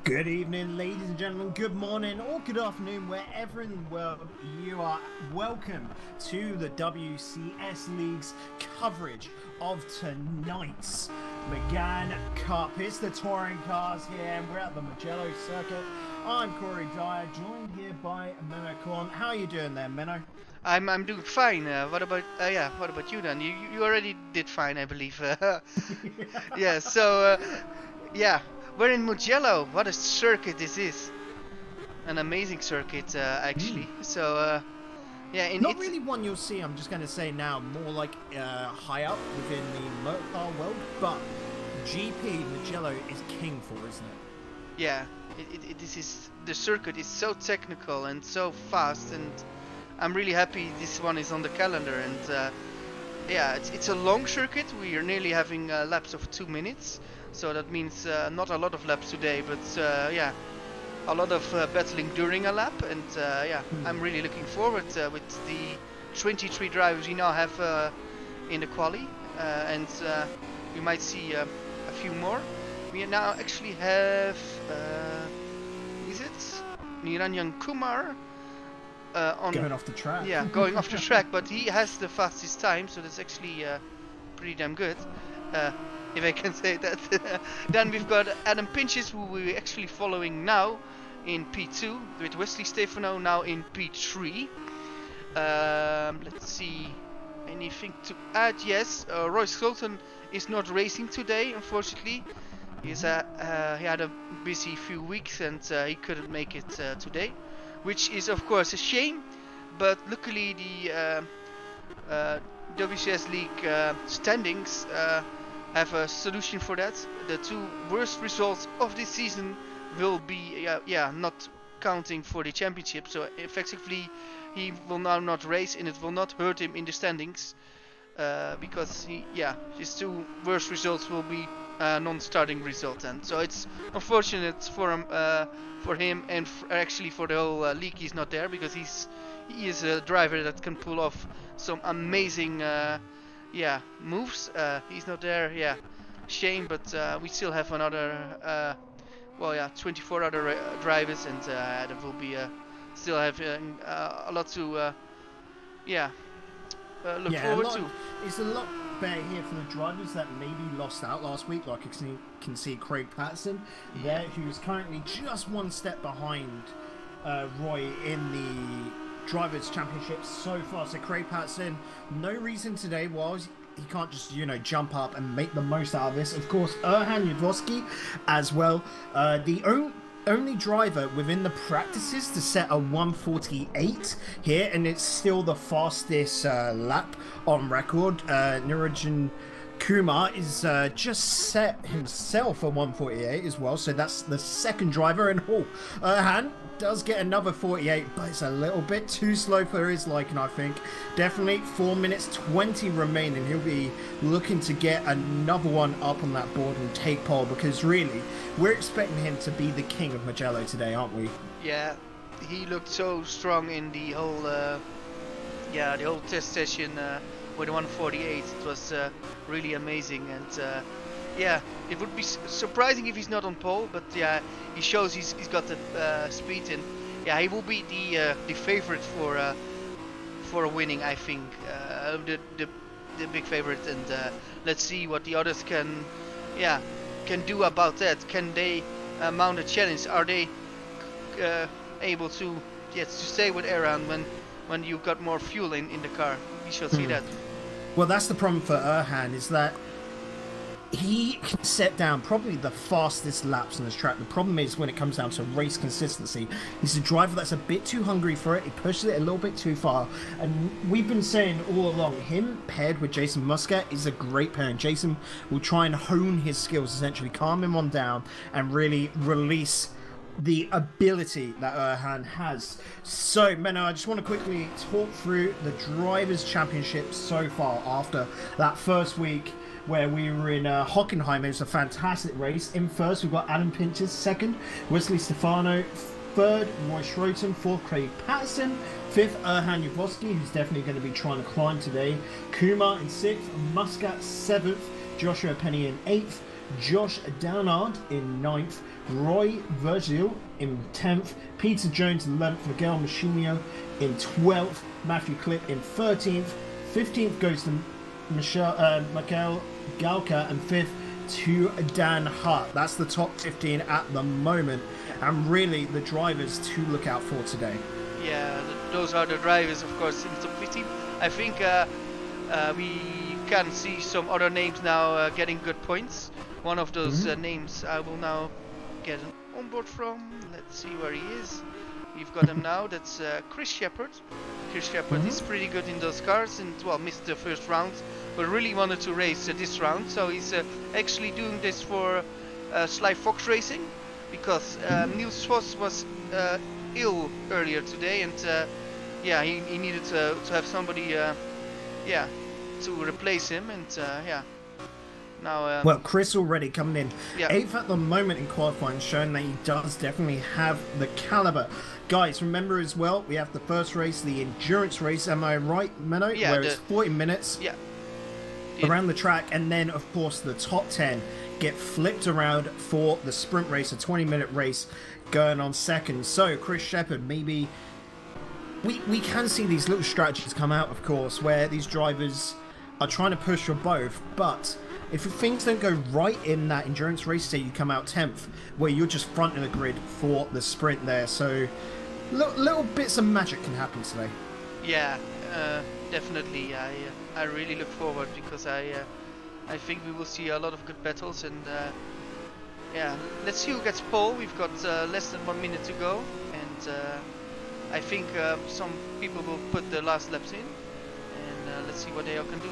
Good evening, ladies and gentlemen, good morning or good afternoon, wherever in the world you are. Welcome to the WCS League's coverage of tonight's Mégane Cup. It's the touring cars here, and we're at the Mugello circuit. I'm Corey Dyer, joined here by Menno Klont. How are you doing there, Menno? I'm doing fine. What about you then? You already did fine, I believe. Yeah. So yeah. We're in Mugello. What a circuit this is! An amazing circuit, actually. So, yeah. Not really one you'll see, I'm just going to say now, more like high up within the motorcar world, but GP Mugello is king for, isn't it? Yeah. The circuit is so technical and so fast, and I'm really happy this one is on the calendar. And yeah, it's a long circuit. We are nearly having laps of 2 minutes. So that means not a lot of laps today, but yeah, a lot of battling during a lap. And yeah, I'm really looking forward with the 23 drivers we now have in the quali, and we might see a few more. We now actually have, who is it? Niranjan Kumar going off the track. Yeah, going off the track, but he has the fastest time, so that's actually pretty damn good. If I can say that. Then we've got Adam Pinches, who we're actually following now in P2, with Wesley Stefano now in P3. Let's see, anything to add? Yes, Royce Sultan is not racing today, unfortunately. He had a busy few weeks and he couldn't make it today, which is of course a shame. But luckily the WCS League standings have a solution for that. The two worst results of this season will be not counting for the championship, so effectively he will now not race, and it will not hurt him in the standings because his two worst results will be non-starting result, and so it's unfortunate for him and actually for the whole league. He's not there because he is a driver that can pull off some amazing moves. He's not there. Yeah, shame, but we still have another 24 other drivers, and there will be still have a lot to look forward to. It's a lot better here for the drivers that maybe lost out last week, like I can see Craig Patterson there, who's currently just one step behind Roy in the Drivers' Championship so far. So Craig Patterson, no reason today was he can't just, jump up and make the most out of this. Of course, Erhan Yudvosky as well. The only driver within the practices to set a 1:48 here, and it's still the fastest lap on record. Niranjan Kumar is just set himself a 1:48 as well, so that's the second driver. And Erhan does get another 48, but it's a little bit too slow for his liking, I think. Definitely 4 minutes 20 remaining. He'll be looking to get another one up on that board and take pole, because really, we're expecting him to be the king of Mugello today, aren't we? Yeah, he looked so strong in the whole test session with 1:48. It was really amazing, and yeah, it would be surprising if he's not on pole, but yeah, he shows he's got the speed, and yeah, he will be the favorite for winning, I think, the big favorite. And let's see what the others can do about that. Can they mount a challenge? Are they able to stay with Erhan when you've got more fuel in the car? We shall see that. Well, that's the problem for Erhan, is that he can set down probably the fastest laps on this track. The problem is when it comes down to race consistency, he's a driver that's a bit too hungry for it. He pushes it a little bit too far. And we've been saying all along, him paired with Jason Muscat is a great pairing. Jason will try and hone his skills, essentially calm him on down and really release the ability that Erhan has. So, Menno, I just want to quickly talk through the Drivers' Championship so far after that first week where we were in Hockenheim. It was a fantastic race. In first, we've got Adam Pinches. Second, Wesley Stefano. Third, Roy Schroten. Fourth, Craig Patterson. Fifth, Erhan Yudvosky, who's definitely going to be trying to climb today. Kumar in sixth. Muscat seventh. Joshua Penny in eighth. Josh Downard in 9th, Roy Virgil in 10th, Peter Jones in 11th, Miguel Machinio in 12th, Matthew Clip in 13th, 15th goes to Michael Galka, and 5th to Dan Hart. That's the top 15 at the moment, and really the drivers to look out for today. Yeah, those are the drivers, of course, in the top 15. I think we can see some other names now getting good points. One of those names I will now get an onboard from. Let's see where he is. We've got him now. That's Chris Shepard. Chris Shepard is pretty good in those cars, and well, missed the first round, but really wanted to race this round. So he's actually doing this for Sly Fox Racing, because Niels Voss was ill earlier today, and yeah, he needed to have somebody yeah, to replace him, and yeah. Now, well, Chris already coming in 8th yeah. at the moment in qualifying, showing that he does definitely have the caliber. Guys, remember as well, we have the first race, the endurance race, am I right, Menno? Yeah, where it's 40 minutes around the track, and then, of course, the top 10 get flipped around for the sprint race, a 20-minute race going on second. So, Chris Shepard, maybe we can see these little strategies come out, of course, where these drivers are trying to push for both, but if things don't go right in that endurance race, say you come out 10th, where you're just front of the grid for the sprint there. So little bits of magic can happen today. Yeah, definitely. I really look forward, because I think we will see a lot of good battles, and yeah, let's see who gets pole. We've got less than 1 minute to go, and I think some people will put the last laps in, and let's see what they all can do.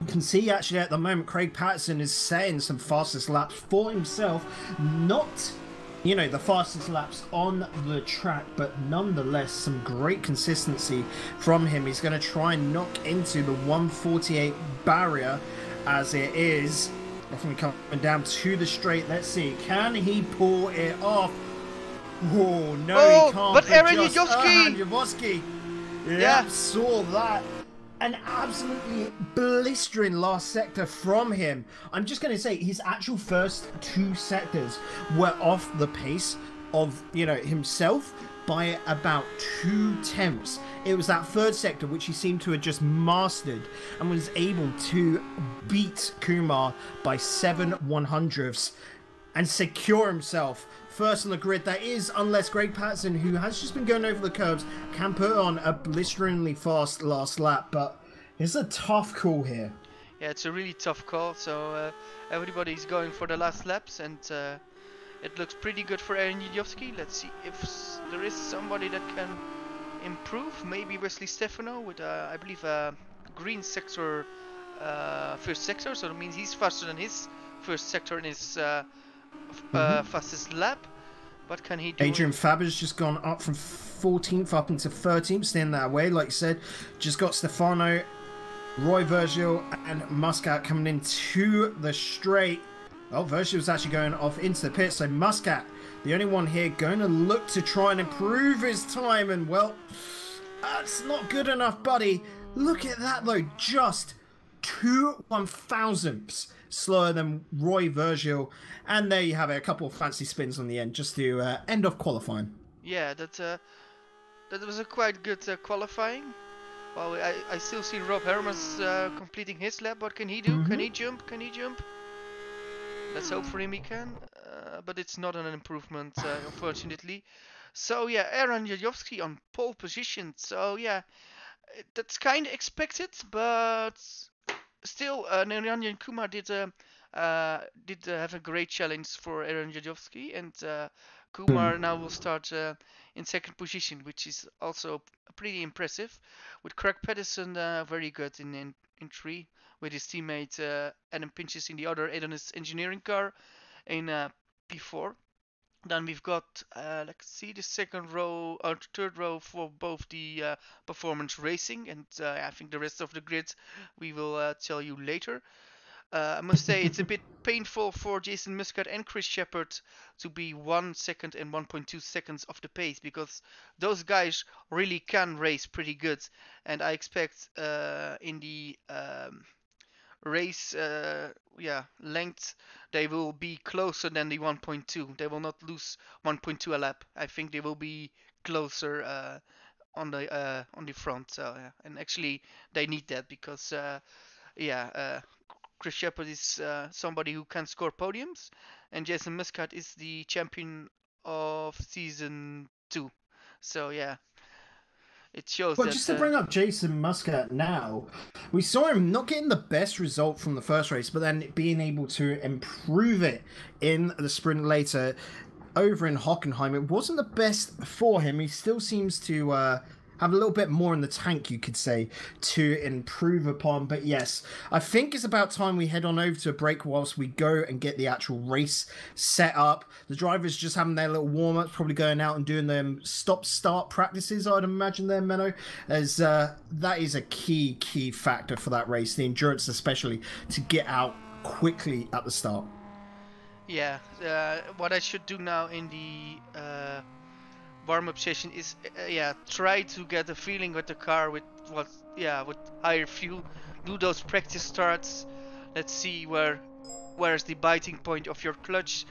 You can see actually at the moment Craig Patterson is setting some fastest laps for himself. Not, you know, the fastest laps on the track, but nonetheless some great consistency from him. He's going to try and knock into the 148 barrier as it is. Definitely coming down to the straight. Let's see, can he pull it off? Oh, no, he can't. But Aaron Yudowski! Yeah, saw that. An absolutely blistering last sector from him. I'm just going to say his actual first 2 sectors were off the pace of, you know, himself by about 2/10. It was that 3rd sector which he seemed to have just mastered and was able to beat Kumar by 7/100ths and secure himself first on the grid. That is, unless Greg Patterson, who has just been going over the curbs, can put on a blisteringly fast last lap. But it's a tough call here. Yeah, it's a really tough call. So everybody's going for the last laps, and it looks pretty good for Aaron Yudowski. Let's see if there is somebody that can improve. Maybe Wesley Stefano with, I believe, green sector, first sector. So that means he's faster than his first sector in his fastest lap. What can he do? Adrian Faber's just gone up from 14th up into 13th, staying that way. Like you said, just got Stefano, Roy Virgil, and Muscat coming into the straight. Oh, Virgil's actually going off into the pit. So Muscat, the only one here, going to look to try and improve his time. And well, that's not good enough, buddy. Look at that though, just 2/1000ths slower than Roy Virgil, and there you have it, a couple of fancy spins on the end just to end off qualifying. Yeah, that was a quite good qualifying. Well, I still see Rob Hermans completing his lap. What can he do? Can he jump? Can he jump? Let's hope for him he can, but it's not an improvement, unfortunately. So yeah, Aaron Yudowski on pole position. So yeah, that's kind of expected, but still, Niranjan Kumar did have a great challenge for Aaron Yudowski, and Kumar now will start in 2nd position, which is also pretty impressive. With Craig Patterson very good in 3, with his teammate Adam Pinches in the other Adonis engineering car in P4. Then we've got, let's see, the 2nd row or 3rd row for both the performance racing, and I think the rest of the grid we will tell you later. I must say it's a bit painful for Jason Muscat and Chris Shepard to be 1 second and 1.2 seconds off the pace, because those guys really can race pretty good, and I expect in the race length, they will be closer than the 1.2. They will not lose 1.2 a lap. I think they will be closer on the front. So and actually they need that because Chris Shepard is somebody who can score podiums, and Jason Muscat is the champion of season 2. So yeah, it shows But that. just to bring up Jason Muscat now, we saw him not getting the best result from the first race, but then being able to improve it in the sprint later over in Hockenheim. It wasn't the best for him. He still seems to have a little bit more in the tank, you could say, to improve upon. But yes, I think it's about time we head on over to a break whilst we go and get the actual race set up. The drivers just having their little warm-ups, probably going out and doing them stop-start practices, I'd imagine there, Menno, as that is a key factor for that race, the endurance especially, to get out quickly at the start. Yeah, what I should do now in the warm-up session is try to get a feeling with the car with higher fuel. Do those practice starts. Let's see where's the biting point of your clutch,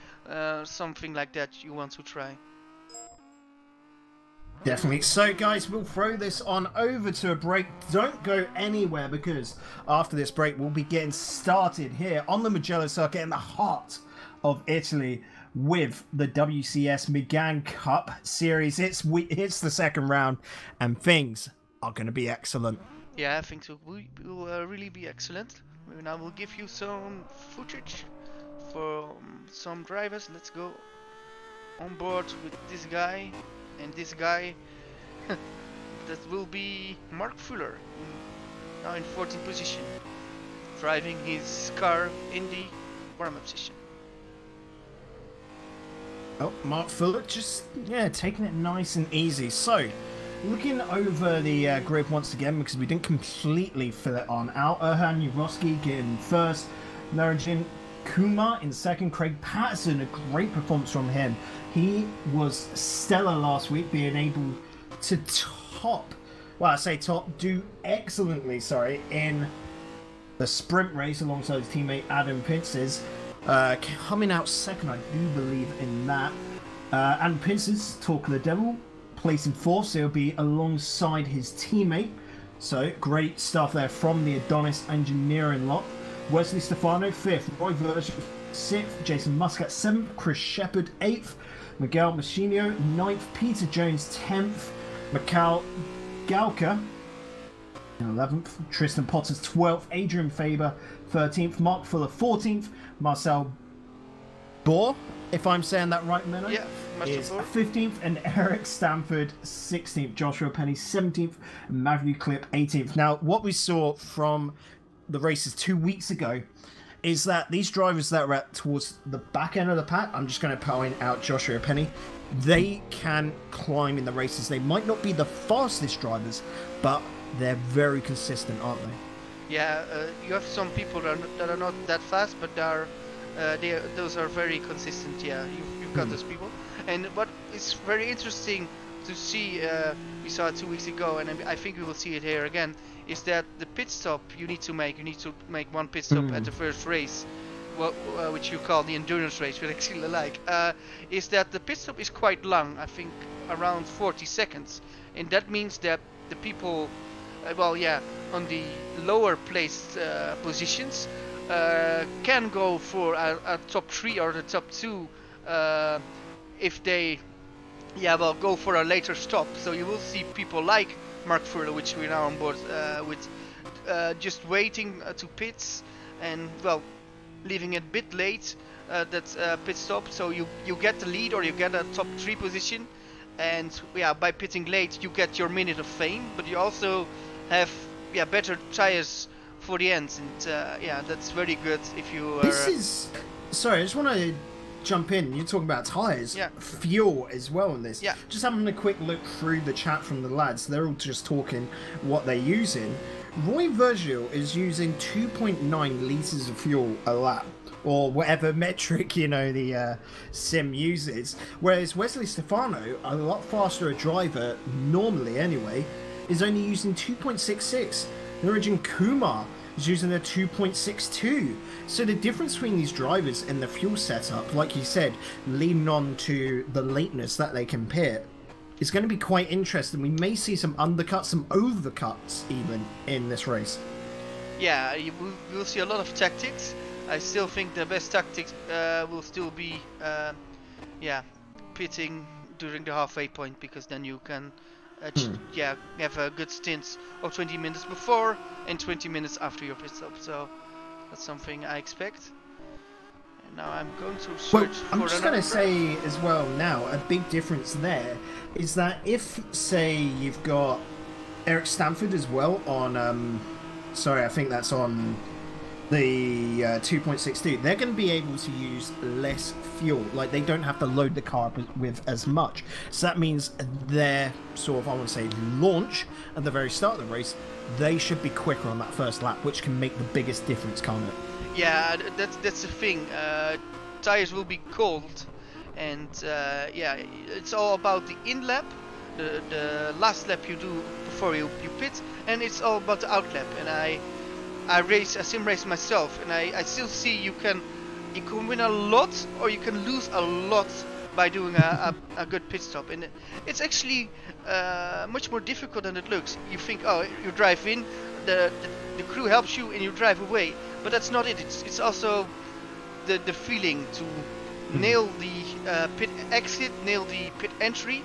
something like that you want to try. Definitely. So guys, we'll throw this on over to a break. Don't go anywhere, because after this break we'll be getting started here on the Mugello circuit in the heart of Italy with the WCS Megané Cup series. It's the second round and things are going to be excellent. Yeah, I think so. We will really be excellent. Now we'll give you some footage for some drivers. Let's go on board with this guy and this guy. That will be Mark Fuller, now in 14th position, driving his car in the warm-up session. Oh, Mark Fuller just, taking it nice and easy. So, looking over the grid once again, because we didn't completely fill it on out. Erhan Yaroski getting first. Narajin Kumar in second. Craig Patterson, a great performance from him. He was stellar last week, being able to do excellently, in the sprint race alongside his teammate Adam Pinces. Coming out second, I do believe in that. And Pinces, talk of the devil, placing fourth, so he'll be alongside his teammate. So great stuff there from the Adonis engineering lot. Wesley Stefano fifth, Roy Virgil sixth, Jason Muscat seventh, Chris Shepard eighth, Miguel Machinio ninth, Peter Jones 10th, Mikhail Galka 11th, Tristan Potters 12th, Adrian Faber 13th, Mark Fuller 14th, Marcel Bohr, if I'm saying that right, Menno, is 15th, and Eric Stanford 16th, Joshua Penny 17th, and Matthew Clip 18th. Now, what we saw from the races 2 weeks ago is that these drivers that are towards the back end of the pack, I'm just going to point out Joshua Penny, they can climb in the races. They might not be the fastest drivers, but they're very consistent, aren't they? Yeah, you have some people that are not that fast, but those are very consistent. Yeah, you've got those people. And what is very interesting to see, we saw it 2 weeks ago, and I think we will see it here again, is that the pit stop you need to make one pit stop at the first race, which you call the endurance race, which I actually like, is that the pit stop is quite long, I think around 40 seconds. And that means that the people, on the lower placed positions can go for a top 3 or the top 2 if they go for a later stop. So you will see people like Mark Fuller, which we're now on board with, just waiting to pits and leaving it a bit late that pit stop, so you get the lead or you get a top 3 position, and by pitting late you get your minute of fame, but you also have better tires for the end, and that's very good if you are... Sorry, I just want to jump in. You're talking about tires, fuel as well in this. Just having a quick look through the chat from the lads, they're all just talking what they're using. Roy Virgil is using 2.9 litres of fuel a lap, or whatever metric the sim uses, whereas Wesley Stefano, a lot faster a driver normally anyway, is only using 2.66. Narajin Kumar is using a 2.62. So the difference between these drivers and the fuel setup, like you said, leaning on to the lateness that they can pit, is going to be quite interesting. We may see some undercuts, some overcuts even in this race. Yeah, we'll see a lot of tactics. I still think the best tactics will still be, pitting during the halfway point, because then you can, have a good stint of 20 minutes before and 20 minutes after your pit stop. So that's something I expect. And now I'm going to search for I'm just going to say as well now, a big difference there is that if, say, you've got Eric Stanford as well on, sorry, I think that's on the 2.62, they're going to be able to use less fuel. Like, they don't have to load the car up with as much. So that means their sort of, I want to say, launch at the very start of the race, they should be quicker on that first lap, which can make the biggest difference, can't it? Yeah, that's the thing. Tires will be cold, and it's all about the in lap, the last lap you do before you pit, and it's all about the out lap. And I sim race myself, and I still see you can win a lot, or you can lose a lot by doing a good pit stop. And it's actually much more difficult than it looks. You think, oh, you drive in, the crew helps you, and you drive away. But that's not it. It's also the feeling to nail the pit exit, nail the pit entry,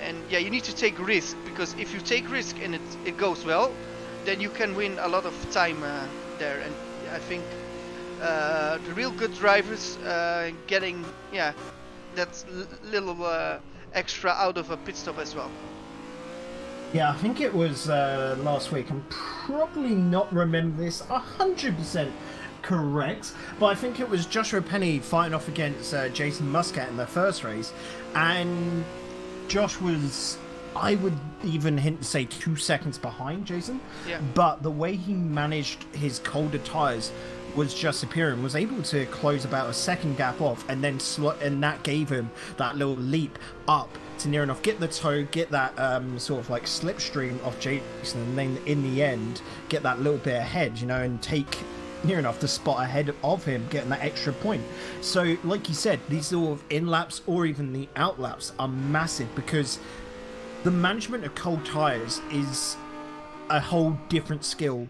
and yeah, you need to take risk, because if you take risk and it goes well, then you can win a lot of time there. And I think the real good drivers getting that little extra out of a pit stop as well. Yeah, I think it was last week. I'm probably not remember this 100% correct, but I think it was Joshua Penny fighting off against Jason Muscat in their first race, and Josh was, I would even hint to say, 2 seconds behind Jason. Yeah. But the way he managed his colder tyres was just superior, and was able to close about a second gap off, and then and that gave him that little leap up to near enough get the toe, get that sort of like slipstream off Jason, and then in the end get that little bit ahead, you know, and take near enough to spot ahead of him, getting that extra point. So like you said, these sort of in laps or even the out laps are massive, because the management of cold tires is a whole different skill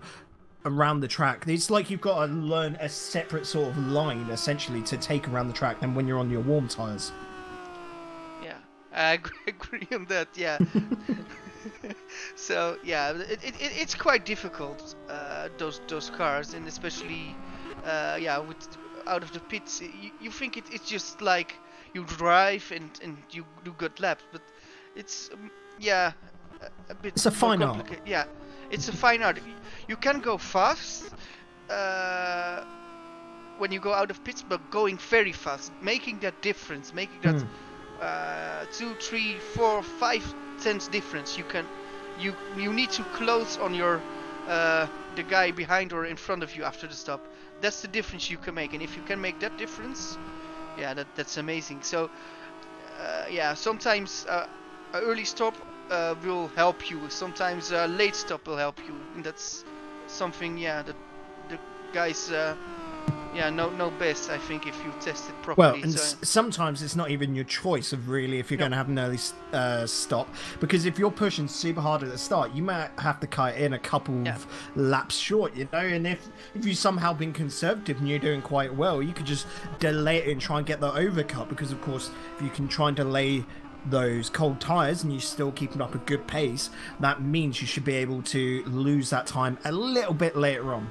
around the track. It's like you've got to learn a separate sort of line essentially to take around the track than when you're on your warm tires. I agree on that, yeah. So yeah, it's quite difficult, those cars, and especially with out of the pits, you think it's just like you drive and you do good laps, but it's a bit. It's a fine art. Yeah, it's a fine art. You can go fast when you go out of pits, but going very fast, making that difference, making that 2, 3, 4, 5 tenths difference. You need to close on your the guy behind or in front of you after the stop. That's the difference you can make, and if you can make that difference, yeah, that's amazing. So sometimes an early stop will help you, sometimes a late stop will help you, and that's something that the guys know best, I think, if you test it properly. Well, and sometimes it's not even your choice of really if you're going to have an early stop, because if you're pushing super hard at the start, you might have to cut in a couple of laps short, you know, and if you've somehow been conservative and you're doing quite well, you could just delay it and try and get the overcut, because of course if you can try and delay those cold tires and you're still keeping up a good pace, that means you should be able to lose that time a little bit later on.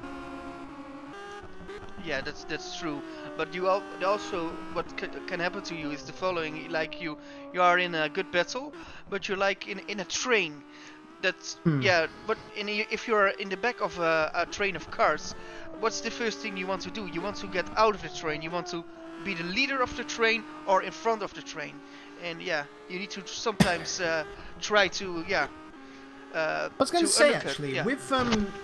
Yeah, that's true. But you also, what can happen to you is the following: like you are in a good battle, but you're like in a train. That's But if you're in the back of a train of cars, what's the first thing you want to do? You want to get out of the train. You want to be the leader of the train or in front of the train. And you need to sometimes try to I was going to say actually, with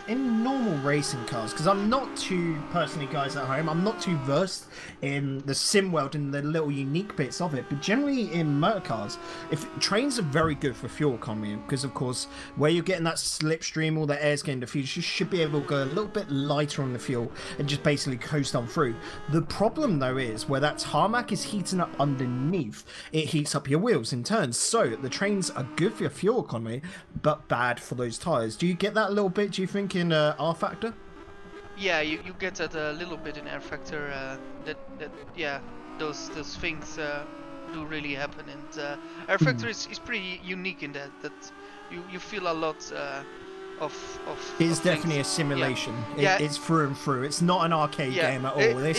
in normal racing cars, because I'm not too personally, guys at home, I'm not too versed in the sim world and the little unique bits of it. But generally in motor cars, if trains are very good for fuel economy, because of course where you're getting that slipstream, all the air's getting diffused, you should be able to go a little bit lighter on the fuel and just basically coast on through. The problem though is where that tarmac is heating up underneath, it heats up your wheels in turn. So the trains are good for your fuel economy, but bad for those tires. Do you get that a little bit, do you think, in R Factor? Yeah, you get that a little bit in R Factor. Those things do really happen, and R Factor is pretty unique in that you feel a lot of it's definitely a simulation. It's through and through. It's not an arcade game at all.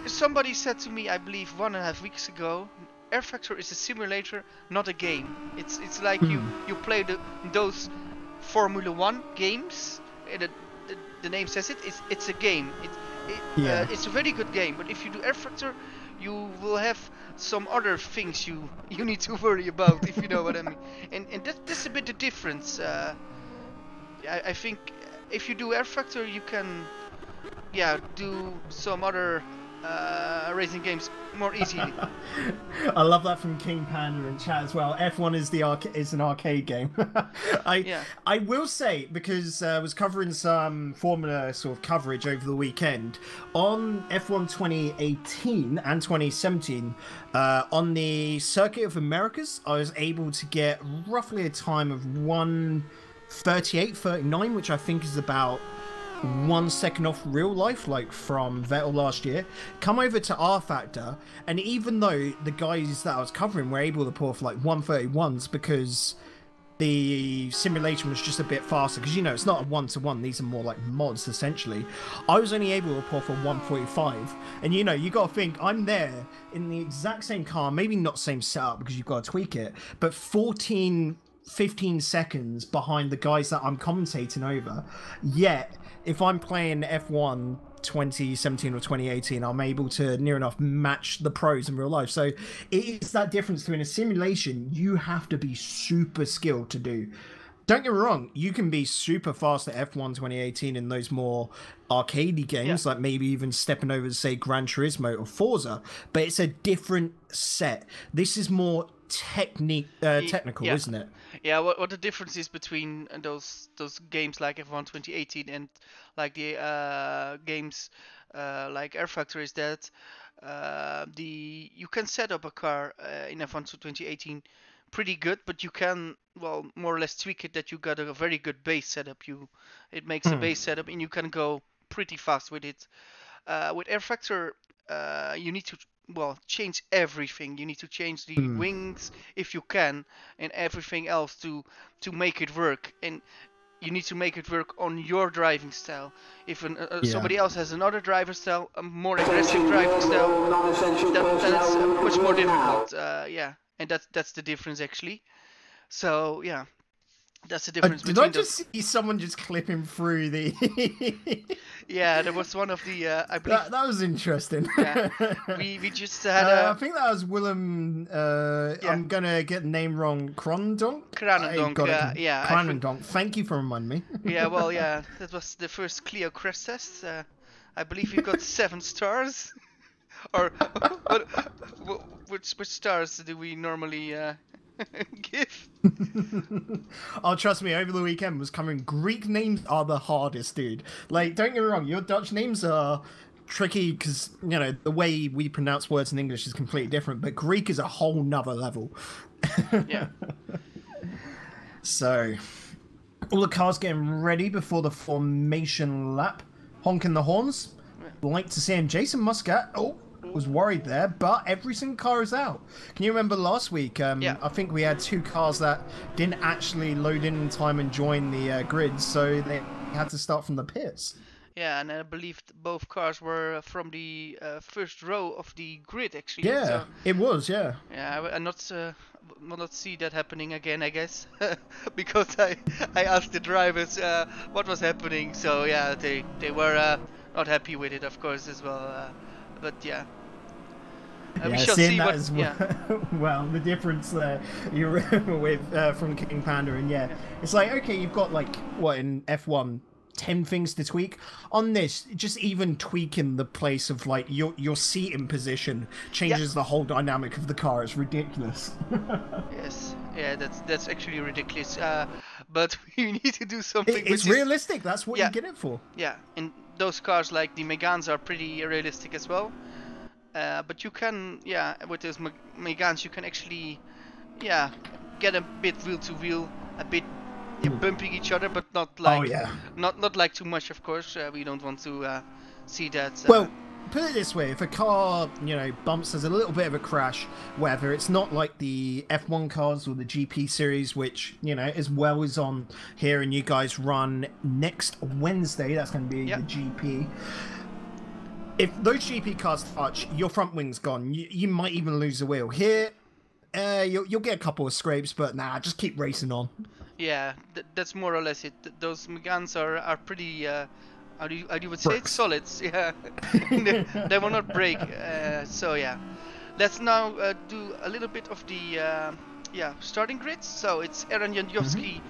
Somebody said to me, I believe 1.5 weeks ago, R Factor is a simulator, not a game. It's like you play those Formula 1 games. The name says it. It's a game. It's a very good game. But if you do R Factor, you will have some other things you need to worry about, if you know what I mean. And that's a bit the difference. I think if you do R Factor, you can do some other racing games more easily. I love that from King Panda in chat as well. F1 is an arcade game. I will say, because I was covering some Formula sort of coverage over the weekend on F1 2018 and 2017 on the Circuit of Americas, I was able to get roughly a time of 1:38.39, which I think is about 1 second off real life, like from Vettel last year. Come over to R Factor, and even though the guys that I was covering were able to pull off like 1:31s because the simulation was just a bit faster, because it's not a 1-to-1, these are more like mods essentially, I was only able to pull off a 1:45. And you got to think, I'm there in the exact same car, maybe not same setup because you've got to tweak it, but 15 seconds behind the guys that I'm commentating over. Yet if I'm playing F1 2017 or 2018, I'm able to near enough match the pros in real life. So it is that difference between a simulation you have to be super skilled to do. Don't get me wrong, you can be super fast at F1 2018 in those more arcadey games, like maybe even stepping over to, say, Gran Turismo or Forza, but it's a different set. This is more technical, isn't it? Yeah, what the difference is between those games like F1 2018 and like the games like R Factor is that you can set up a car in F1 2018 pretty good, but you can more or less tweak it that you got a very good base setup. It makes a base setup and you can go pretty fast with it. With R Factor, you need to change everything. You need to change the wings if you can, and everything else to make it work. And you need to make it work on your driving style. If somebody else has another driver style, a more aggressive driving style, that's much more difficult. And that's the difference actually. So that's the difference. Did I just see someone just clipping through the? Yeah, there was one of the. I believe that was interesting. Yeah, we just had. I think that was Willem. I'm gonna get the name wrong. Kronendonk. Kronendonk. Thank you for reminding me. That was the first Clio crash test. I believe we got 7 stars. Or which stars do we normally give? Oh, trust me, over the weekend was coming. Greek names are the hardest, dude. Like, don't get me wrong, your Dutch names are tricky because, the way we pronounce words in English is completely different, but Greek is a whole nother level. Yeah. So, all the cars getting ready before the formation lap, honking the horns. Like to see him. Jason Muscat, was worried there, but every single car is out. Can you remember last week? I think we had 2 cars that didn't actually load in time and join the grid, so they had to start from the pits. Yeah, and I believe both cars were from the first row of the grid, actually. Yeah, so, it was, yeah. Yeah, I will not see that happening again, I guess, because I asked the drivers what was happening, so yeah, they were not happy with it, of course, as well. But yeah. We shall see what. As well. Well, the difference there you're with from King Panda, and it's like, okay, you've got like what in F1. 10 things to tweak on this. Just even tweaking the place of like your seating position changes the whole dynamic of the car. It's ridiculous. Yes, yeah, that's actually ridiculous. But we need to do something. It's realistic. That's what you get it for. Yeah, and those cars like the Méganes are pretty realistic as well. But you can, with those Méganes, you can actually, get a bit wheel to wheel, a bit. Bumping each other, but not like not like too much. Of course, we don't want to see that. Well, put it this way: if a car, bumps, there's a little bit of a crash. Whether it's not like the F1 cars or the GP series, which as well is on here, and you guys run next Wednesday. That's going to be the GP. If those GP cars touch, your front wing's gone. You might even lose a wheel. Here, you'll get a couple of scrapes, but just keep racing on. Yeah, that's more or less it. Those Méganes are pretty, how do you would say it? Solid. Yeah, they will not break. So yeah, let's now do a little bit of the starting grid. So it's Aaron Janjowski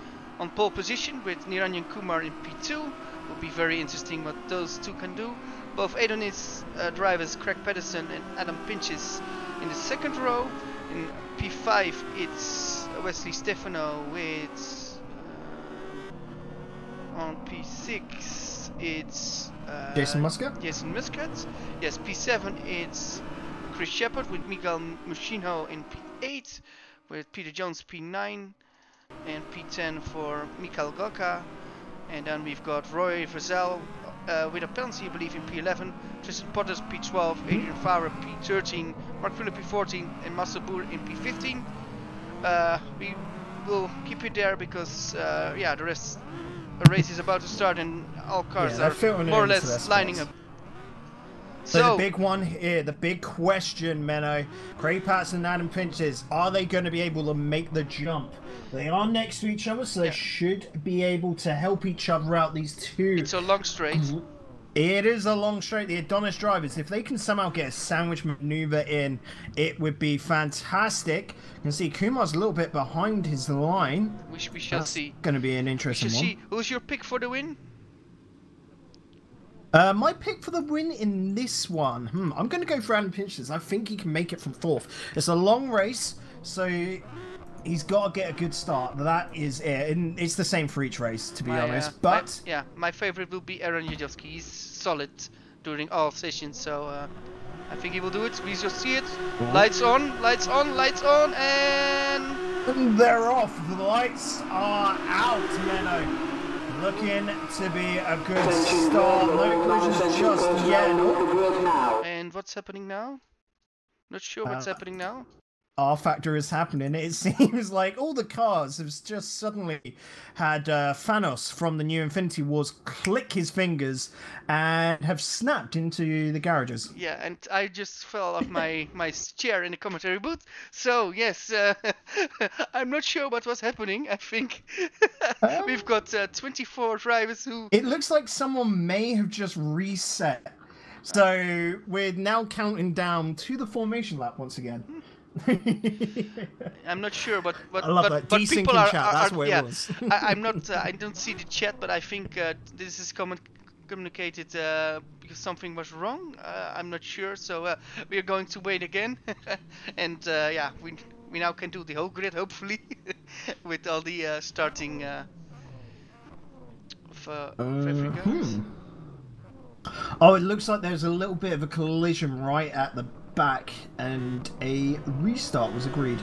on pole position with Niranjan Kumar in P2. Will be very interesting what those two can do. Both Adonis drivers Craig Pedersen and Adam Pinches in the second row. In P5 it's Wesley Stefano with on P6 it's Jason Muscat. Yes, P7 it's Chris Shepard with Miguel Muschino in P8 with Peter Jones P9 and P10 for Mikael Goka, and then we've got Roy Frizzell with a penalty I believe in P11, Tristan Potters P12, Adrian Fowler P13, Mark Phillip P14 and Marcel Boer in P15. We will keep it there because the race is about to start and all cars are more or less lining up. So the big one here, the big question, Menno, Craig Patterson and Adam Pinches, are they going to be able to make the jump? They are next to each other, so they should be able to help each other out, these two. It's a long straight. It is a long straight. The Adonis drivers, if they can somehow get a sandwich maneuver in, it would be fantastic. You can see Kumar's a little bit behind his line. We shall see. Going to be an interesting one. See. Who's your pick for the win? My pick for the win in this one, I'm going to go for Adam Pinches. I think he can make it from fourth. It's a long race, so he's got to get a good start. That is it. And it's the same for each race, to be honest. But my favorite will be Aaron Janjowski. He's solid during all sessions, so I think he will do it. We shall see it. Lights on, lights on, lights on, and they're off. The lights are out, Menno. Looking to be a good start. No collisions just yet. And what's happening now? Not sure what's happening now. R factor is happening. It seems like all the cars have just suddenly had Thanos from the new Infinity Wars click his fingers and have snapped into the garages. Yeah, and I just fell off my chair in the commentary booth. So yes, I'm not sure what was happening. I think we've got 24 drivers who... It looks like someone may have just reset. So we're now counting down to the formation lap once again. I'm not sure, but I love that. But people are, chat. That's what it was. I'm not. I don't see the chat, but I think this is communicated because something was wrong. I'm not sure, so we are going to wait again, and we now can do the whole grid hopefully with all the starting of every guys. Oh, it looks like there's a little bit of a collision right at the back and a restart was agreed.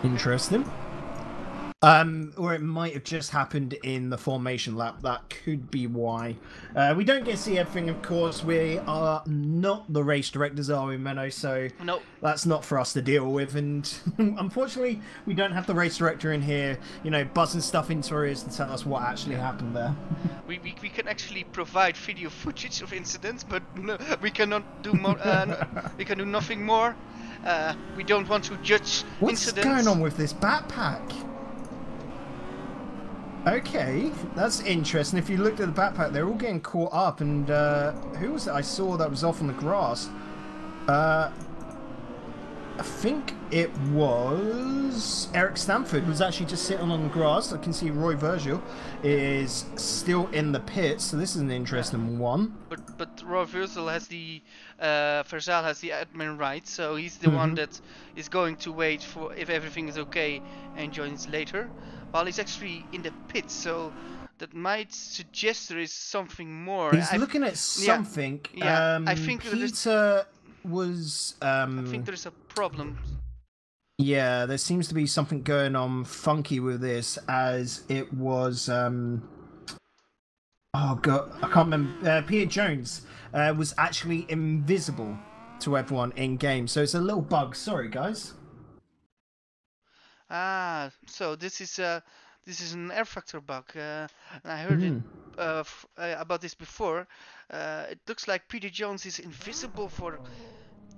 Interesting. Or it might have just happened in the formation lap. That could be why. We don't get to see everything, of course. We are not the race directors, are we, Menno? So nope. That's not for us to deal with. And unfortunately, we don't have the race director in here, buzzing stuff into our ears to tell us what actually happened there. We can actually provide video footage of incidents, but no, we cannot do more. We can do nothing more. We don't want to judge incidents. What's going on with this backpack? Okay, that's interesting. If you looked at the backpack, they're all getting caught up. And who was it I saw that was off on the grass? Uh, I think it was Eric Stanford was actually just sitting on the grass. I can see Roy Virgil is still in the pit, so this is an interesting one. But Roy Virgil has the Versal has the admin right, so he's the one that is going to wait for if everything is okay and joins later, while he's actually in the pit. So that might suggest there is something more. He's looking at something. Yeah, I think Peter was. I think there is a problem. Yeah, there seems to be something going on funky with this, as it was. Oh god, I can't remember. Peter Jones was actually invisible to everyone in game, so it's a little bug. Sorry, guys. Ah, so this is an air factor bug. I heard it about this before. It looks like Peter Jones is invisible for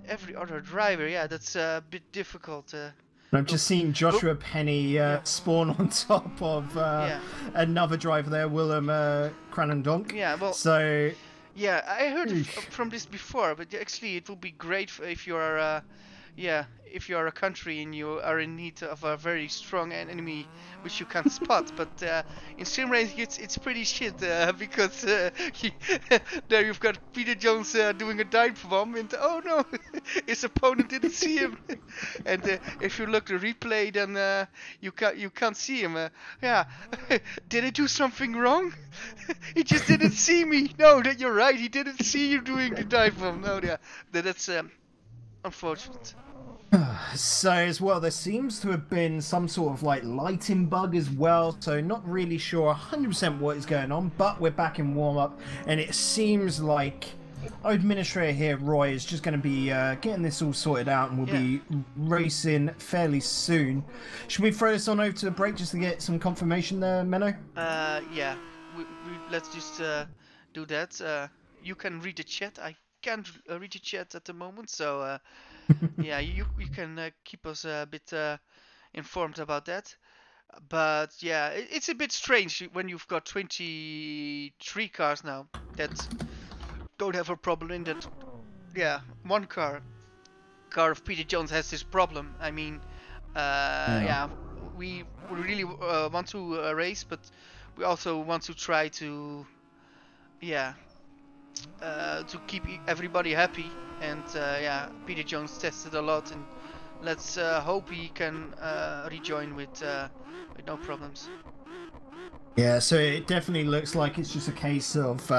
every other driver. Yeah, that's a bit difficult. I've just seen Joshua Penny spawn on top of another driver there, Willem Cranendonk. Yeah, well. So. Yeah, I heard from this before, but actually it would be great if you are. If you are a country and you are in need of a very strong enemy which you can't spot, but in sim racing it's pretty shit because there you've got Peter Jones doing a dive bomb and oh no, his opponent didn't see him, and if you look at the replay then you can't see him. Did I do something wrong? He just didn't see me. No, that you're right. He didn't see you doing the dive bomb. No, that's unfortunate. So as well, there seems to have been some sort of like lighting bug as well, so not really sure 100% what is going on, but we're back in warm-up and it seems like our administrator here, Roy, is just going to be getting this all sorted out and we'll be racing fairly soon. Should we throw this on over to the break just to get some confirmation there, Menno? Yeah, let's just do that. You can read the chat. I can't read the chat at the moment, so yeah, you can keep us a bit informed about that. But yeah, it's a bit strange when you've got 23 cars now that don't have a problem in that. Yeah, one car of Peter Jones has this problem. I mean, we really want to race, but we also want to try to to keep everybody happy, and Peter Jones tested a lot, and let's hope he can rejoin with no problems. Yeah, so it definitely looks like it's just a case of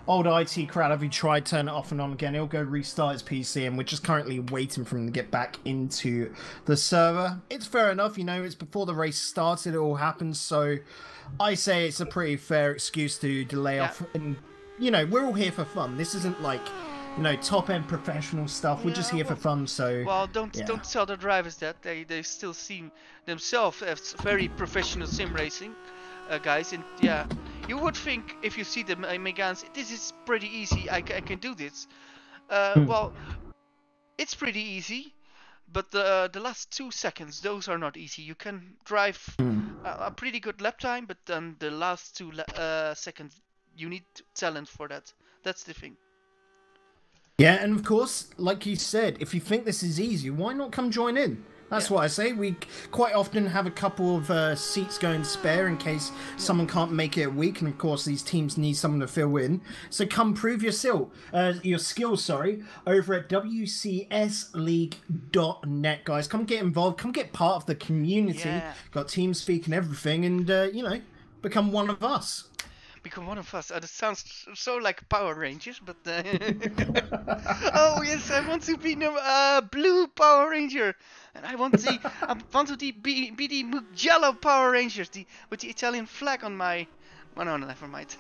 old IT crowd. Have you tried turn it off and on again? He'll go restart his PC, and we're just currently waiting for him to get back into the server. It's fair enough, you know, it's before the race started, it all happened, so I say it's a pretty fair excuse to delay off. And you know, we're all here for fun. This isn't like, you know, top-end professional stuff. We're just here for fun, so... Well, don't tell the drivers that. They still see themselves as very professional sim racing guys. And yeah, you would think if you see the Meganes, this is pretty easy. I can do this. Well, it's pretty easy. But the last 2 seconds, those are not easy. You can drive a pretty good lap time, but then the last 2 seconds, you need talent for that. That's the thing. Yeah, and of course, like you said, if you think this is easy, why not come join in? That's what I say. We quite often have a couple of seats going spare in case someone can't make it a week, and of course these teams need someone to fill in. So come prove your skills, over at WCSLeague.net, guys. Come get involved. Come get part of the community. Yeah. Got team speak and everything, and you know, become one of us. Become one of us. That sounds so like Power Rangers, but oh yes, I want to be the blue Power Ranger, and I want to be the Mugello Power Rangers, with the Italian flag on my. Oh no, never mind.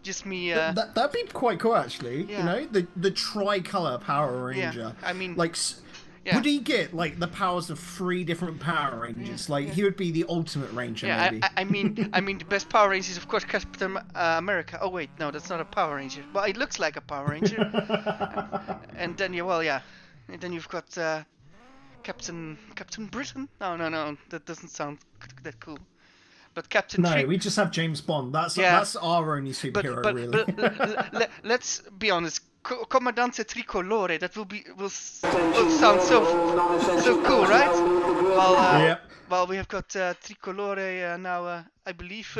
Just me. That'd be quite cool, actually. Yeah. You know, the tricolor Power Ranger. Yeah, I mean, like. Yeah. Would he get like the powers of 3 different Power Rangers? Like he would be the ultimate Ranger, maybe. I mean, the best Power Ranger is of course Captain America. Oh wait, no, that's not a Power Ranger. Well, it looks like a Power Ranger. And then and then you've got Captain Britain. No, that doesn't sound that cool. But Captain. No, we just have James Bond. That's our only superhero, but really. Let's be honest. Comandante Tricolore. That will sound so cool, right? Well, well, we have got Tricolore now, I believe,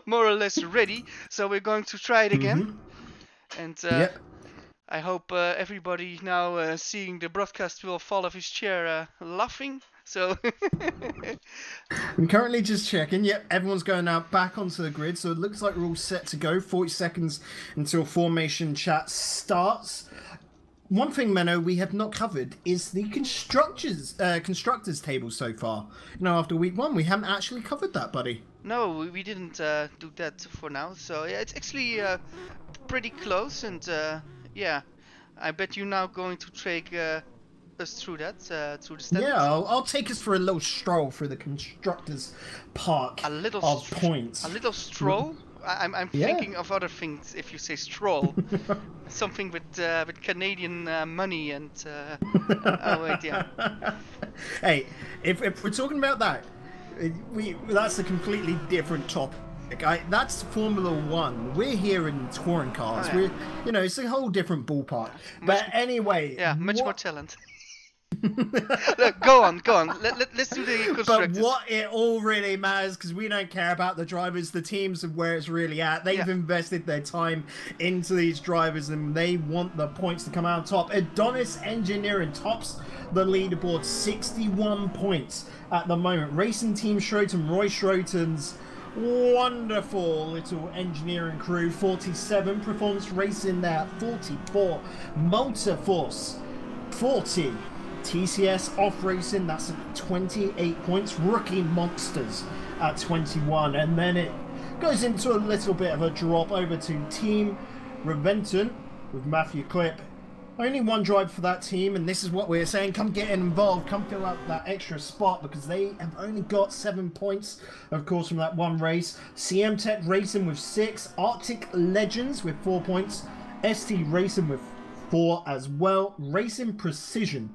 more or less ready. So we're going to try it again. And I hope everybody now seeing the broadcast will fall off his chair laughing. So I'm currently just checking. Yep, everyone's going now back onto the grid. So it looks like we're all set to go. 40 seconds until formation chat starts. One thing, Menno, we have not covered is the constructors table so far. You know, after week 1, we haven't actually covered that, buddy. No, we didn't do that for now. So yeah, it's actually pretty close, and yeah, I bet you're now going to take us through that, through the standings. Yeah, I'll take us for a little stroll through the constructors park of points. A little stroll? I'm thinking of other things if you say stroll. Something with Canadian money and oh wait, yeah. Hey, if we're talking about that, that's a completely different topic. That's Formula 1. We're here in touring cars. Oh, yeah. You know, it's a whole different ballpark. But anyway, yeah, much more talent. Look, go on. Let's do the constructors. But what it all really matters, because we don't care about the drivers, the teams and where it's really at. They've invested their time into these drivers, and they want the points to come out on top. Adonis Engineering tops the leaderboard, 61 points at the moment. Racing Team Schroten, Roy Schroten's wonderful little engineering crew, 47. Performance Racing there, 44. Motorforce, 40. TCS Off Racing, that's at 28 points. Rookie Monsters at 21. And then it goes into a little bit of a drop over to Team Reventon with Matthew Clip. Only one drive for that team, and this is what we're saying. Come get involved. Come fill out that extra spot, because they have only got 7 points, of course, from that one race. CM Tech Racing with 6. Arctic Legends with 4 points. ST Racing with 4 as well. Racing Precision,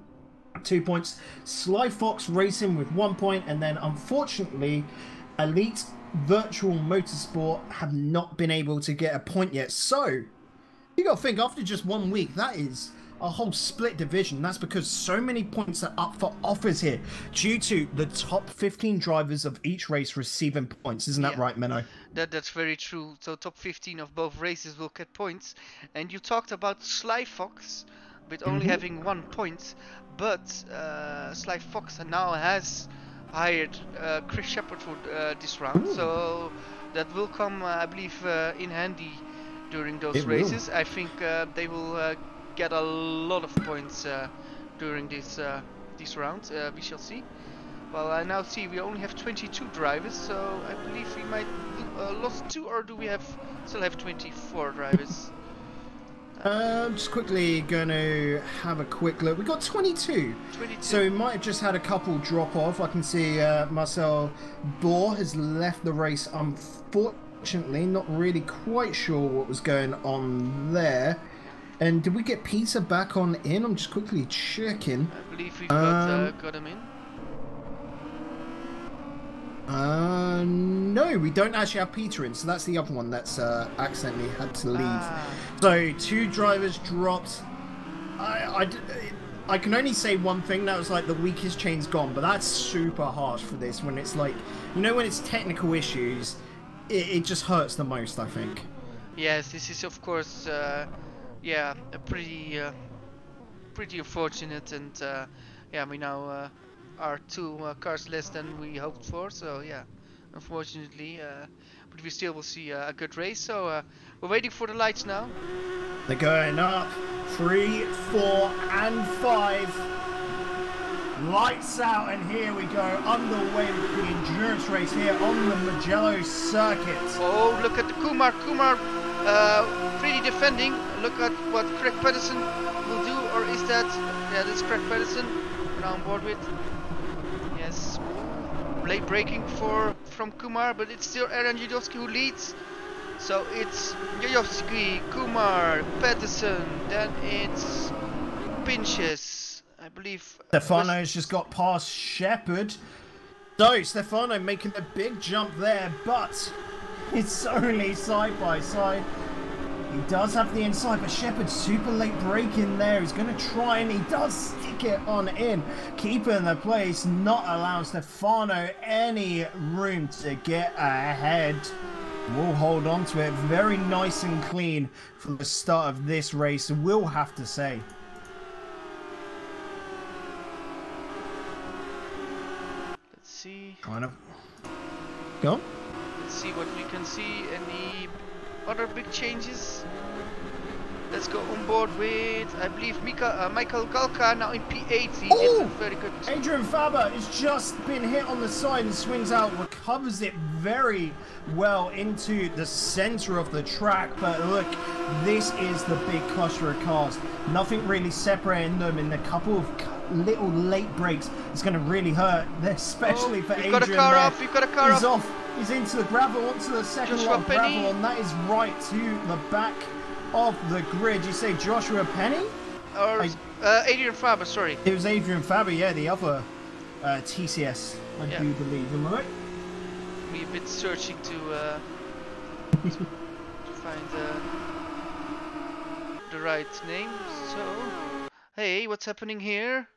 2 points. Sly Fox Racing with 1 point. And then, unfortunately, Elite Virtual Motorsport have not been able to get a point yet. So you got to think, after just 1 week, that is a whole split division. That's because so many points are up for offers here due to the top 15 drivers of each race receiving points. Isn't that right, Menno? That's very true. So top 15 of both races will get points. And you talked about Sly Fox with only having 1 point. But Sly Fox now has hired Chris Shepard for this round. So that will come, I believe, in handy during those races. I think they will get a lot of points during this round. We shall see. Well, I now see we only have 22 drivers, so I believe we might lost 2, or do we still have 24 drivers? Just quickly going to have a quick look. We got 22. So we might have just had a couple drop off. I can see Marcel Bohr has left the race, unfortunately. Not really quite sure what was going on there. And did we get Peter back on in? I'm just quickly checking. I believe we've got him in. No, we don't actually have Peter in, so that's the other one that's accidentally had to leave. So 2 drivers dropped. I can only say one thing, that was like the weakest chain's gone, but that's super harsh for this when it's like, you know, when it's technical issues, it just hurts the most, I think. Yes, this is of course yeah, a pretty unfortunate, and yeah, we now are 2 cars less than we hoped for, so yeah, unfortunately, but we still will see a good race. So we're waiting for the lights now. They're going up. 3, 4 and 5. Lights out, and here we go, underway with the endurance race here on the Mugello circuit. Oh, look at the Kumar pretty defending. Look at what Craig Pedersen will do, or is that, yeah, that's Craig Pedersen we're now on board with. Yes, late braking from Kumar, but it's still Aaron Judowski who leads. So it's Judowski, Kumar, Pedersen, then it's Pinches, I believe. Stefano's just got past Shepard. So Stefano making a big jump there, but it's only side by side. He does have the inside, but Shepard super late break in there. He's going to try, and he does stick it on in. Keeping the place, not allowing Stefano any room to get ahead. We'll hold on to it. Very nice and clean from the start of this race, we'll have to say. Let's see. Kind of. Go on. Let's see what we can see. Any other big changes? Let's go on board with, I believe, Michael Galka now in P8. He did a very good. Adrian Faber has just been hit on the side and swings out, recovers it very well into the center of the track. But look, this is the big cluster of cars. Nothing really separating them in a couple of little late breaks. It's going to really hurt, especially for Adrian. We've got a car off. We've got a car He's off. He's into the gravel, onto the second lot of gravel, and that is right to the back of the grid. You say Joshua Penny? Or Adrian Faber, sorry. It was Adrian Faber, yeah, the other TCS, I do believe. Am I right? We've been searching to find the right name. So, hey, what's happening here?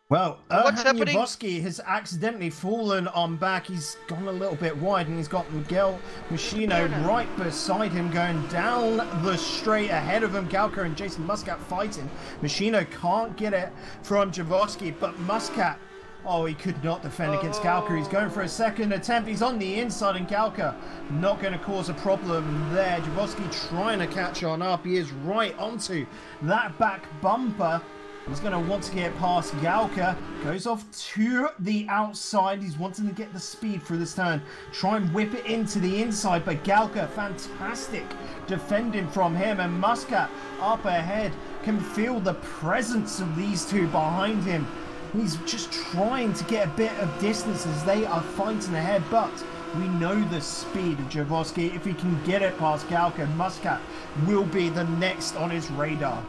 Well, what's happening? Javoski has accidentally fallen on back. He's gone a little bit wide, and he's got Miguel Machino right beside him, going down the straight ahead of him. Galka and Jason Muscat fighting. Machino can't get it from Javoski, but Muscat, oh, he could not defend against Galka. He's going for a second attempt. He's on the inside, and Galka not going to cause a problem there. Javoski trying to catch on up. He is right onto that back bumper. He's going to want to get past Galka. Goes off to the outside. He's wanting to get the speed through this turn. Try and whip it into the inside. But Galka, fantastic defending from him. And Muscat up ahead can feel the presence of these two behind him. He's just trying to get a bit of distance as they are fighting ahead. But we know the speed of Javoski. If he can get it past Galka, Muscat will be the next on his radar.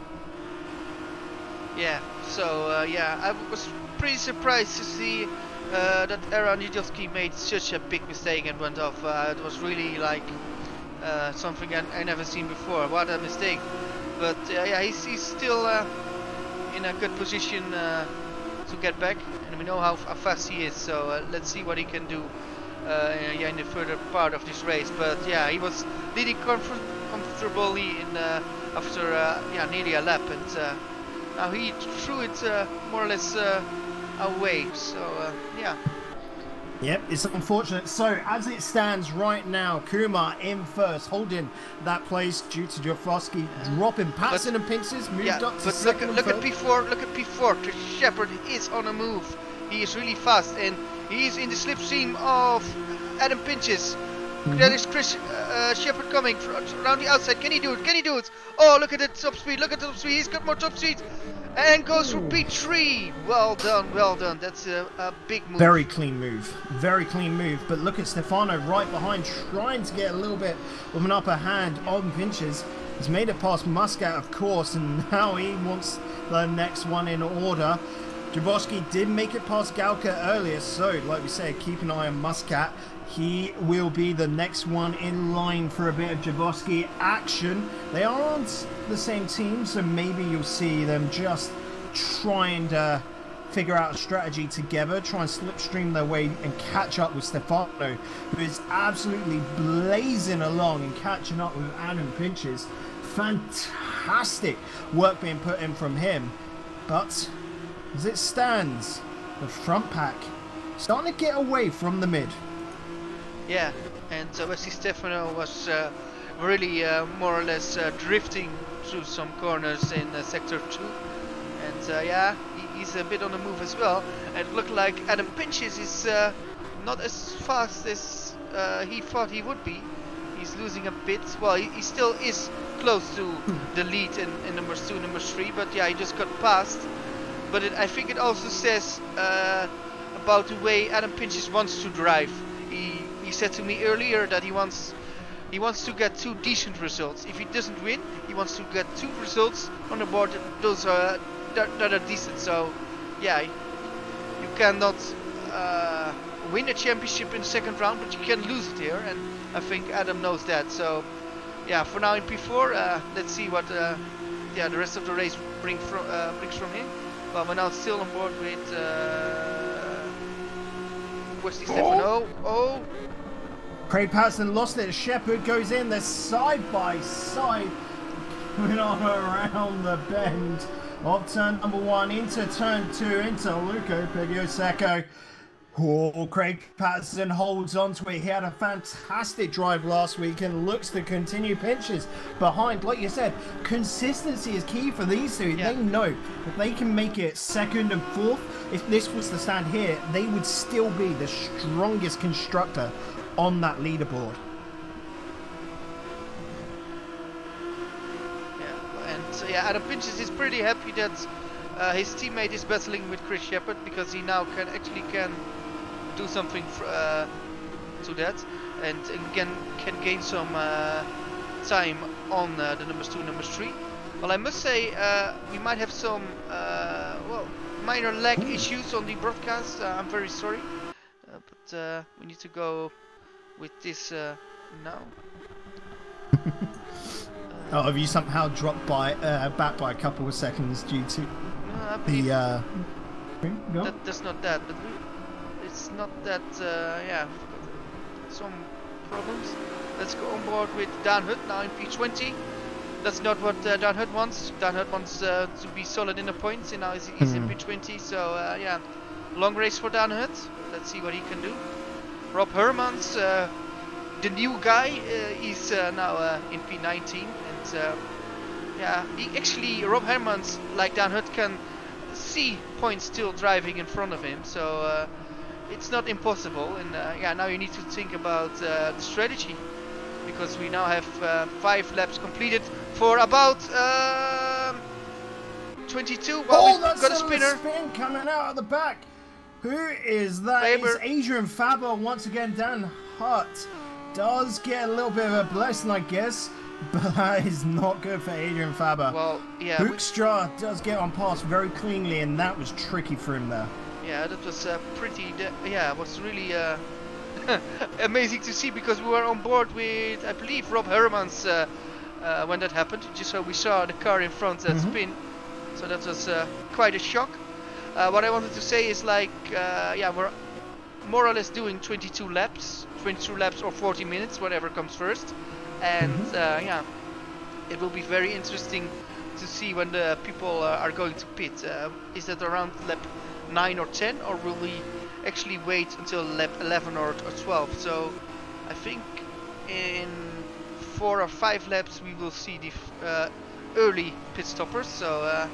Yeah, so yeah, I was pretty surprised to see that Aaron Nijovski made such a big mistake and went off. It was really like something I never seen before. What a mistake! But yeah, he's still in a good position to get back, and we know how fast he is. So let's see what he can do in the further part of this race. But yeah, he was leading comfortably in after nearly a lap, and now he threw it more or less away, so yeah. Yep, it's unfortunate. So as it stands right now, Kumar in first, holding that place due to Javoski dropping. Patterson and Pinces moved up to second. Look at P4, look at P4. The Shepard is on a move. He is really fast, and he is in the slipstream of Adam Pinches. That is Chris Shepard coming around the outside. Can he do it? Can he do it? Oh, look at the top speed. Look at the top speed. He's got more top speed. And goes for P3. Well done, well done. That's a big move. Very clean move. Very clean move. But look at Stefano right behind, trying to get a little bit of an upper hand on Pinches. He's made it past Muscat, of course, and now he wants the next one in order. Javoski did make it past Galka earlier, so like we say, keep an eye on Muscat. He will be the next one in line for a bit of Javoski action. They aren't the same team, so maybe you'll see them just trying to figure out a strategy together, try and slipstream their way and catch up with Stefano, who is absolutely blazing along and catching up with Adam Pinches. Fantastic work being put in from him. But as it stands, the front pack starting to get away from the mid. Yeah, and Wesley Stefano was really more or less drifting through some corners in sector 2, and yeah, he's a bit on the move as well. And it looked like Adam Pinches is not as fast as he thought he would be. He's losing a bit. Well, he still is close to the lead in numbers 2 and numbers 3, but yeah, he just got past. But I think it also says about the way Adam Pinches wants to drive. He said to me earlier that he wants to get 2 decent results. If he doesn't win, he wants to get 2 results on the board. Those are that are decent. So yeah, you cannot win a championship in the second round, but you can lose it here, and I think Adam knows that. So yeah, for now in P4, let's see what yeah, the rest of the race brings from him. But we're now still on board with Wesley Stefano. Oh! Craig Patterson lost it. Shepherd goes in. They're side by side. Coming on around the bend of turn number 1 into turn 2 into Luca Pigliosecco. Oh, Craig Patterson holds on to it. He had a fantastic drive last week and looks to continue pinches behind. Like you said, consistency is key for these two. Yeah. They know if they can make it 2nd and 4th, if this was to stand here, they would still be the strongest constructor on that leaderboard. Yeah, and yeah, Adam Pinches is pretty happy that his teammate is battling with Chris Shepherd, because he now can do something to that, and again can gain some time on the numbers 2, numbers 3. Well, I must say we might have some well, minor lag issues on the broadcast. I'm very sorry, but we need to go with this now. Oh, have you somehow dropped back by a couple of seconds due to the? That's not that, but it's not that. Yeah, some problems. Let's go on board with Dan Hutt now in P20. That's not what Dan Hutt wants. Dan Hutt wants to be solid in the points, and now he's in P20. So yeah, long race for Dan Hutt. Let's see what he can do. Rob Hermans, the new guy, is now in P19, and yeah, Rob Hermans, like Dan Hutt, can see points still driving in front of him. So it's not impossible, and yeah, now you need to think about the strategy, because we now have 5 laps completed for about 22. Well, we've got a spinner. Spin coming out of the back. Who is that? Faber. It's Adrian Faber once again. Dan Hutt does get a little bit of a blessing, I guess, but that is not good for Adrian Faber. Well, yeah. Hoekstra does get on past very cleanly, and that was tricky for him there. Yeah, that was pretty. Yeah, it was really amazing to see, because we were on board with, I believe, Rob Hermans when that happened. Just so we saw the car in front spin, so that was quite a shock. What I wanted to say is, like, yeah, we're more or less doing 22 laps or 40 minutes, whatever comes first, and yeah, it will be very interesting to see when the people are going to pit. Is that around lap 9 or 10, or will we actually wait until lap 11 or 12? So I think in 4 or 5 laps we will see the early pit stoppers. So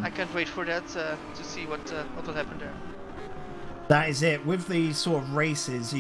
I can't wait for that to see what will happen there. That is it. With these sort of races,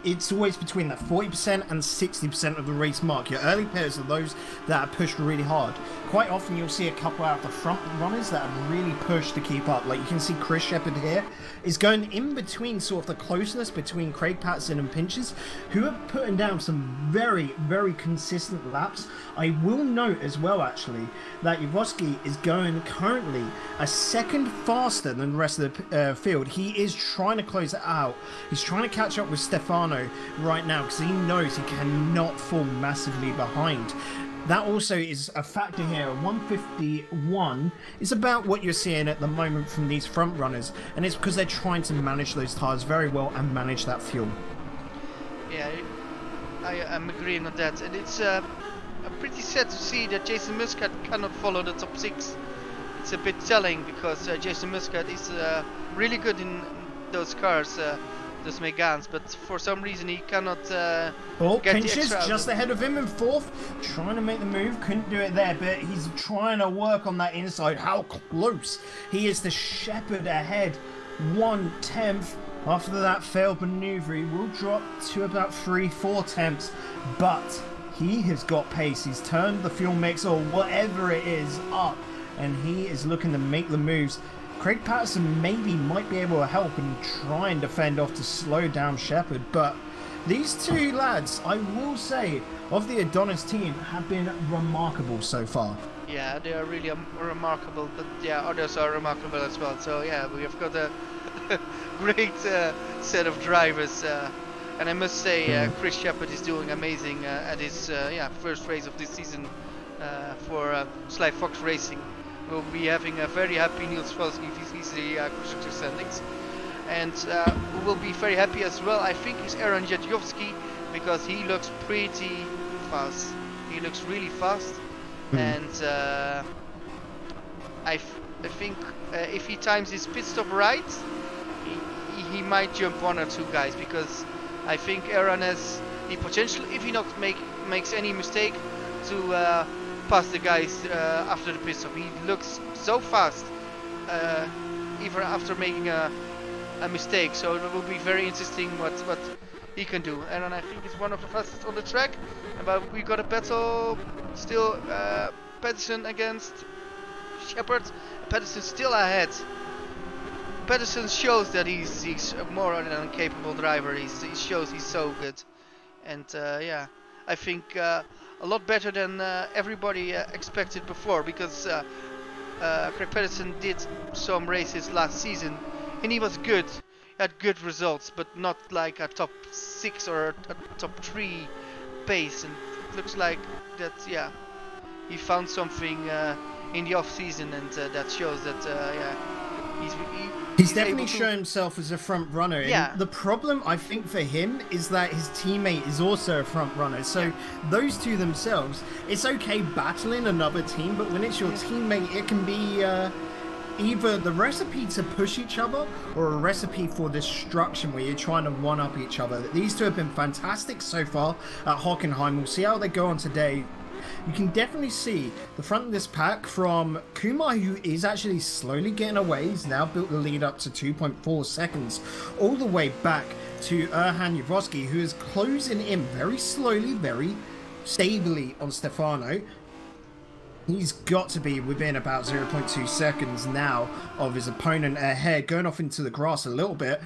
it's always between that 40% and 60% of the race mark. Your early pitters are those that are pushed really hard. Quite often you'll see a couple out of the front runners that are really pushed to keep up. Like you can see Chris Shepherd here is going in between sort of the closeness between Craig Patterson and Pinches, who are putting down some very, very consistent laps. I will note as well, actually, that Yavorsky is going currently a second faster than the rest of the field. He is trying to close it out. He's trying to catch up with Stefano right now, because he knows he cannot fall massively behind. That also is a factor here. 151 is about what you're seeing at the moment from these front runners, and it's because they're trying to manage those tyres very well and manage that fuel. Yeah, I'm agreeing on that, and it's pretty sad to see that Jason Muscat cannot follow the top 6. It's a bit telling, because Jason Muscat is really good in those cars, those Méganes, but for some reason he cannot get Pinches the extra just ahead of him in 4th, trying to make the move, couldn't do it there, but he's trying to work on that inside. How close he is to Shepherd ahead, 1/10. After that failed maneuver, he will drop to about 3-4 tenths, but he has got pace. He's turned the fuel mix or whatever it is up, and he is looking to make the moves. Craig Patterson maybe might be able to help and try and defend off to slow down Shepherd, but these two lads, I will say, of the Adonis team, have been remarkable so far. Yeah, they are really remarkable, but yeah, others are remarkable as well. So yeah, we have got a great set of drivers And I must say, Chris Shepard is doing amazing at his first race of this season for Sly Fox Racing. We'll be having a very happy Niels Vos if he sees the constructor standings. And who will be very happy as well, I think, is Aaron Jadjowski, because he looks pretty fast. He looks really fast, and I think if he times his pit stop right, he might jump 1 or 2 guys, because I think Aaron has the potential, if he not makes any mistake, to pass the guys after the pit stop. He looks so fast, even after making a mistake, so it will be very interesting what he can do. And I think he's one of the fastest on the track. But we got a battle still, Pedersen against Shepard. Pedersen still ahead. Pedersen shows that he's more than an capable driver. He shows he's so good, and yeah, I think a lot better than everybody expected before, because Craig Pedersen did some races last season and he was good, had good results, but not like a top 6 or a top 3 pace. And it looks like that, yeah, he found something in the off season, and that shows that yeah, he's definitely shown himself as a front runner. Yeah. And the problem, I think, for him is that his teammate is also a front runner. So those two themselves, it's okay battling another team, but when it's your teammate, it can be either the recipe to push each other or a recipe for destruction where you're trying to one-up each other. These two have been fantastic so far at Hockenheim. We'll see how they go on today. You can definitely see the front of this pack from Kumar, who is actually slowly getting away. He's now built the lead up to 2.4 seconds, all the way back to Erhan Yavrovsky, who is closing in very slowly, very stably on Stefano. He's got to be within about 0.2 seconds now of his opponent ahead, going off into the grass a little bit.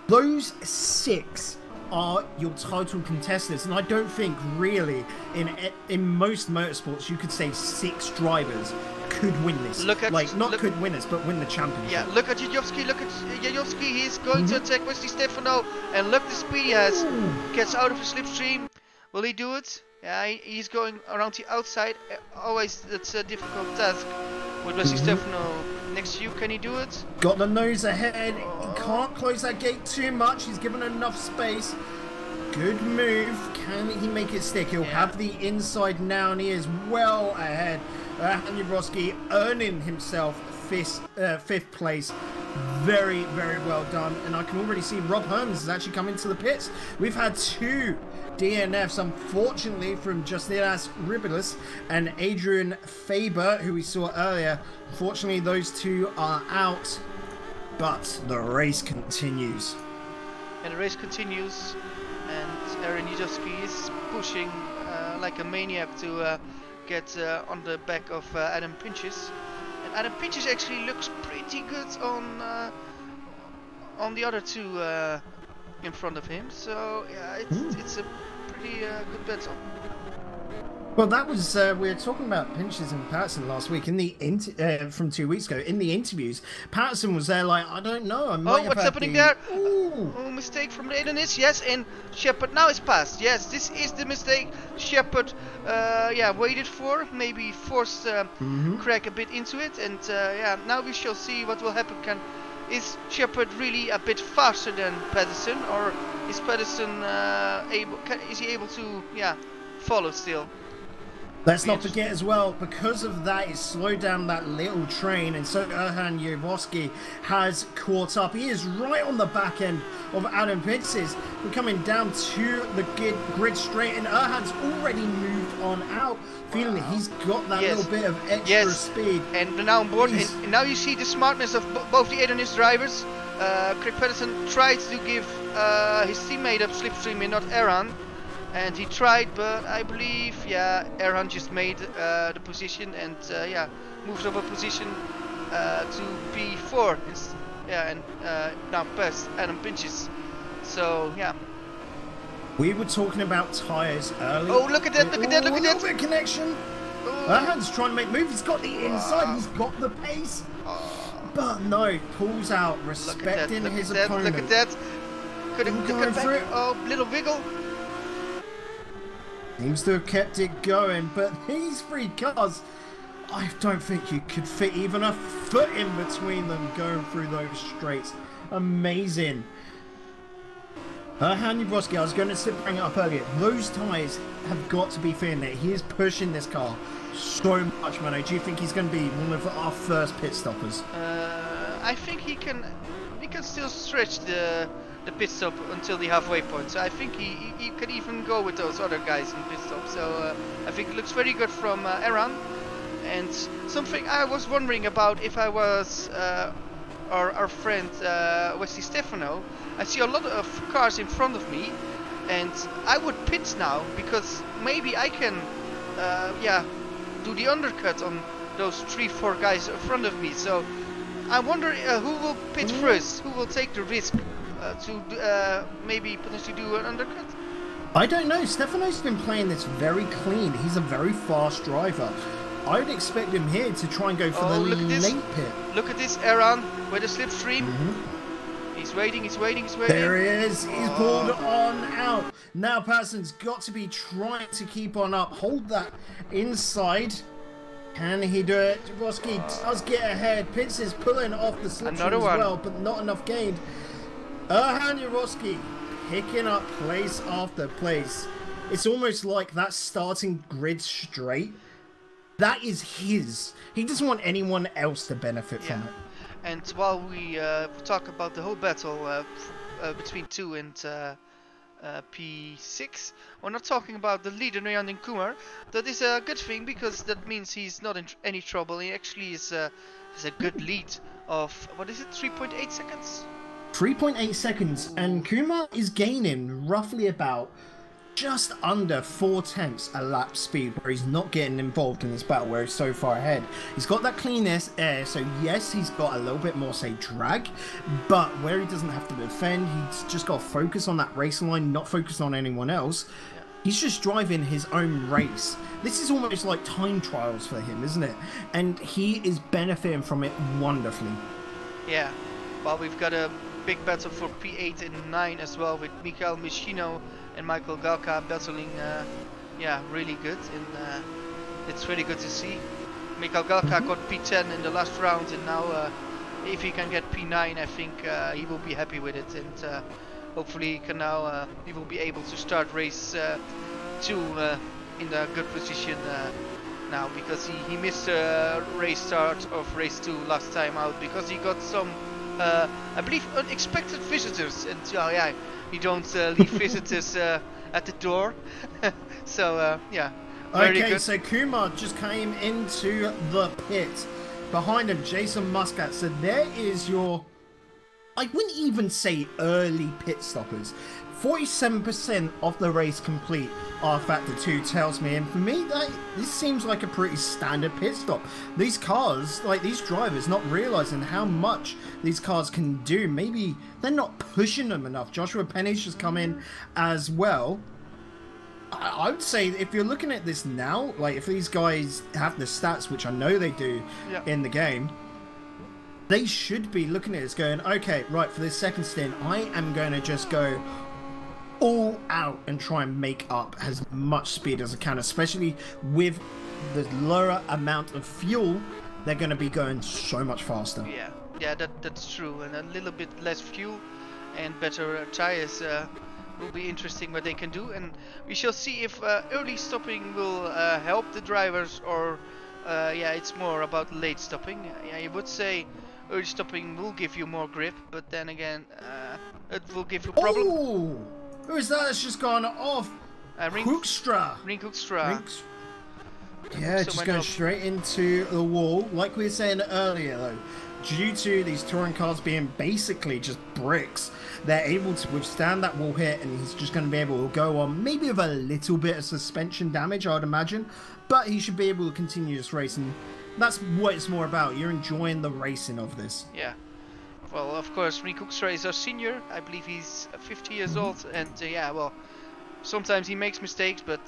Those 6 are your title contestants, and I don't think really in most motorsports you could say 6 drivers could win this. Look at could win this, but win the championship. Yeah, look at Jadjowski. Look at Jadjowski. He's going to attack Wesley Stefano, and look the speed he has. Gets out of the slipstream. Will he do it? Yeah, he's going around the outside. Always that's a difficult task with Wesley Stefano next to you. Can he do it? Got the nose ahead. He can't close that gate too much. He's given enough space. Good move. Can he make it stick? He'll have the inside now, and he is well ahead. Erhan Yavrovsky earning himself 5th place. Very, very well done. And I can already see Rob Herms is actually coming to the pits. We've had 2 DNFs, unfortunately, from Justinas Ribilis and Adrian Faber, who we saw earlier. Unfortunately, those 2 are out, but the race continues. And the race continues, and Aaron Jadjowski is pushing like a maniac to get on the back of Adam Pinches. And Adam Pinches actually looks pretty good on the other 2 in front of him, so yeah, it's a pretty good battle. Well, that was we were talking about Pinches and Patterson last week in the from 2 weeks ago in the interviews. Patterson was there like, I don't know. What's happening there? Oh, mistake from the Edenis. Yes, and Shepard now is passed. Yes, this is the mistake Shepard waited for. Maybe forced Craig a bit into it, and yeah, now we shall see what will happen. Is Shepard really a bit faster than Pedersen, or is Pedersen is he able to follow still? Let's not forget as well, because of that, it slowed down that little train, and so Erhan Yavrovsky has caught up. He is right on the back end of Adam Pinches. We're coming down to the grid straight, and Erhan's already moved on out, feeling that he's got that little bit of extra speed. And now on board, and now you see the smartness of both the Adonis drivers. Craig Pedersen tried to give his teammate up slipstream and not Erhan. And he tried, but I believe, Erhan just made the position and, moved over position to P4. And now passed Adam Pinches. So, yeah. We were talking about tyres earlier. Oh, look at that, look at that, look at that. A little bit of connection. Erhan's trying to make moves. He's got the inside. He's got the pace. But no, pulls out, respecting his opponent. Look at that. Could have cut back. Oh, little wiggle. Seems to have kept it going, but these 3 cars, I don't think you could fit even a foot in between them going through those straights. Amazing. Hanny Broski, I was going to bring it up earlier. Those tyres have got to be feeling it. He is pushing this car so much, Menno. Do you think he's going to be one of our first pit stoppers? I think he can still stretch the pit stop until the halfway point. So I think he can even go with those other guys in pit stop. So I think it looks very good from Aaron. And something I was wondering about if I was our friend Wesley Stefano. I see a lot of cars in front of me, and I would pit now because maybe I can do the undercut on those 3-4 guys in front of me. So I wonder who will pit first, who will take the risk to maybe potentially do an undercut. I don't know. Stefano's been playing this very clean. He's a very fast driver. I would expect him here to try and go for the late pit. Look at this, Aaron, with the slipstream. He's waiting, he's waiting, he's waiting. There he is. He's pulled on out. Now Patterson's got to be trying to keep on up. Hold that inside. Can he do it? Jaworski does get ahead. Pitts is pulling off the slipstream as well, but not enough gained. Jaworski picking up place after place. It's almost like that starting grid straight. That is his. He doesn't want anyone else to benefit from it. And while we talk about the whole battle between 2 and P6, we're not talking about the leader Nayandin Kumar. That is a good thing because that means he's not in any trouble. He actually is has a good lead of, what is it, 3.8 seconds? 3.8 seconds, and Kumar is gaining roughly about just under 4/10 a lap speed, where he's not getting involved in this battle where he's so far ahead. He's got that clean air, so yes, he's got a little bit more, say, drag, but where he doesn't have to defend, he's just got to focus on that race line, not focus on anyone else. He's just driving his own race. This is almost like time trials for him, isn't it? And he is benefiting from it wonderfully. Yeah, well, we've got a big battle for P8 and 9 as well, with Mikael Mischino and Michael Galka battling, really good, and it's really good to see. Mikael Galka got P10 in the last round, and now if he can get P9, I think he will be happy with it, and hopefully he can now he will be able to start race 2 in a good position now, because he missed the race start of race 2 last time out because he got some I believe unexpected visitors, and you don't leave visitors at the door. So very okay, good. so Kumar just came into the pit. Behind him, Jason Muscat. So there is your, I wouldn't even say early pit stoppers. 47% of the race complete, R Factor 2 tells me, and for me, this seems like a pretty standard pit stop. These cars, like these drivers, not realizing how much these cars can do. Maybe they're not pushing them enough. Joshua Penny's just come in as well. I would say if you're looking at this now, like if these guys have the stats, which I know they do in the game, they should be looking at this going, okay, right, for this second stint, I am going to just go all out and try and make up as much speed as I can, especially with the lower amount of fuel. They're going to be going so much faster. Yeah, that's true, and a little bit less fuel and better tires will be interesting what they can do, and we shall see if early stopping will help the drivers, or it's more about late stopping. You would say early stopping will give you more grip, but then again it will give you a problem. Oh! Who is that that's just gone off? Hoekstra. Rink Hoekstra. Yeah, just going straight into the wall. Like we were saying earlier, though, due to these touring cars being basically just bricks, they're able to withstand that wall hit, and he's just going to be able to go on maybe with a little bit of suspension damage, I would imagine, but he should be able to continue this race, and that's what it's more about. You're enjoying the racing of this. Yeah. Well, of course, Rink Hoekstra is our senior. I believe he's 50 years old, and sometimes he makes mistakes, but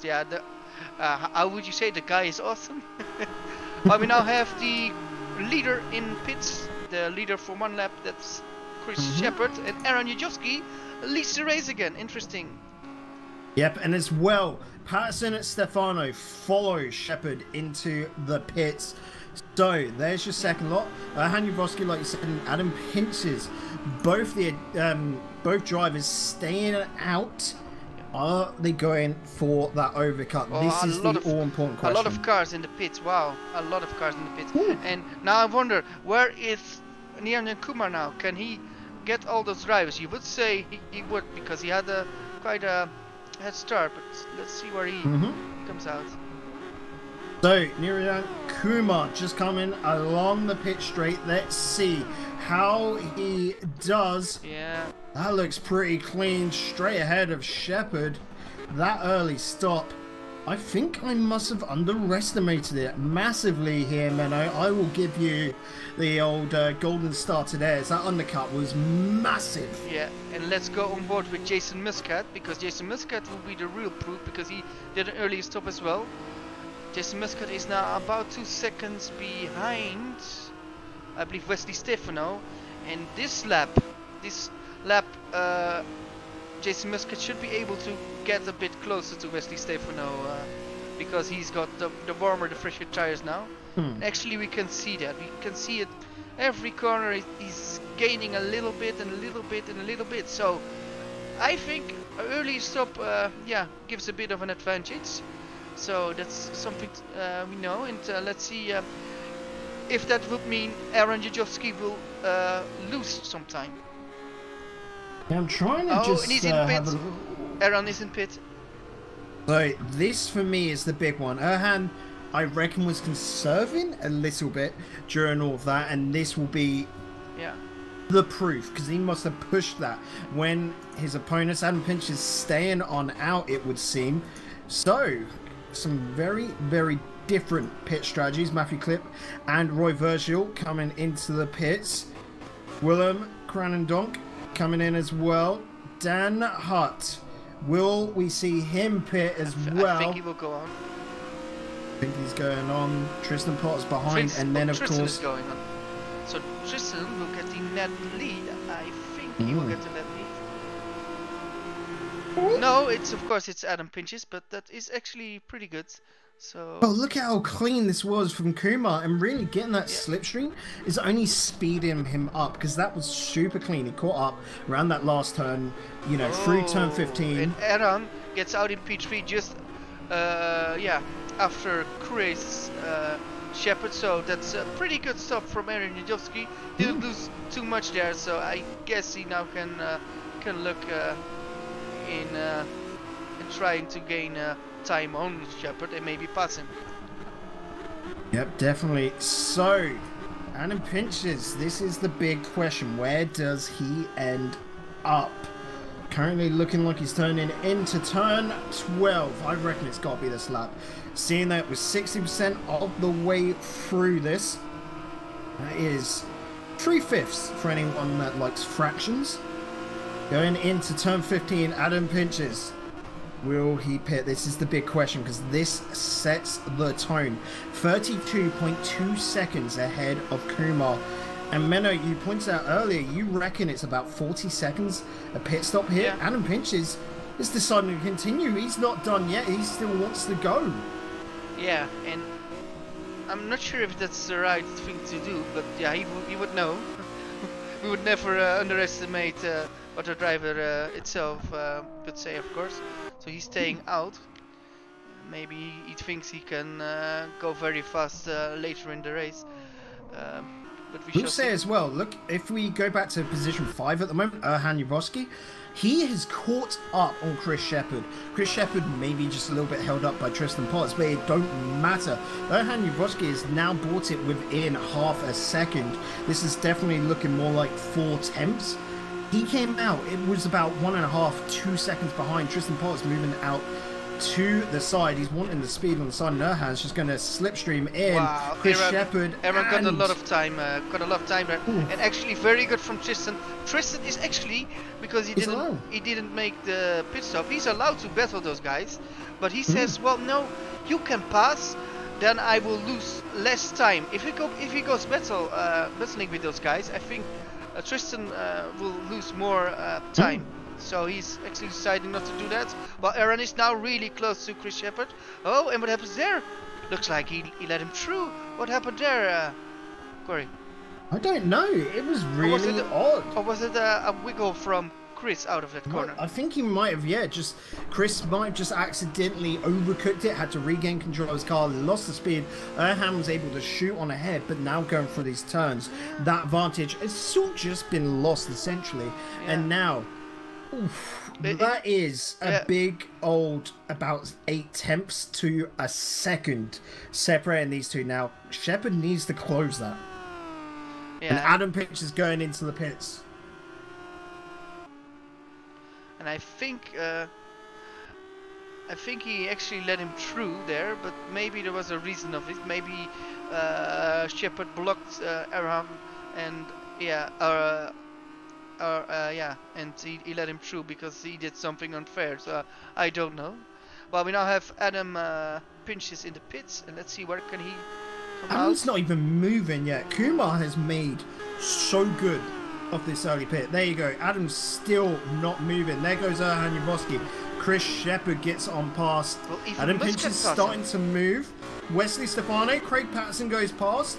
how would you say the guy is awesome? But we now have the leader in pits, the leader for one lap, that's Chris Shepard, and Aaron Yujovski leads the race again. Interesting. Yep, and as well, Patterson and Stefano follow Shepard into the pits. So there's your second lot. Hanyu Voski, like you said, and Adam Pinches, both drivers staying out. Are they going for that overcut? Oh, this is the all-important question. A lot of cars in the pits. Wow, a lot of cars in the pits. Ooh. And now I wonder, where is Nirjan Kumar now? Can he get all those drivers? You would say he would, because he had quite a head start. But let's see where he comes out. So Nirjan Kumar just coming along the pit straight. Let's see how he does. Yeah. That looks pretty clean, straight ahead of Shepard. That early stop, I think I must have underestimated it massively here, Menno. I will give you the old golden star today, as that undercut was massive. Yeah, and let's go on board with Jason Muscat, because Jason Muscat will be the real proof, because he did an early stop as well. Jason Muscat is now about 2 seconds behind, I believe, Wesley Stefano. And this lap, Jason Muscat should be able to get a bit closer to Wesley Stefano, because he's got the warmer, the fresher tires now. Actually, we can see that. We can see it every corner. He's gaining a little bit and a little bit and a little bit. So I think an early stop, gives a bit of an advantage. So that's something we know, and let's see if that would mean Aaron Jajowski will lose some time. Yeah, I'm trying to just and he's in pit. Aaron is in pit. So this for me is the big one. Erhan, I reckon, was conserving a little bit during all of that, and this will be the proof, because he must have pushed that when his opponents, Adam Pinch, is staying on out, it would seem. So some very, very different pit strategies. Matthew Klipp and Roy Virgil coming into the pits. Willem Cranendonk coming in as well. Dan Hutt, will we see him pit as well? I think he will go on. I think he's going on. Tristan Potts behind, and then of Tristan course is going on. So Tristan will get the net lead. I think he will get the net lead. No, it's of course it's Adam Pinches, but that is actually pretty good. So. Oh, look at how clean this was from Kumar, and really getting that slipstream is only speeding him up, because that was super clean. He caught up around that last turn, you know, through turn 15. And Aaron gets out in P3 just after Chris Shepard, so that's a pretty good stop from Aaron Jadowski. Didn't lose too much there, so I guess he now can look in trying to gain time on Shepard and maybe pass him. Yep, definitely. So, Adam Pinches, this is the big question. Where does he end up? Currently looking like he's turning into turn 12. I reckon it's got to be this lap. Seeing that we're 60% of the way through this, that is 3/5 for anyone that likes fractions. Going into turn 15, Adam Pinches. Will he pit? This is the big question, because this sets the tone. 32.2 seconds ahead of Kumar. And Menno, you pointed out earlier, you reckon it's about 40 seconds a pit stop here. Yeah. Adam Pinches is deciding to continue. He's not done yet. He still wants to go. Yeah, and I'm not sure if that's the right thing to do, but yeah, he would know. We would never underestimate what the driver itself would say, of course. So he's staying out. Maybe he thinks he can go very fast later in the race. But we We'll say as well, look, if we go back to position 5 at the moment, Erhan Yavorsky, he has caught up on Chris Shepard. Chris Shepard maybe just a little bit held up by Tristan Potts, but it don't matter. Erhan Yavorsky has now brought it within half a second. This is definitely looking more like 4/10. He came out, it was about 1.5, 2 seconds behind. Tristan Potts moving out to the side. He's wanting the speed on the side, and Erhan's just going to slipstream in. Wow, Chris Shepard. Aaron got a lot of time. There, and actually very good from Tristan. Tristan is actually, because he didn't make the pit stop, he's allowed to battle those guys, but he says, well, no, you can pass, then I will lose less time. If he goes battling with those guys, I think Tristan will lose more time. So he's actually deciding not to do that. But Aaron is now really close to Chris Shepard. Oh, and what happens there? Looks like he let him through. What happened there, Corey? I don't know. It was really odd. Or was it a wiggle from Chris out of that corner? I think he might have, Chris might have just accidentally overcooked it, had to regain control of his car, lost the speed. Erhan was able to shoot on ahead, but now going through these turns, that advantage has sort of just been lost essentially. Yeah. And now, that is a big old about 8/10 to a second separating these two. Now, Shepard needs to close that. Yeah. And Adam Pinch is going into the pits. And I think he actually let him through there, but maybe there was a reason of it. Maybe Shepard blocked Aram, and and he let him through because he did something unfair. So I don't know. Well, we now have Adam Pinches in the pits, and let's see where can he come out. Adam's not even moving yet. Kumar has made so good of this early pit. There you go. Adam's still not moving. There goes Erhan Yaboski. Chris Shepard gets on past. Well, Adam Pinch is starting to move. Wesley Stefano. Craig Patterson goes past.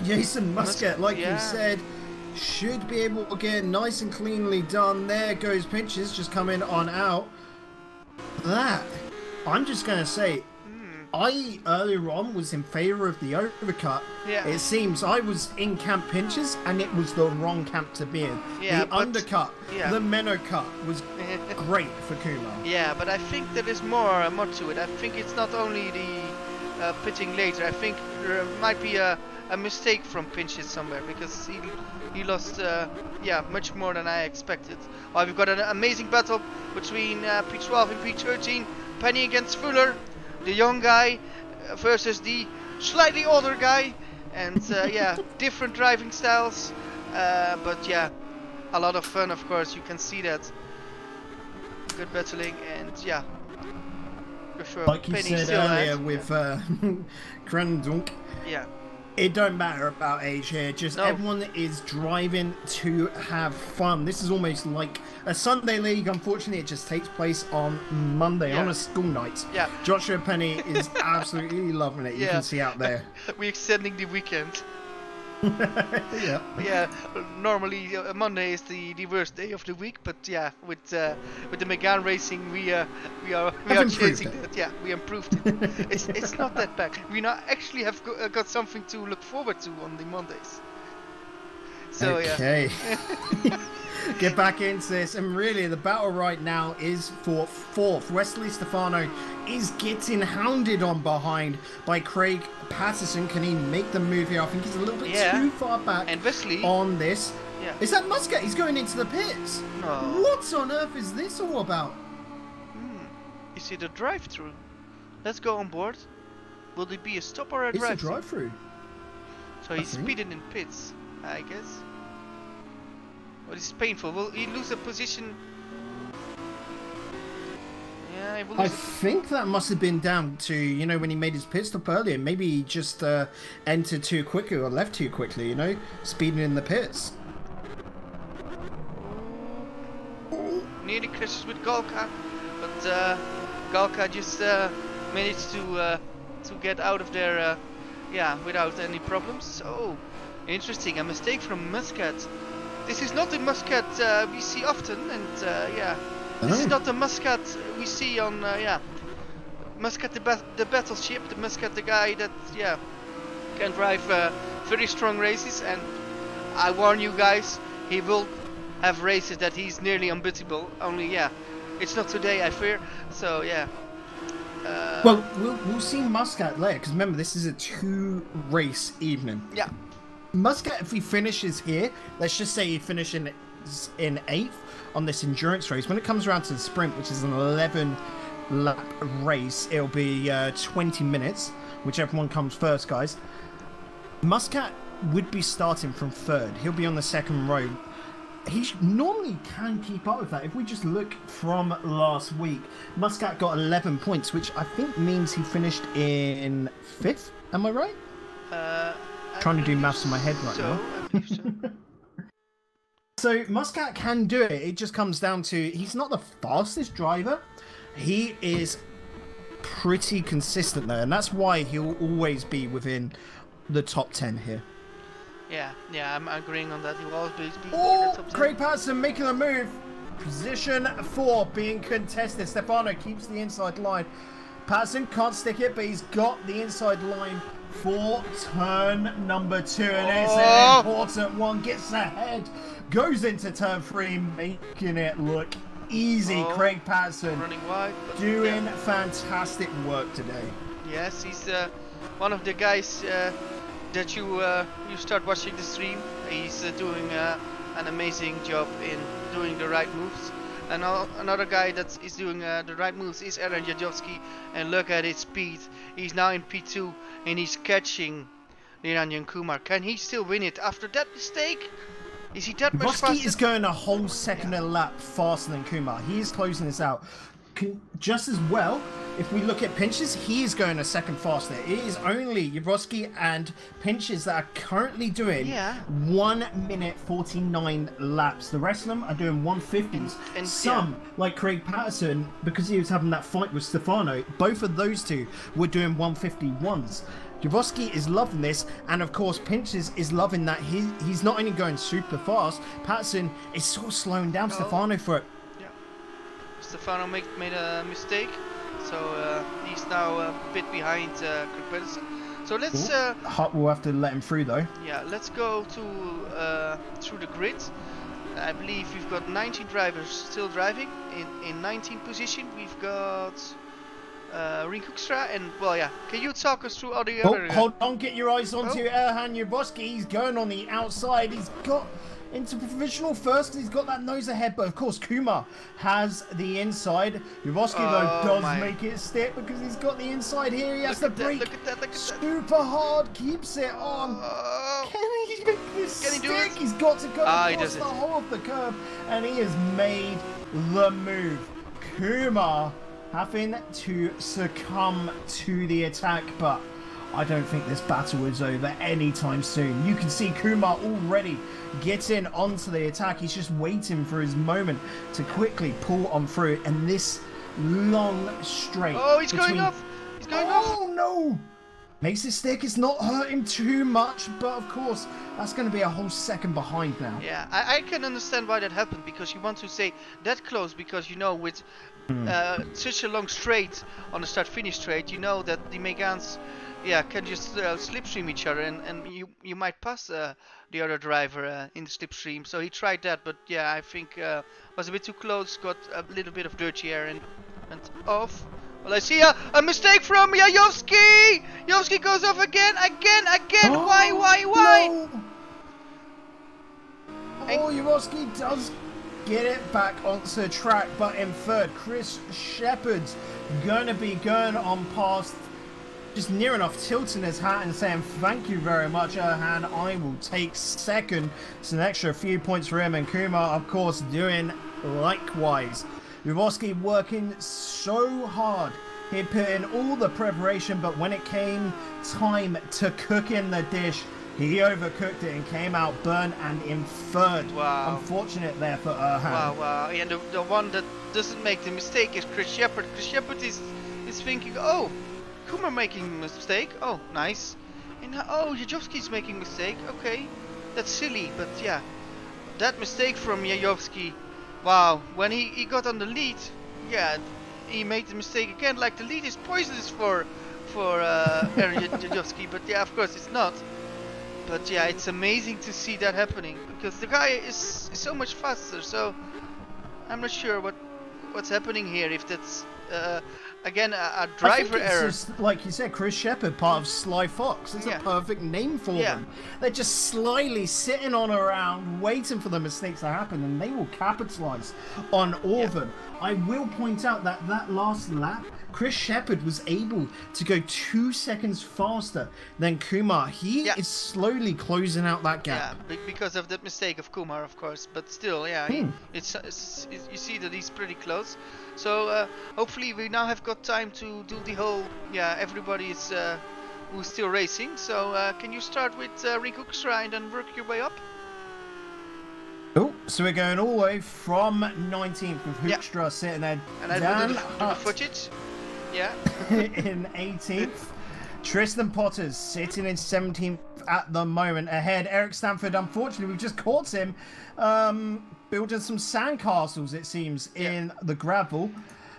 Jason Muscat, like you said, should be able to get nice and cleanly done. There goes Pinches just coming on out. That, I'm just going to say, I earlier on was in favour of the overcut. Yeah. It seems I was in camp Pinches and it was the wrong camp to be in. Yeah, the undercut, the Menno cut was great for Kumar. Yeah, but I think there is more to it. I think it's not only the pitting later. I think there might be a mistake from Pinches somewhere because he lost much more than I expected. Oh, we've got an amazing battle between P12 and P13. Penny against Fuller. The young guy versus the slightly older guy, and different driving styles, but a lot of fun, of course. You can see that. Good battling, and for sure. Like you said earlier with Grandunk. Yeah. It don't matter about age here, just everyone is driving to have fun. This is almost like a Sunday league. Unfortunately, it just takes place on Monday, on a school night. Yeah. Joshua Penny is absolutely loving it. You can see out there. We're extending the weekend. Yeah. Normally Monday is the worst day of the week, but with the Mégane racing we are chasing that. Yeah, we improved it. it's not that bad. We now actually have got something to look forward to on the Mondays. So okay. Get back into this, and really the battle right now is for fourth. Wesley Stefano is getting hounded on behind by Craig Patterson. Can he make the move here? I think he's a little bit too far back and Wesley, on this. Yeah. Is that Muscat? He's going into the pits. No. What on earth is this all about? You see the drive-through. Let's go on board. Will there be a stop or a drive-through? It's a drive-through. So he's speeding in pits, I guess. Well, it's painful. Will he lose a position? Yeah, he will lose. I think that must have been down to, when he made his pit stop earlier. Maybe he just entered too quickly or left too quickly, speeding in the pits. Nearly crashes with Galka, but Galka just managed to get out of there, without any problems. So, interesting. A mistake from Muscat. This is not the Muscat we see often, and this is not the Muscat we see on Muscat the battleship, the Muscat the guy that can drive very strong races. And I warn you guys, he will have races that he's nearly unbeatable. Only it's not today, I fear. So well, we'll see Muscat later, because remember this is a 2-race evening. Yeah. Muscat, if he finishes here, let's just say he finishes in 8th on this endurance race. When it comes around to the sprint, which is an 11-lap race, it'll be 20 minutes, whichever one comes first, guys. Muscat would be starting from 3rd. He'll be on the 2nd row. He normally can keep up with that. If we just look from last week, Muscat got 11 points, which I think means he finished in 5th. Am I right? Trying to do maths in my head right now. I believe so. So Muscat can do it. It just comes down to he's not the fastest driver. He is pretty consistent though, and that's why he'll always be within the top 10 here. Yeah, I'm agreeing on that. He will always be in the Oh, top 10. Craig Patterson making a move. Position 4 being contested. Stefano keeps the inside line. Patterson can't stick it, but he's got the inside line for turn number 2, and it's an important one. Gets ahead, goes into turn 3, making it look easy. Craig Patterson running wide, doing fantastic work today. Yes, he's one of the guys that you start watching the stream. He's doing an amazing job in doing the right moves. And another guy that is doing the right moves is Aaron Jadowski, and look at his speed. He's now in P2 and he's catching Niranjan Kumar. Can he still win it after that mistake? Is he that much faster? Jadowski is going a whole second a lap faster than Kumar. He is closing this out. Just as well, if we look at Pinches, he is going a second faster. It is only Jadowski and Pinches that are currently doing 1 minute 49 laps. The rest of them are doing 150s. And some, like Craig Patterson, because he was having that fight with Stefano, both of those two were doing 151s. Jadowski is loving this, and of course Pinches is loving that he's not only going super fast, Patterson is sort of slowing down Stefano for it. Stefano made a mistake, so he's now a bit behind Craig Patterson. So let's. We'll have to let him through though. Yeah, let's go to through the grid. I believe we've got 19 drivers still driving in 19th position. We've got Ring Hoekstra, and well, yeah. Can you talk us through all the other? Hold on, get your eyes onto Erhan Jadowski. He's going on the outside. He's got into provisional first. He's got that nose ahead, but of course Kumar has the inside. Jadowski though does make it stick because he's got the inside here. He has to brake super hard, keeps it on. Can he make this stick? He's got to go across the whole of the curve, and he has made the move. Kumar having to succumb to the attack, but I don't think this battle is over anytime soon. You can see Kumar already getting onto the attack. He's just waiting for his moment to quickly pull on through, and this long straight. Oh, he's going off. He's going off. Oh no! Makes it stick. It's not hurting too much, but of course that's going to be a whole second behind now. Yeah, I can understand why that happened, because you want to say that close, because you know with such a long straight on the start-finish straight, you know that the Méganes can just slipstream each other, and you might pass the other driver in the slipstream. So he tried that, but yeah, I think was a bit too close, got a little bit of dirty air and went off. Well, I see a mistake from Jadowski. Jadowski goes off again. Oh, Why? No. Oh, Jadowski does get it back onto the track, but in third, Chris Shepherd's gonna be going on past, just near enough tilting his hat and saying thank you very much, Erhan. I will take second. It's an extra few points for him, and Kumar, of course, doing likewise. Jadowski working so hard. He put in all the preparation, but when it came time to cook in the dish, he overcooked it and came out burnt and in third. Wow. Unfortunate there for Erhan. Wow. And the one that doesn't make the mistake is Chris Shepherd. Chris Shepherd is thinking, oh, Kumar making a mistake. Oh, nice. And Jadowski's making a mistake. Okay, that's silly, but yeah, that mistake from Jadowski. Wow, when he got on the lead, yeah, he made the mistake again. Like the lead is poisonous for Aaron Jadowski, but yeah, of course it's not. But yeah, it's amazing to see that happening, because the guy is so much faster. So I'm not sure what's happening here. If that's again a driver error. Just, like you said, Chris Shepherd, part of Sly Fox. It's a perfect name for them. They're just slyly sitting on around, waiting for the mistakes to happen, and they will capitalize on all of them. I will point out that last lap, Chris Shepherd was able to go 2 seconds faster than Kumar. He is slowly closing out that gap. Yeah, because of that mistake of Kumar, of course. But still, yeah, it's you see that he's pretty close. So hopefully we now have got time to do the whole. Yeah, everybody is who's still racing. So can you start with Ring Hoekstra and then work your way up? Oh, So we're going all the way from 19th with Hoekstra sitting there. And I do the footage. Yeah. In 18th. Tristan Potters sitting in 17th at the moment. Ahead, Eric Stanford, unfortunately, we've just caught him building some sandcastles, it seems, in the gravel.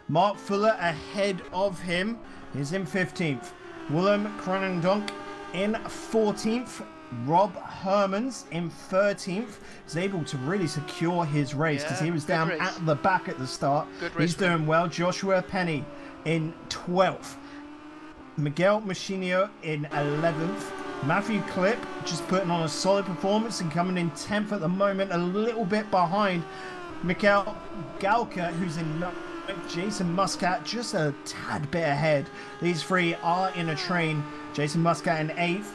Mark Fuller ahead of him is in 15th. Willem Kronendonk in 14th. Rob Hermans in 13th is able to really secure his race because he was down at the back at the start. He's doing well. Joshua Penny in 12th. Miguel Machinio in 11th. Matthew Clip just putting on a solid performance and coming in 10th at the moment, a little bit behind Mikael Galka, who's in 9th. Jason Muscat just a tad bit ahead. These three are in a train. Jason Muscat in 8th.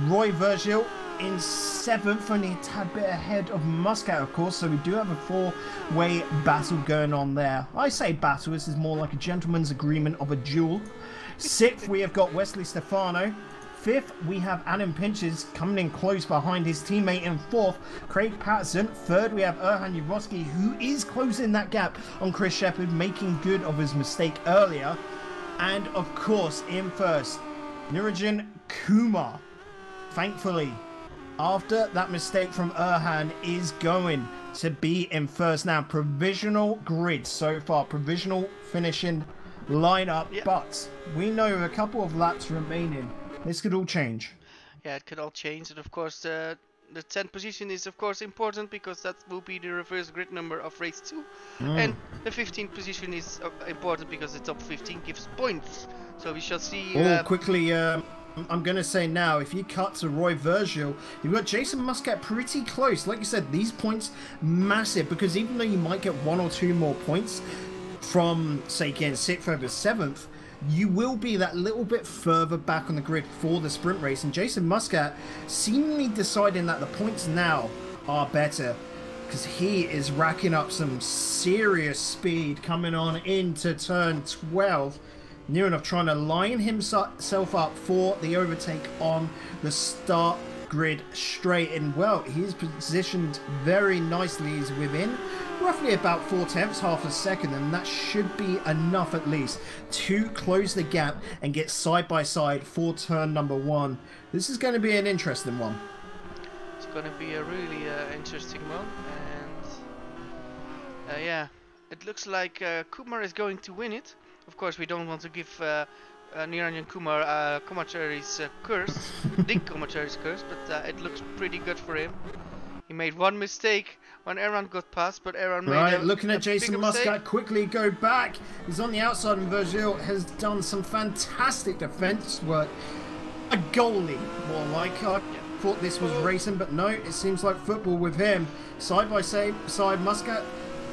Roy Virgil in 7th, only a tad bit ahead of Muscat, of course, so we do have a four-way battle going on there. I say battle, this is more like a gentleman's agreement of a duel. 6th, we have got Wesley Stefano. 5th, we have Adam Pinches coming in close behind his teammate in 4th, Craig Patterson. 3rd, we have Erhan Yaroski, who is closing that gap on Chris Shepherd, making good of his mistake earlier. And, of course, in 1st, Nurajan Kumar. Thankfully, after that mistake from Erhan, is going to be in 1st now. Provisional grid so far, provisional finishing lineup, but we know a couple of laps remaining. This could all change. Yeah, it could all change, and of course the 10th position is of course important because that will be the reverse grid number of race 2, and the 15th position is important because the top 15 gives points. So we shall see. Quickly. I'm going to say now, if you cut to Roy Virgil, you've got Jason Muscat pretty close. Like you said, these points massive, because even though you might get 1 or 2 more points from, say, getting 6th over 7th, you will be that little bit further back on the grid for the sprint race. And Jason Muscat seemingly deciding that the points now are better, because he is racking up some serious speed coming on into turn 12. Near enough trying to line himself up for the overtake on the start grid straight. And well, he's positioned very nicely. He's within roughly about 4/10, half a second, and that should be enough at least to close the gap and get side by side for turn number 1. This is going to be an interesting one. It's going to be a really interesting one, and yeah, it looks like Kumar is going to win it. Of course, we don't want to give Niranjan Kumar Komachary's curse, Dick Komachary's curse, but it looks pretty good for him. He made one mistake when Aaron got past, but Aaron made looking at Jason Muscat quickly go back. He's on the outside, and Virgil has done some fantastic defense work. A goalie, more like. I thought this was racing, but no, it seems like football with him. Side by side, Muscat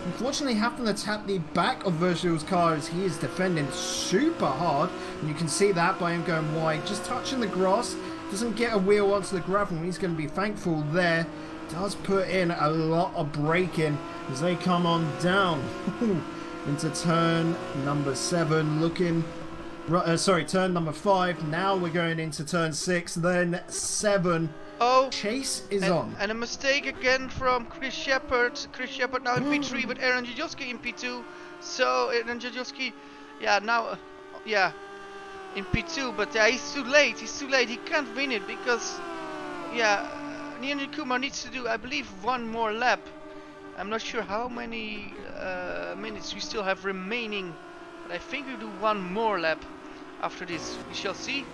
unfortunately having to tap the back of Virgil's car as he is defending super hard, and you can see that by him going wide, just touching the grass, doesn't get a wheel onto the gravel, and he's going to be thankful there. Does put in a lot of braking as they come on down into turn number 7, looking turn number 5. Now we're going into turn 6, then 7. Oh, Chase is on. And a mistake again from Chris Shepherd. Chris Shepherd now in P3, but Aaron Jajowski in P2. So Aaron Jajowski, now, in P2. But he's too late. He's too late. He can't win it because, Niranjan Kumar needs to do, I believe, 1 more lap. I'm not sure how many minutes we still have remaining, but I think we'll do 1 more lap after this. We shall see.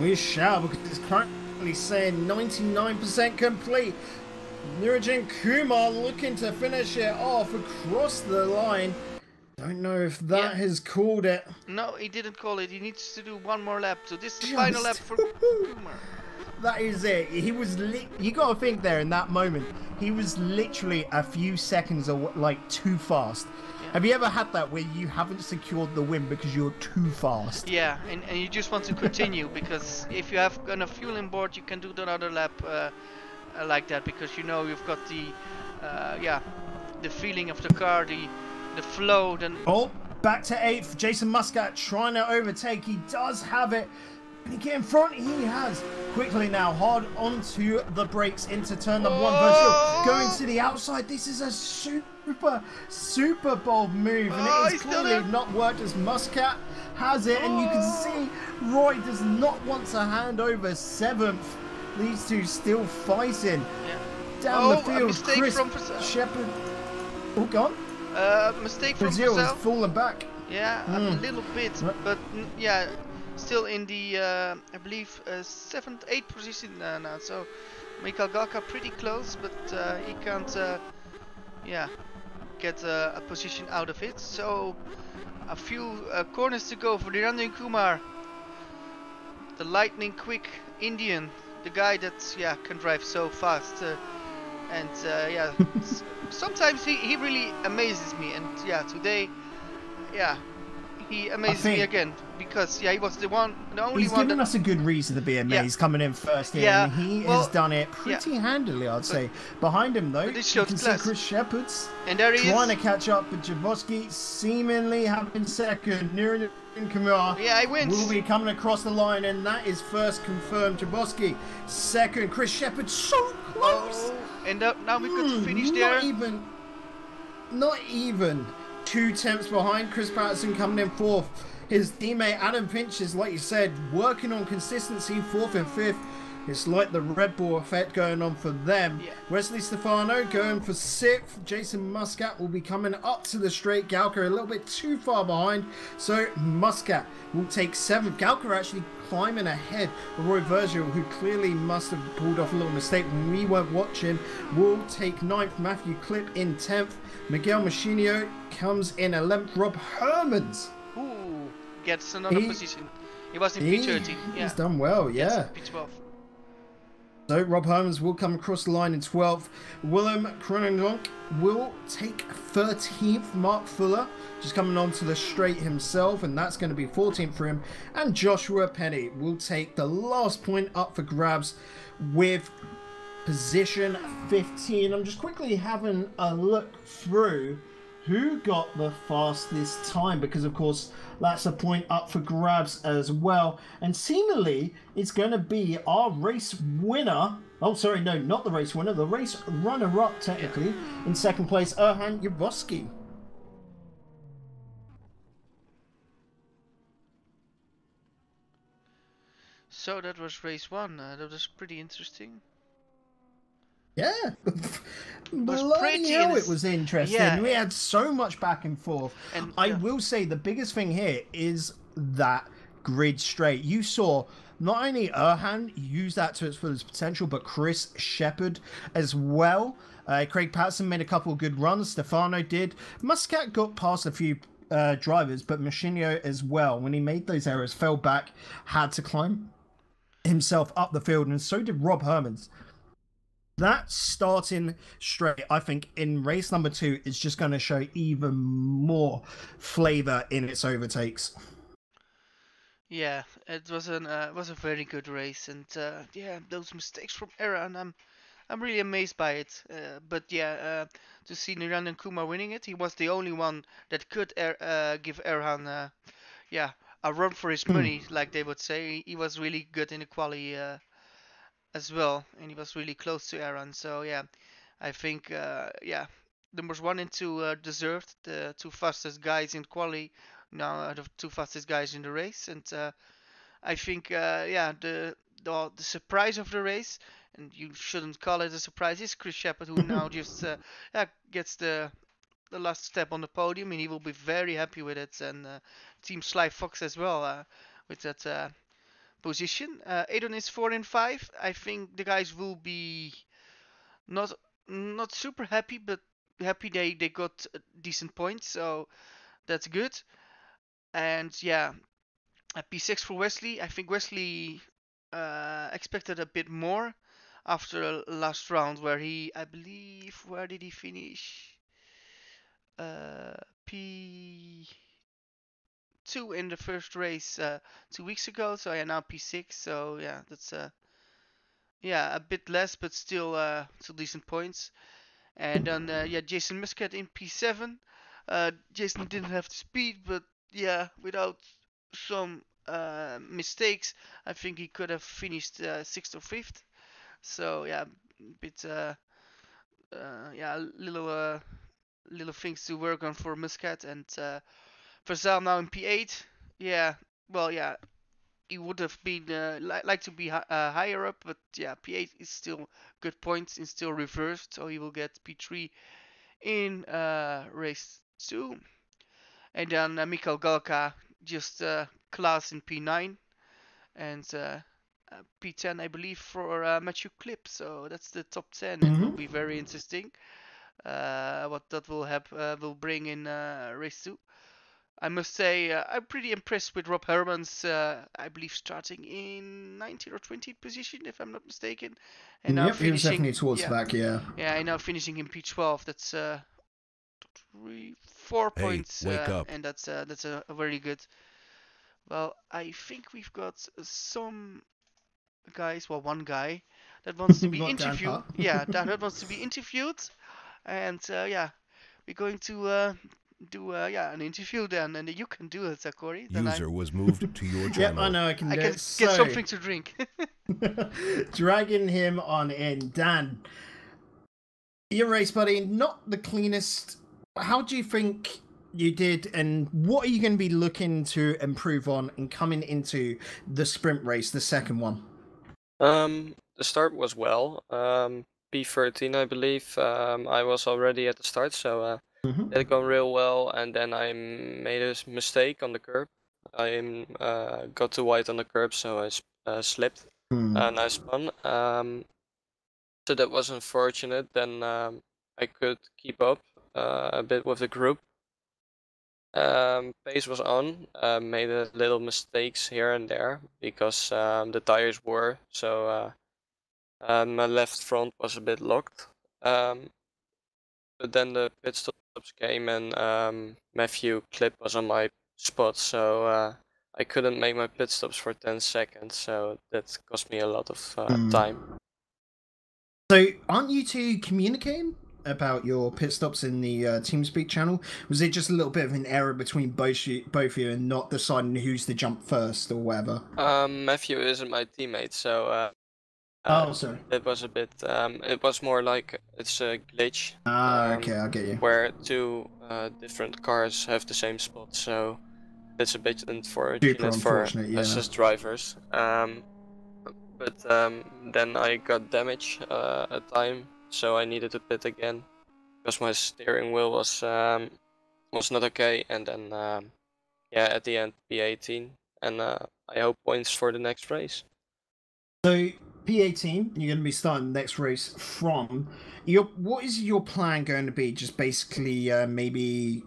We shall, because it's currently saying 99% complete. Niranjan Kumar looking to finish it off across the line. Don't know if that has called it. No, he didn't call it. He needs to do 1 more lap. So this is the final lap for Kumar. That is it. He was you got to think there in that moment, he was literally a few seconds too fast. Have you ever had that where you haven't secured the win because you're too fast? Yeah, and you just want to continue because if you have got a fuel in board, you can do another lap like that, because you know you've got the feeling of the car, the flow. Then back to 8th. Jason Muscat trying to overtake. He does have it. Can he get in front? He has. Quickly now, hard onto the brakes into turn number 1. Oh! Virgil going to the outside. This is a super bold move, and it is clearly not worked as Muscat has it, and you can see Roy does not want to hand over 7th. These two still fighting down the field. Chris Shepard. Oh, gone. Mistake from Brazil Brazil. has fallen back. Yeah, a little bit, but yeah, still in the I believe 7th, 8th position now. So Mikael Galka pretty close, but he can't get a position out of it. So a few corners to go for Niranjan Kumar, the lightning quick Indian, the guy that can drive so fast, and sometimes he really amazes me, and today he amazes me again, because he was the only one. He's given us a good reason to be amazed coming in first here, and he has done it pretty handily, I'd say. Behind him though, you can see Chris Shepard's trying to catch up, but Jaworski seemingly having second. Niranjan Kumar will be coming across the line, and that is first confirmed. Jaworski second, Chris Shepard so close. And now we could finish there. Not even 2 tenths behind. Chris Patterson coming in 4th. His teammate Adam Pinches, like you said, working on consistency, 4th and 5th. It's like the Red Bull effect going on for them. Wesley Stefano going for 6th. Jason Muscat will be coming up to the straight. Galka a little bit too far behind, so Muscat will take 7th. Galka actually climbing ahead of Roy Virgil, who clearly must have pulled off a little mistake when we weren't watching, will take 9th. Matthew Clip in 10th. Miguel Machinio comes in 11th. Rob Hermans gets another position. He was in P30. He's done well, P12. So Rob Hermans will come across the line in 12th. Willem Kronendonk will take 13th. Mark Fuller just coming onto the straight himself, and that's going to be 14th for him. And Joshua Penny will take the last point up for grabs with position 15. I'm just quickly having a look through who got the fastest time, because of course that's a point up for grabs as well, and seemingly it's going to be our race winner. Oh sorry, no, not the race winner, the race runner-up technically, in 2nd place, Erhan Jaworski. So that was race 1. That was pretty interesting. Yeah, bloody hell, it was interesting. We had so much back and forth. And I will say the biggest thing here is that grid straight. You saw not only Erhan use that to its fullest potential, but Chris Shepard as well. Craig Patterson made a couple of good runs. Stefano did. Muscat got past a few drivers, but Machinio as well, when he made those errors, fell back, had to climb himself up the field, and so did Rob Hermans. That starting straight, I think, in race number 2 is just going to show even more flavour in its overtakes. Yeah, it was a very good race, and those mistakes from Erhan, I'm really amazed by it. But to see Niranjan Kumar winning it, he was the only one that could give Erhan a run for his money, like they would say. He was really good in the quali as well, and he was really close to Erhan. So I think numbers 1 and 2 deserved the 2 fastest guys in quali, now out of 2 fastest guys in the race. And I think the surprise of the race, and you shouldn't call it a surprise, is Chris Shepard, who now just gets the last step on the podium, and he will be very happy with it. And Team Sly Fox as well with that position. Adon is 4 and 5. I think the guys will be not super happy, but happy they got decent points, so that's good. And P6 for Wesley. I think Wesley expected a bit more after last round, where he, I believe, where did he finish? P2 in the first race 2 weeks ago, so now P6, so that's a bit less, but still decent points. And then Jason Muscat in P7. Jason didn't have the speed, but without some mistakes, I think he could have finished 6th or 5th. So yeah, bit yeah, little things to work on for Muscat. And Verzal now in P8. Yeah, well, yeah, he would have been like to be higher up, but yeah, P8 is still good points and still reversed, so he will get P3 in race 2. And then Mikhail Galka just class in P9 and P10, I believe, for Matthew Clip. So that's the top 10. It will be very interesting what that will bring in race 2. I must say, I'm pretty impressed with Rob Herman's, I believe, starting in 19th or 20th position, if I'm not mistaken. And now he was definitely towards yeah, the back, yeah. Yeah, and now finishing in P12. That's 4 points, wake up. and that's a very good. Well, I think we've got some guys, well, one guy that wants to be interviewed. Yeah, that wants to be interviewed, and yeah, we're going to do yeah, an interview then, and you can do it, Corey. User was moved to your channel. Yep, I know I can do it. Get something to drink. Dragging him on in. Dan, your race, buddy, not the cleanest. How do you think you did, and what are you going to be looking to improve on and coming into the sprint race, the second one? The start was well. P13, I believe. I was already at the start, so it gone real well. And then I made a mistake on the curb. I got too wide on the curb, so I slipped and I spun. So that was unfortunate. Then I could keep up a bit with the group. Pace was on. Made a little mistakes here and there because the tires were so. My left front was a bit locked. But then the pit stops came and Matthew Clip was on my spot, so I couldn't make my pit stops for 10 seconds. So that cost me a lot of time. So, aren't you two communicating about your pit stops in the TeamSpeak channel? Was it just a little bit of an error between both of you and not deciding who's to jump first or whatever? Matthew isn't my teammate, so oh, sorry. It was a bit. It was more like it's a glitch. Okay, I get you. Where two different cars have the same spot, so it's a bit unfortunate for us as drivers. But then I got damage a time. So I needed to pit again because my steering wheel was not okay, and then yeah, at the end P18, and I hope points for the next race. So P18, you're going to be starting the next race from. What is your plan going to be? Just basically maybe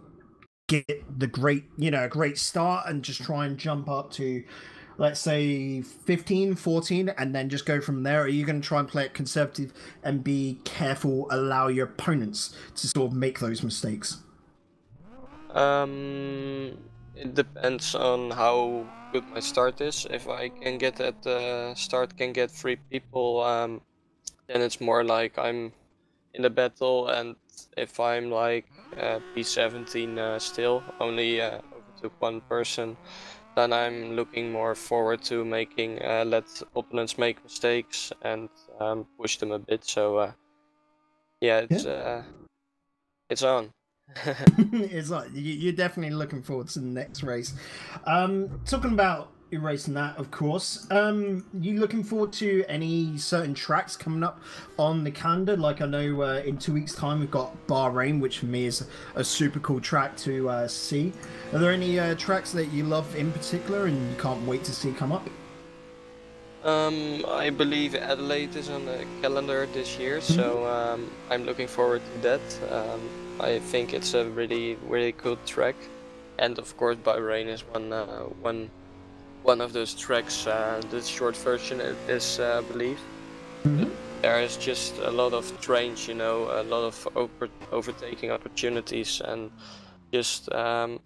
get the great start and just try and jump up to, let's say, 15, 14, and then just go from there? Are you going to try and play it conservative and be careful, allow your opponents to sort of make those mistakes? It depends on how good my start is. If I can get at the start, can get 3 people, then it's more like I'm in the battle. And if I'm like P17 still, only overtook 1 person, then I'm looking more forward to making let opponents make mistakes and push them a bit. So yeah, it's on. It's like you're definitely looking forward to the next race. Talking about erasing that, of course. You looking forward to any certain tracks coming up on the calendar? Like I know in 2 weeks' time we've got Bahrain, which for me is a super cool track to see. Are there any tracks that you love in particular and you can't wait to see come up? I believe Adelaide is on the calendar this year, so I'm looking forward to that. I think it's a really good track, and of course Bahrain is one of those tracks. The short version is, I believe. There is just a lot of range, a lot of overtaking opportunities, and just the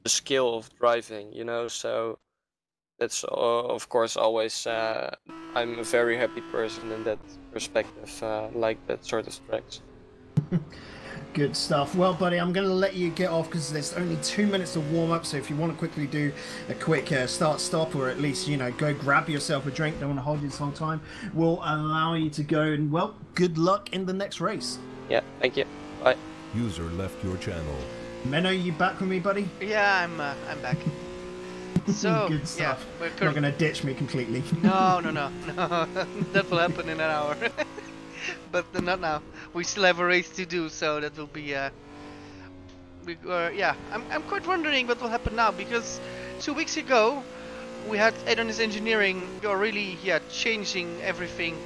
skill of driving, so that's of course always I'm a very happy person in that perspective, like that sort of tracks. Good stuff. Well, buddy, I'm going to let you get off because there's only 2 minutes to warm up. So if you want to quickly do a quick start-stop, or at least, you know, go grab yourself a drink, don't want to hold you this whole time, we'll allow you to go. And, well, good luck in the next race. Yeah, thank you. Bye. User left your channel. Menno, you back with me, buddy? Yeah, I'm back. So, good stuff. Yeah, You're not going to ditch me completely. No. That will happen in an hour. But not now. We still have a race to do, so that will be. I'm quite wondering what will happen now, because 2 weeks ago we had Adonis Engineering really changing everything.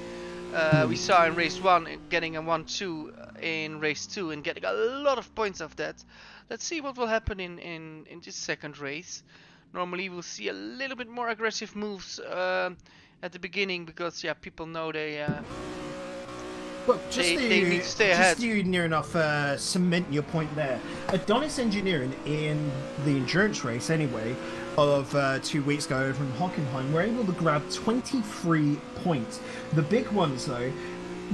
We saw in race 1 getting a 1-2 in race 2 and getting a lot of points of that. Let's see what will happen in this second race. Normally we'll see a little bit more aggressive moves at the beginning, because people know they Well, they need to stay ahead. Just you near enough cement your point there. Adonis Engineering in the endurance race anyway of 2 weeks ago over in Hockenheim were able to grab 23 points. The big ones though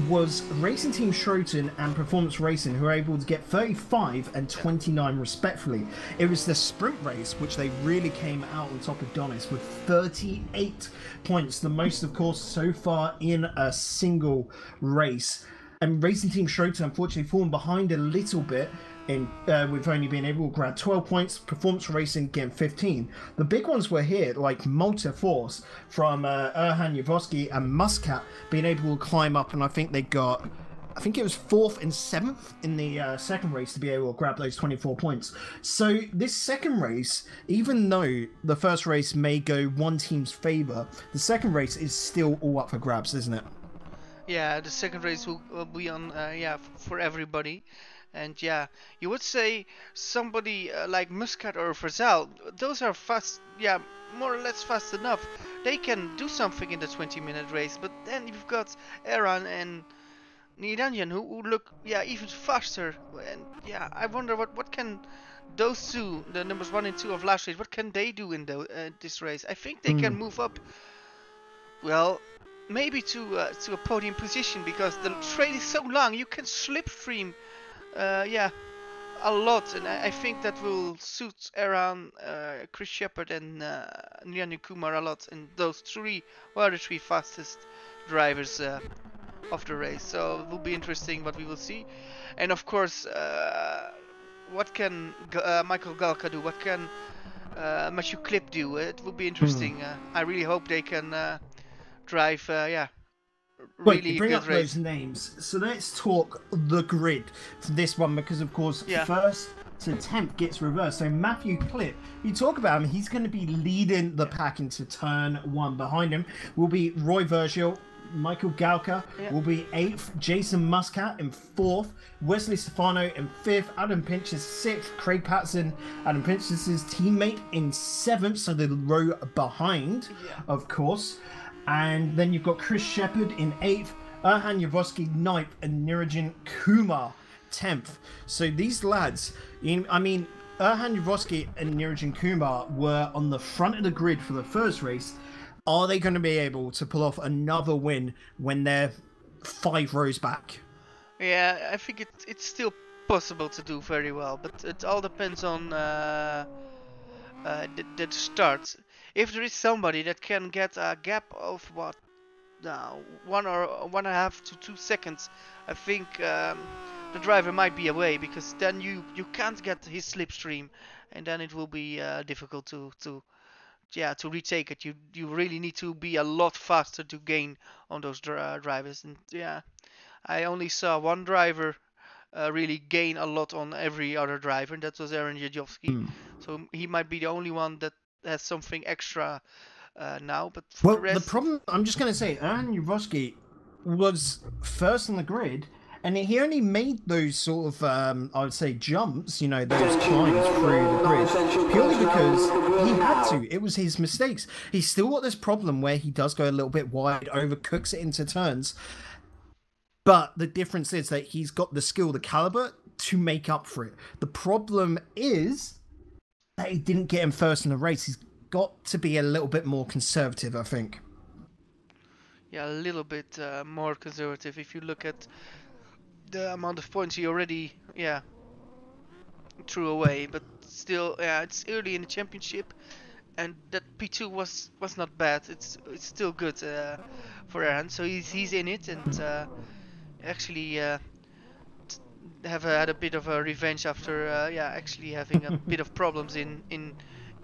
was Racing Team Schroten and Performance Racing, who were able to get 35 and 29 respectfully. It was the sprint race which they really came out on top of Adonis with 38 points, the most of course so far in a single race. And Racing Team Schroten unfortunately fallen behind a little bit. We've only been able to grab 12 points, Performance Racing getting 15. The big ones were here, like Malta Force from Erhan Yavoski and Muscat being able to climb up, and I think they got, I think it was 4th and 7th in the second race to be able to grab those 24 points. So this second race, even though the first race may go one team's favour, the second race is still all up for grabs, isn't it? Yeah, the second race will be on for everybody. And you would say somebody like Muscat or Verzal, those are fast, more or less fast enough. They can do something in the 20-minute race, but then you've got Eran and Niranjan who look even faster. And I wonder what can those two, the numbers 1 and 2 of last race, what can they do in this race? I think they can move up. Well, maybe to a podium position, because the trail is so long. You can slipstream. A lot, and I think that will suit Aaron, Chris Shepard, and Niranu Kumar a lot, and those three were the 3 fastest drivers of the race. So it will be interesting what we will see, and of course, what can Michael Galka do? What can Matthew Klipp do? It will be interesting. I really hope they can drive. Wait, you bring up those names, so let's talk the grid for this one, because of course first to 10th gets reversed. So Matthew Klipp, you talk about him, he's going to be leading the pack into turn 1. Behind him will be Roy Virgil, Michael Galka will be 8th, Jason Muscat in 4th, Wesley Stefano in 5th, Adam Pinch's 6th, Craig Patterson, Adam Pinch's teammate in 7th, so the row behind, of course. And then you've got Chris Shepard in 8th, Erhan Yavoski 9th, and Niranjan Kumar 10th. So these lads, I mean, Erhan Yavoski and Niranjan Kumar were on the front of the grid for the first race. Are they going to be able to pull off another win when they're 5 rows back? Yeah, I think it's still possible to do very well, but it all depends on the start. If there is somebody that can get a gap of 1 or 1.5 to 2 seconds, I think the driver might be away, because then you can't get his slipstream, and then it will be difficult to retake it. You really need to be a lot faster to gain on those drivers. And I only saw one driver really gain a lot on every other driver, and that was Aaron Jadjovski. So he might be the only one that has something extra now. But for the rest, the problem, I'm just going to say, Aaron Jadjovski was first on the grid, and he only made those sort of, I would say, jumps, those climbs through the grid, purely because he had to. It was his mistakes. He's still got this problem where he does go a little bit wide, overcooks it into turns. But the difference is that he's got the skill, the caliber, to make up for it. The problem is that he didn't get him first in the race. He's got to be a little bit more conservative, I think. Yeah, a little bit more conservative. If you look at the amount of points he already threw away, but still, it's early in the championship, and that P2 was not bad. It's still good for Erhan, so he's in it, and actually have had a bit of a revenge after actually having a bit of problems in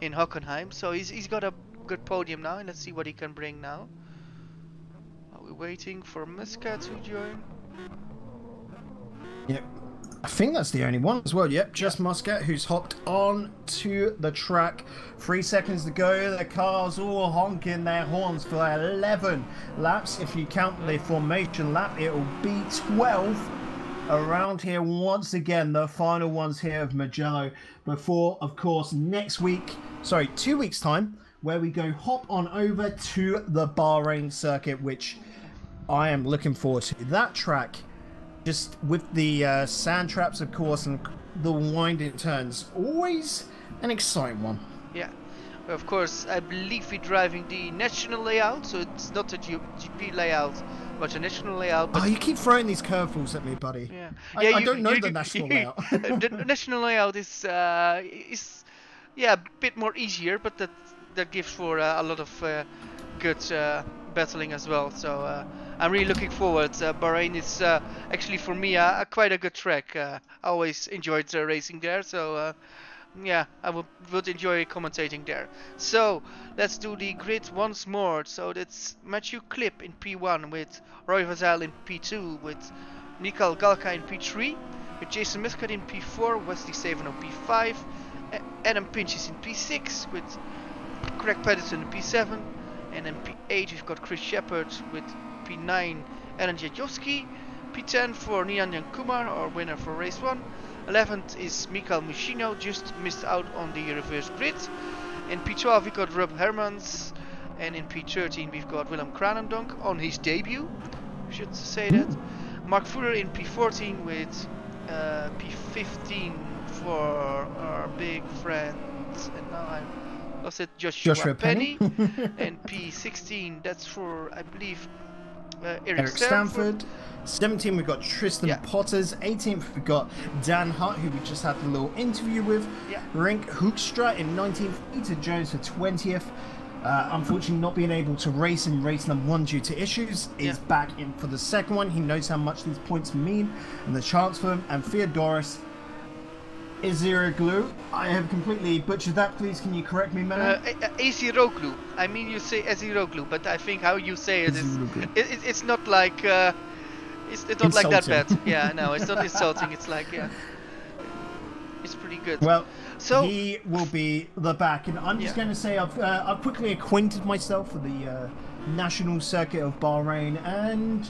Hockenheim. So he's got a good podium now, and let's see what he can bring now. Are we waiting for Muska to join? Yep. I think that's the only one as well. Yep, just Muscat, who's hopped on to the track. 3 seconds to go. The cars all honking their horns for 11 laps. If you count the formation lap, it will be 12 around here once again. The final ones here of Mugello before, of course, 2 weeks time, where we go hop on over to the Bahrain circuit, which I am looking forward to. That track, just with the sand traps, of course, and the winding turns, always an exciting one. Yeah, well, of course, I believe we're driving the national layout, so it's not a GP layout, but a national layout. But you keep throwing these curveballs at me, buddy. Yeah, I don't know the national layout. The national layout is a bit more easier, but that gives for a lot of good battling as well. So I'm really looking forward. Bahrain is actually for me quite a good track. I always enjoyed racing there, so I would enjoy commentating there. So let's do the grid once more. So that's Matthew Klipp in P1 with Roy Vazel in P2 with Mikael Galka in P3 with Jason Muscat in P4, Wesley Saven on P5, Adam Pinches in P6 with Craig Patterson in P7, and in P8 we've got Chris Shepard with P9 Alan Jajowski, P10 for Nianjan Kumar, our winner for race 1. 11th is Mikael Muschino, just missed out on the reverse grid. In P12 we got Rob Hermans, and in P13 we've got Willem Kranendonk on his debut, should say that. Mark Fuller in P14 with P15 for our big friends, and now I lost it, Joshua Penny. And P16, that's for, I believe, Eric Stanford. 17 we've got Tristan Potters. 18th we've got Dan Hutt, who we just had a little interview with. Rink Hoekstra in 19th. Peter Jones for 20th. Unfortunately not being able to race in race number 1 due to issues, is back in for the second one. He knows how much these points mean and the chance for him. And Theodoros Eziroglu. I have completely butchered that. Please, can you correct me, Menno? Eziroglu. I mean, you say Eziroglu, but I think how you say it is it's not like it's not insulting. Like that bad. Yeah, no, it's not insulting. It's like it's pretty good. Well, so he will be the back, and I'm just going to say I've quickly acquainted myself with the national circuit of Bahrain, and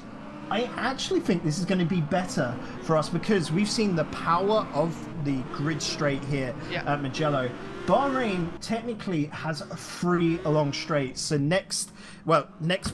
I actually think this is going to be better for us because we've seen the power of the grid straight here at Mugello. Bahrain technically has 3 along straights, so next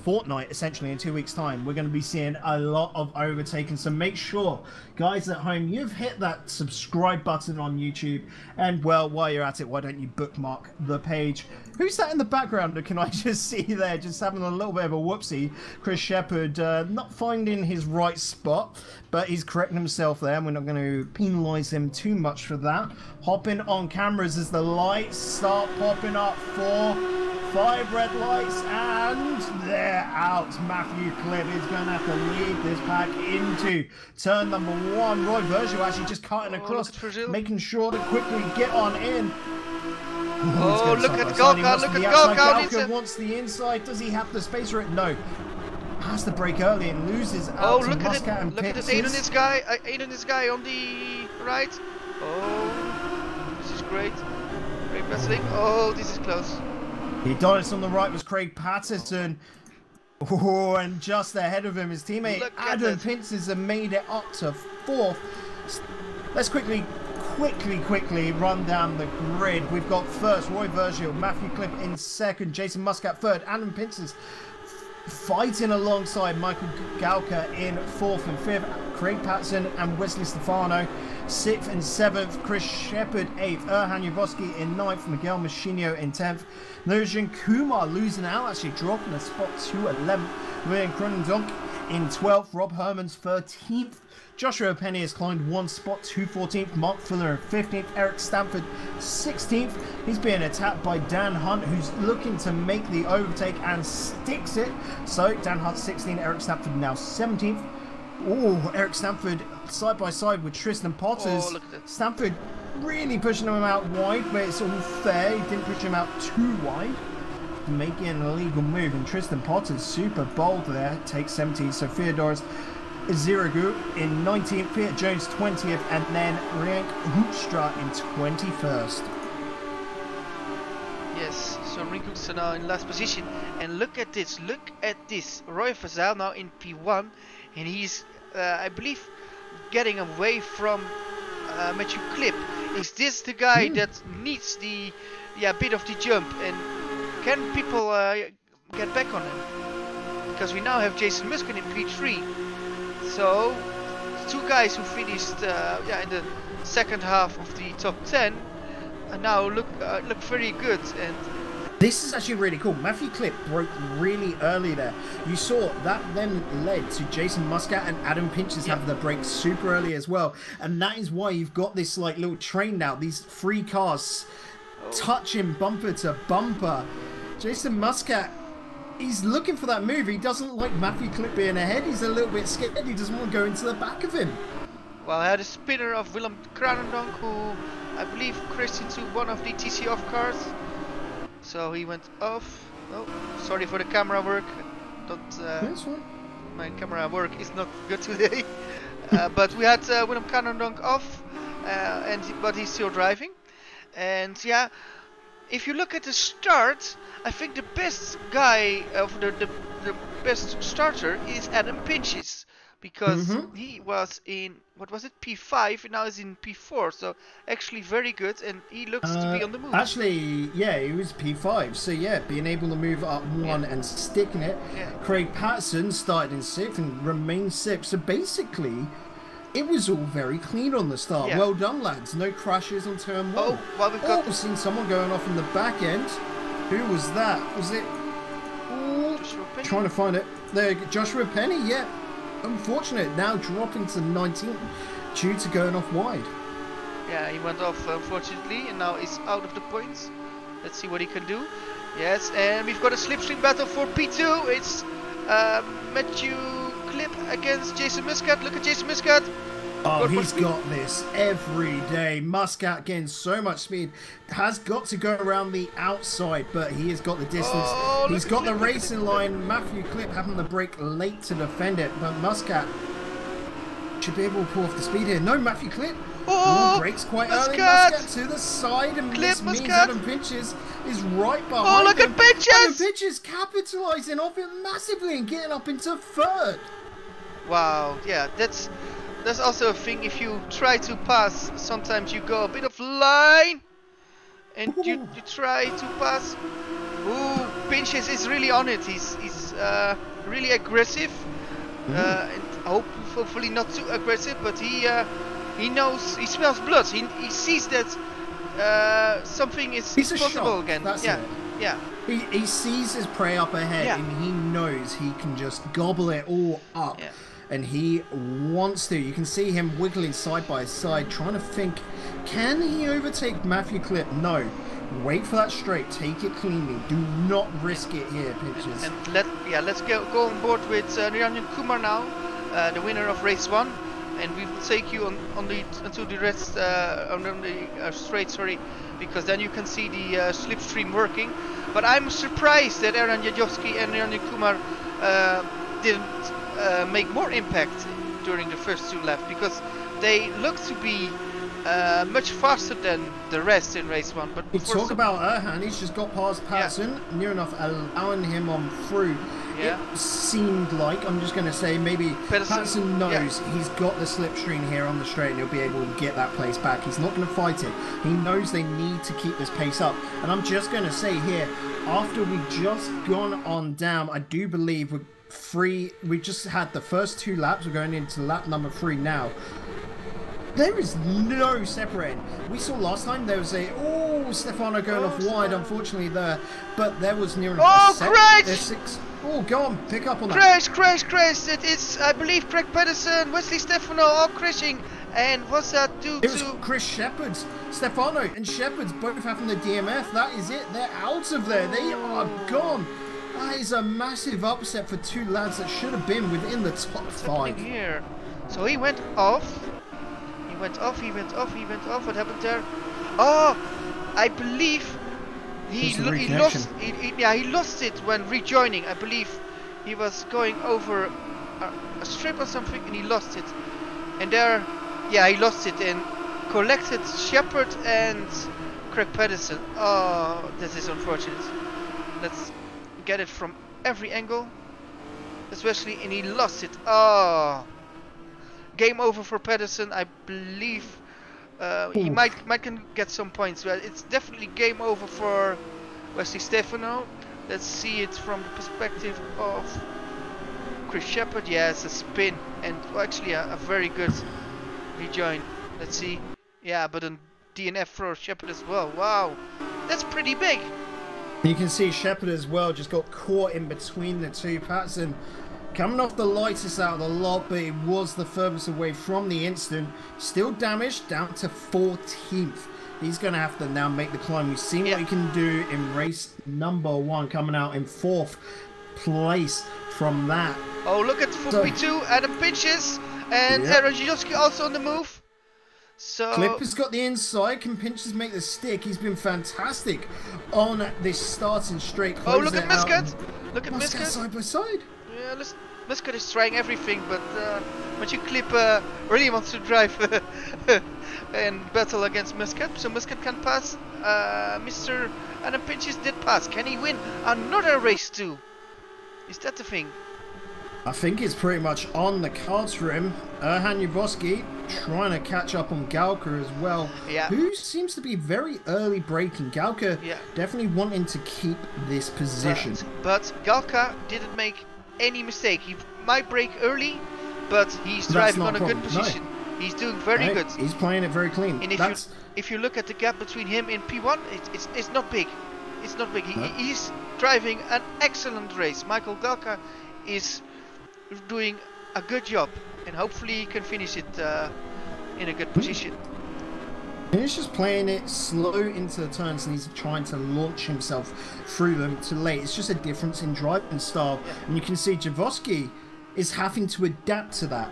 fortnight, essentially in 2 weeks' time, we're going to be seeing a lot of overtaking. So make sure, guys at home, you've hit that subscribe button on YouTube, and well, while you're at it, why don't you bookmark the page? Who's that in the background? Can I just see there, just having a little bit of a whoopsie? Chris Shepard not finding his right spot, but he's correcting himself there, and we're not going to penalise him too much for that. Hopping on cameras as the lights start popping up. 4, 5 red lights, and they're out. Matthew Klipp is going to have to lead this pack into turn number 1. Roy Virgil actually just cutting across, making sure to quickly get on in. Oh, look at Galka, look at Galka. Galka wants the inside. Does he have the space for it? No. Has to break early and loses out to Muscat and look at this. Aiden this guy on the right. Oh, this is great. Great wrestling. Oh, this is close. Adonis on the right was Craig Patterson. Oh, and just ahead of him, his teammate Adam Pinces have made it up to 4th. Let's quickly run down the grid. We've got first Roy Virgil, Matthew Klipp in 2nd, Jason Muscat 3rd, Adam Pinces fighting alongside Michael Galka in 4th and 5th, Craig Patterson and Wesley Stefano 6th and 7th, Chris Shepard 8th, Erhan Yavoski in 9th, Miguel Muschino in 10th, Nianjan Kumar losing out, actually dropping a spot to 11th, William Kranendonk in 12th. Rob Herman's 13th. Joshua Penny has climbed 1 spot to 14th. Mark Fuller 15th. Eric Stanford 16th. He's being attacked by Dan Hunt, who's looking to make the overtake and sticks it. So Dan Hunt 16th. Eric Stanford now 17th. Oh, Eric Stanford side by side with Tristan Potters. Oh, look at that. Stanford really pushing him out wide, but it's all fair. He didn't push him out too wide, making an illegal move. And Tristan Potters super bold there, takes 17th. So Theodoros Ziragu in 19th, Fiat Jones 20th, and then Riank Hoekstra in 21st. Yes, so Rinkoek's now in last position. And look at this, Roy Vazal now in P1, and he's, I believe, getting away from Matthew Klipp. Is this the guy that needs the bit of the jump, and can people get back on him? Because we now have Jason Muskin in P3. So, 2 guys who finished in the second half of the top 10 and now look very good. And this is actually really cool. Matthew Klipp broke really early there. You saw that then led to Jason Muscat and Adam Pinches having the break super early as well. And that is why you've got this like little train now. These 3 cars touching bumper to bumper. Jason Muscat, he's looking for that move. He doesn't like Matthew Klipp being ahead. He's a little bit scared. He doesn't want to go into the back of him. Well, I had a spinner of Willem Kranendonk, who I believe crashed into one of the TC off cars. So he went off. Oh, sorry for the camera work. My camera work is not good today. But we had Willem Kranendonk off, but he's still driving. And yeah, if you look at the start, I think the best guy of the best starter is Adam Pinches, because he was in, what was it, P5, and now he's in P4, so actually very good, and he looks to be on the move. Actually, yeah, he was P5, so yeah, being able to move up 1 and sticking it. Craig Patterson started in 6th and remained 6th, so basically it was all very clean on the start. Well done, lads. No crashes on turn 1. Oh, well, we've got... we've seen someone going off in the back end. Who was that? Was it... trying to find it. There, Joshua Penny, yeah. Unfortunate, now dropping to 19th due to going off wide. Yeah, he went off, unfortunately, and now he's out of the points. Let's see what he can do. Yes, and we've got a slipstream battle for P2. It's Matthew Klipp against Jason Muscat. Look at Jason Muscat. Oh, he's got this every day. Muscat getting so much speed. Has got to go around the outside, but he has got the distance. He's got the racing line. Matthew Klipp having the brake late to defend it, but Muscat should be able to pull off the speed here. No, Matthew Klipp. Brakes quite early. Muscat to the side, and this means Adam Pinches is right behind him. Oh, look at Pinches! Adam Pinches capitalising off it massively and getting up into 3rd. Wow, yeah, that's also a thing. If you try to pass, sometimes you go a bit of line, and you try to pass. Ooh, Pinches is really on it. He's really aggressive, and hopefully not too aggressive. But he knows, he smells blood. He sees that something is possible again. That's it. Yeah. He sees his prey up ahead, and he knows he can just gobble it all up. Yeah. And he wants to. You can see him wiggling side by side, trying to think, can he overtake Matthew Klipp? No. Wait for that straight. Take it cleanly. Do not risk it here, Pinches. And let's go on board with Niranjan Kumar now, the winner of race 1, and we will take you onto the rest on the straight. Sorry, because then you can see the slipstream working. But I'm surprised that Aaron Jajowski and Niranjan Kumar didn't make more impact during the first 2 laps, because they look to be much faster than the rest in race 1. But we talk about Erhan, he's just got past Patterson, near enough allowing him on through. It seemed like, I'm just going to say, maybe Patterson knows he's got the slipstream here on the straight and he'll be able to get that place back. He's not going to fight it. He knows they need to keep this pace up. And I'm just going to say here, after we've just gone on down, I do believe we just had the first 2 laps. We're going into lap number 3 now. There is no separating. We saw last time there was Stefano going off wide, unfortunately there, but there was near enough crash! Oh, go on, pick up on that. Crash! It is, I believe, Craig Pedersen, Wesley Stefano all crashing. And what's that due to? It was Chris Shepherd's, Stefano and Shepherd's both having the DMF. That is it. They're out of there. They are gone. That is a massive upset for two lads that should have been within the top five. Here. So he went off. He went off. What happened there? Oh, I believe he lost it when rejoining. I believe he was going over a strip or something and he lost it. And there, yeah, he lost it and collected Shepherd and Craig Pedersen. Oh, this is unfortunate. Let's get it from every angle. Especially, and he lost it. Oh, game over for Pedersen. I believe he might can get some points, but it's definitely game over for Wesley Stefano. Let's see it from the perspective of Chris Shepherd. Yeah, it's a spin and actually a very good rejoin. Let's see. Yeah, but a DNF for Shepherd as well. Wow, that's pretty big. You can see Shepherd as well just got caught in between the two. Patterson coming off the lightest out of the lot, but it was the furthest away from the incident. Still damaged, down to 14th. He's going to have to now make the climb. We've seen what he can do in race number 1, coming out in 4th place from that. Oh, look at P2, Adam Pinches, and Rajilowski also on the move. So Clip has got the inside. Can Pinches make the stick? He's been fantastic on this starting straight. Oh, look at Muscat! Look at Muscat side by side. Yeah, Muscat is trying everything, but you Clip really wants to drive and battle against Muscat, so Muscat can pass. Mr. Adam Pinches did pass. Can he win another race too? Is that the thing? I think it's pretty much on the cards for him. Erhan Jaworski trying to catch up on Galka as well, who seems to be very early braking. Galka definitely wanting to keep this position. But Galka didn't make any mistake. He might brake early, but he's driving on a good position. No. He's doing very good. He's playing it very clean. And if you look at the gap between him and P1, it's not big. It's not big. No. He's driving an excellent race. Michael Galka is doing a good job, and hopefully he can finish it in a good position. He's just playing it slow into the turns, and he's trying to launch himself through them too late. It's just a difference in driving style, and you can see Jaworski is having to adapt to that.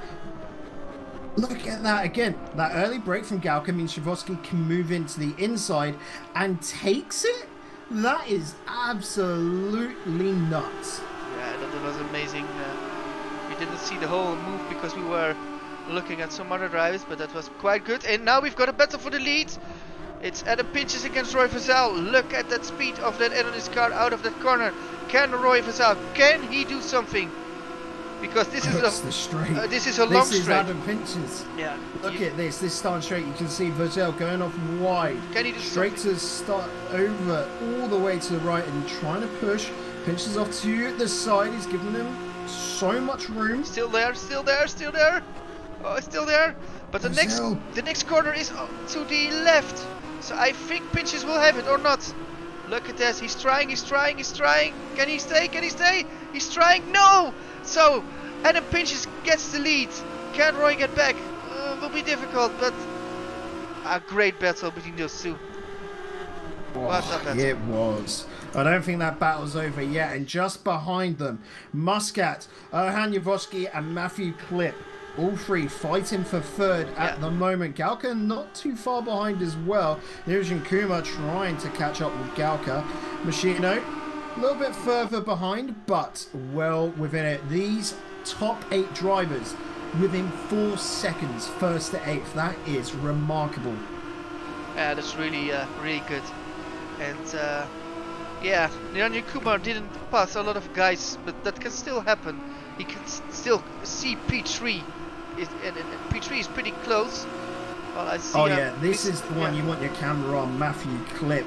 Look at that again. That early break from Galka means Jaworski can move into the inside and takes it. That is absolutely nuts. Yeah, that was amazing. We didn't see the whole move because we were looking at some other drivers, but that was quite good. And now we've got a battle for the lead. It's Adam Pinches against Roy Vazel. Look at that speed of that Adonis car out of that corner. Can Roy Vazel, can he do something? Because this is a long straight. This is Adam Pinches. Yeah. Look at this starting straight. You can see Vazel going off wide. Can he do straight something? To start over all the way to the right and trying to push. Pinches off to the side. He's giving him so much room. Still there. Oh, it's still there. But the next corner is to the left. So I think Pinches will have it or not. Look at this. He's trying. Can he stay? He's trying. No. So Adam Pinches gets the lead. Can Roy get back? Will be difficult, but a great battle between those two. What a battle. It was. I don't think that battle's over yet. And just behind them, Muscat, Erhan Jaworski and Matthew Clip. All three fighting for third at the moment. Galka not too far behind as well. Yujin Kuma trying to catch up with Galka. Machino a little bit further behind, but well within it. These top 8 drivers within 4 seconds, first to 8th. That is remarkable. Yeah, that's really good. And Yujin Kuma didn't pass a lot of guys, but that can still happen. He can still see P3. And P3 is pretty close. Well, I see this is the one you want your camera on, Matthew Clip.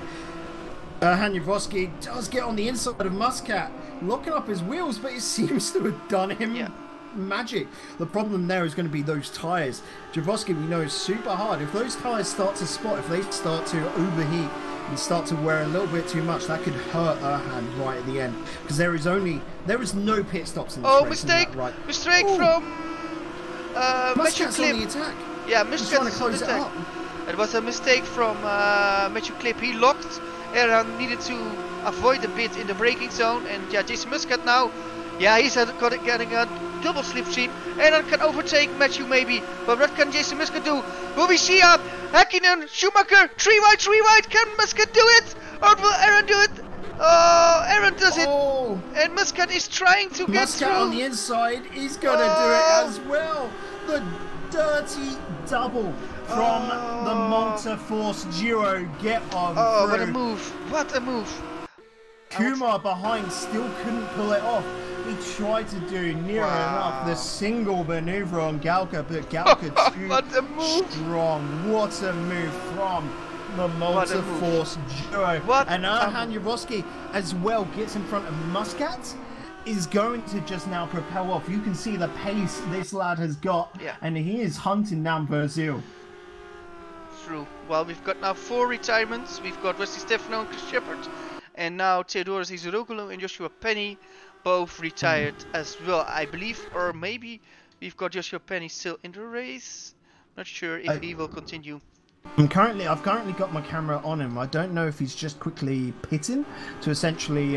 Erhan Jaworski does get on the inside of Muscat, locking up his wheels, but it seems to have done him magic. The problem there is going to be those tyres. Jaworski, we know, is super hard. If those tyres start to spot, if they start to overheat and start to wear a little bit too much, that could hurt Erhan right at the end. Because there is no pit stops in this race. Mistake! Right. Mistake from Matthew Muscat's on the Clip. attack. Yeah, He's trying to Muscat on close the it attack. up. It was a mistake from Matthew Clip. He locked. Erhan needed to avoid a bit in the braking zone, and yeah, Jason Muscat now. Yeah, he's getting a double slipstream. Erhan can overtake Matthew maybe, but what can Jason Muscat do? Will we see Häkkinen, Schumacher, 3 wide? Can Muscat do it? Or will Erhan do it? Oh, Erhan does it. Oh, And Muscat is trying to get Muscat through. on the inside. He's going to do it as well. The dirty double from the Malta Force duo. Get on Oh, through. what a move. What a move. Kumar behind still couldn't pull it off. He tried to do near enough the single maneuver on Galka, but Galka too What a move. strong. What a move from the Malta move. Force duo. What And a Erhan Yarovsky as well gets in front of Muscat. Is going to just now propel off. You can see the pace this lad has got, and he is hunting down Brazil. True. Well, we've got now 4 retirements. We've got Wesley Stefano and Chris Shepard, and now Theodoros Izuroglu and Joshua Penny, both retired as well, I believe. Or maybe we've got Joshua Penny still in the race. Not sure if he will continue. I've currently got my camera on him. I don't know if he's just quickly pitting to essentially,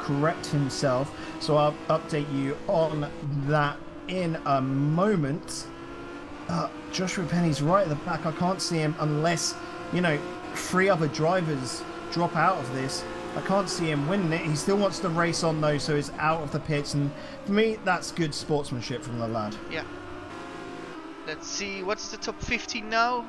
correct himself. So I'll update you on that in a moment. Joshua Penny's right at the back. I can't see him unless, 3 other drivers drop out of this. I can't see him winning it. He still wants to race on though, so he's out of the pits. And for me, that's good sportsmanship from the lad. Yeah. Let's see, what's the top 15 now?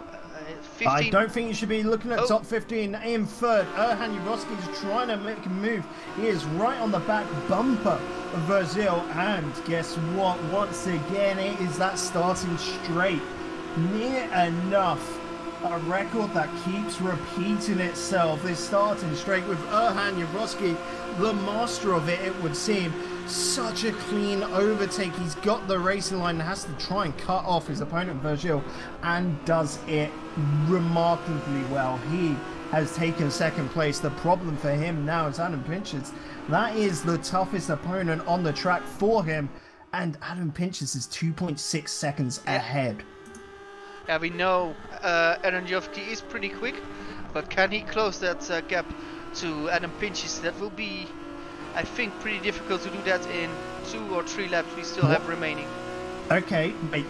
15. I don't think you should be looking at top 15 in third. Erhan Yarovsky is trying to make a move. He is right on the back bumper of Brazil. And guess what? Once again, it is that starting straight. Near enough. A record that keeps repeating itself. This starting straight with Erhan Yarovsky, the master of it, it would seem. Such a clean overtake. He's got the racing line and has to try and cut off his opponent Virgil, and does it remarkably well. He has taken second place. The problem for him now is Adam Pinchas. That is the toughest opponent on the track for him, and Adam Pinchas is 2.6 seconds ahead. Yeah, we know Erhan Yarovsky is pretty quick, but can he close that gap to Adam Pinchas? That will be, I think, pretty difficult to do that in 2 or 3 laps we still have remaining. Okay, wait,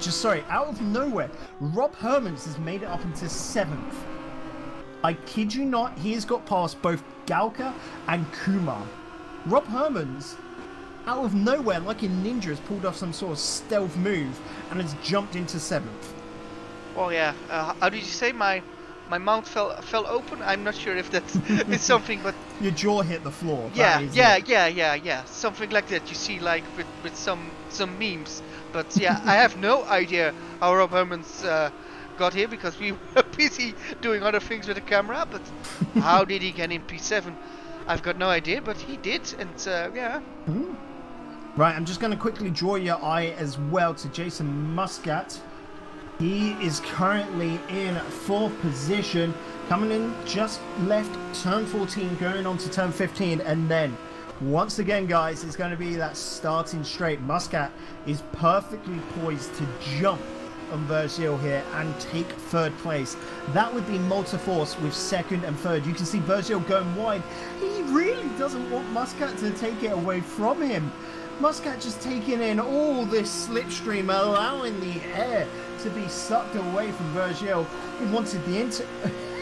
out of nowhere, Rob Hermans has made it up into 7th. I kid you not, he has got past both Galka and Kumar. Rob Hermans, out of nowhere, like a ninja, has pulled off some sort of stealth move and has jumped into 7th. Well, yeah, how did you say my mouth fell open? I'm not sure if that is something, but your jaw hit the floor. Yeah, something like that. You see, like with some memes. But yeah, I have no idea how Rob Hermans got here, because we were busy doing other things with the camera. But how did he get in P7? I've got no idea, but he did, and yeah. Right, I'm just going to quickly draw your eye as well to Jason Muscat. He is currently in 4th position, coming in just left turn 14, going on to turn 15, and then once again, guys, it's going to be that starting straight. Muscat is perfectly poised to jump on Virgil here and take 3rd place. That would be Malta Force with 2nd and 3rd. You can see Virgil going wide. He really doesn't want Muscat to take it away from him. Muscat just taking in all this slipstream, allowing the air to be sucked away from Virgil. He wanted the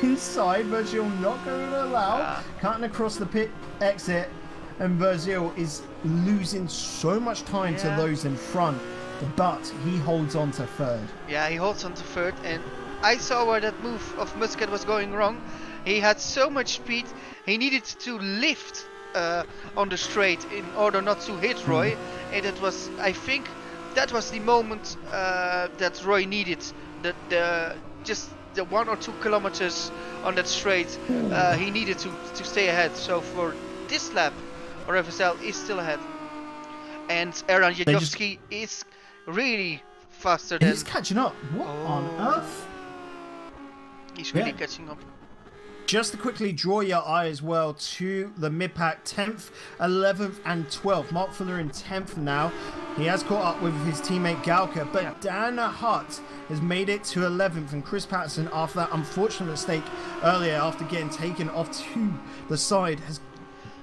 inside. Virgil not going to allow. Cutting across the pit exit. And Virgil is losing so much time to those in front. But he holds on to 3rd. Yeah, he holds on to 3rd. And I saw where that move of Muscat was going wrong. He had so much speed. He needed to lift on the straight in order not to hit Roy, and it was, I think, that was the moment that Roy needed. Just the 1 or 2 kilometers on that straight, he needed to stay ahead. So for this lap, RFSL is still ahead, and Erhan Yarovsky is really faster than. He's catching up. What on earth? He's really catching up. Just to quickly draw your eye as well to the mid-pack 10th, 11th and 12th. Mark Fuller in 10th now. He has caught up with his teammate Galka, but Dan Hutt has made it to 11th, and Chris Patterson, after that unfortunate mistake earlier after getting taken off to the side, has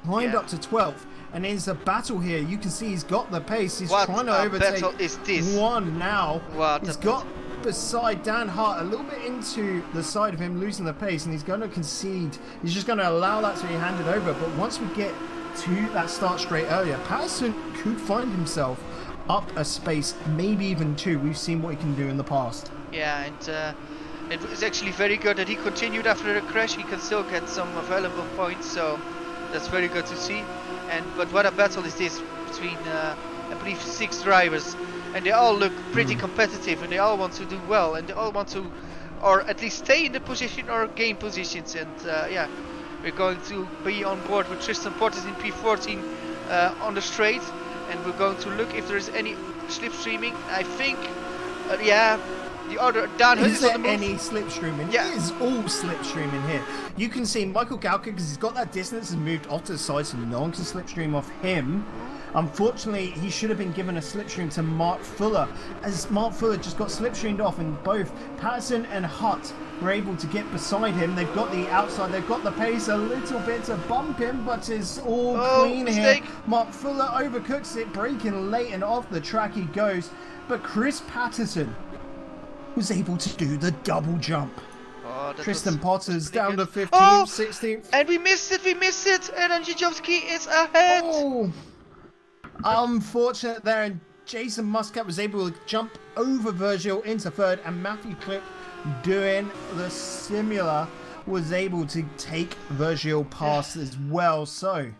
climbed up to 12th. And in the battle here, you can see he's got the pace. He's trying to overtake battle is this? one now. What he's got beside Dan Hart a little bit into the side of him, losing the pace, and he's going to concede. He's just going to allow that to be handed over. But once we get to that start straight earlier, Patterson could find himself up a space, maybe even two. We've seen what he can do in the past. Yeah, and it was actually very good that he continued after the crash. He can still get some valuable points, so that's very good to see. But what a battle is this between I believe 6 drivers, and they all look pretty competitive, and they all want to do well, and they all want to, or at least stay in the position or gain positions. And yeah, we're going to be on board with Tristan Portis in P14 on the straight, and we're going to look if there is any slipstreaming. I think yeah, the other Dan Hutt is on the move. Any slipstreaming? Yeah, it is all slipstreaming here. You can see Michael Galka, because he's got that distance, has moved off to the side, so no one can slipstream off him. Unfortunately, he should have been given a slipstream to Mark Fuller, as Mark Fuller just got slipstreamed off, and both Patterson and Hutt were able to get beside him. They've got the outside, they've got the pace a little bit to bump him, but it's all clean mistake here. Mark Fuller overcooks it, braking late, and off the track he goes. But Chris Patterson was able to do the double jump. Tristan Potter's down to 15th, 16th. And we missed it, and Jajowski is ahead. Oh, unfortunate there, and Jason Muscat was able to jump over Virgil into 3rd, and Matthew Clip, doing the similar, was able to take Virgil past as well. So,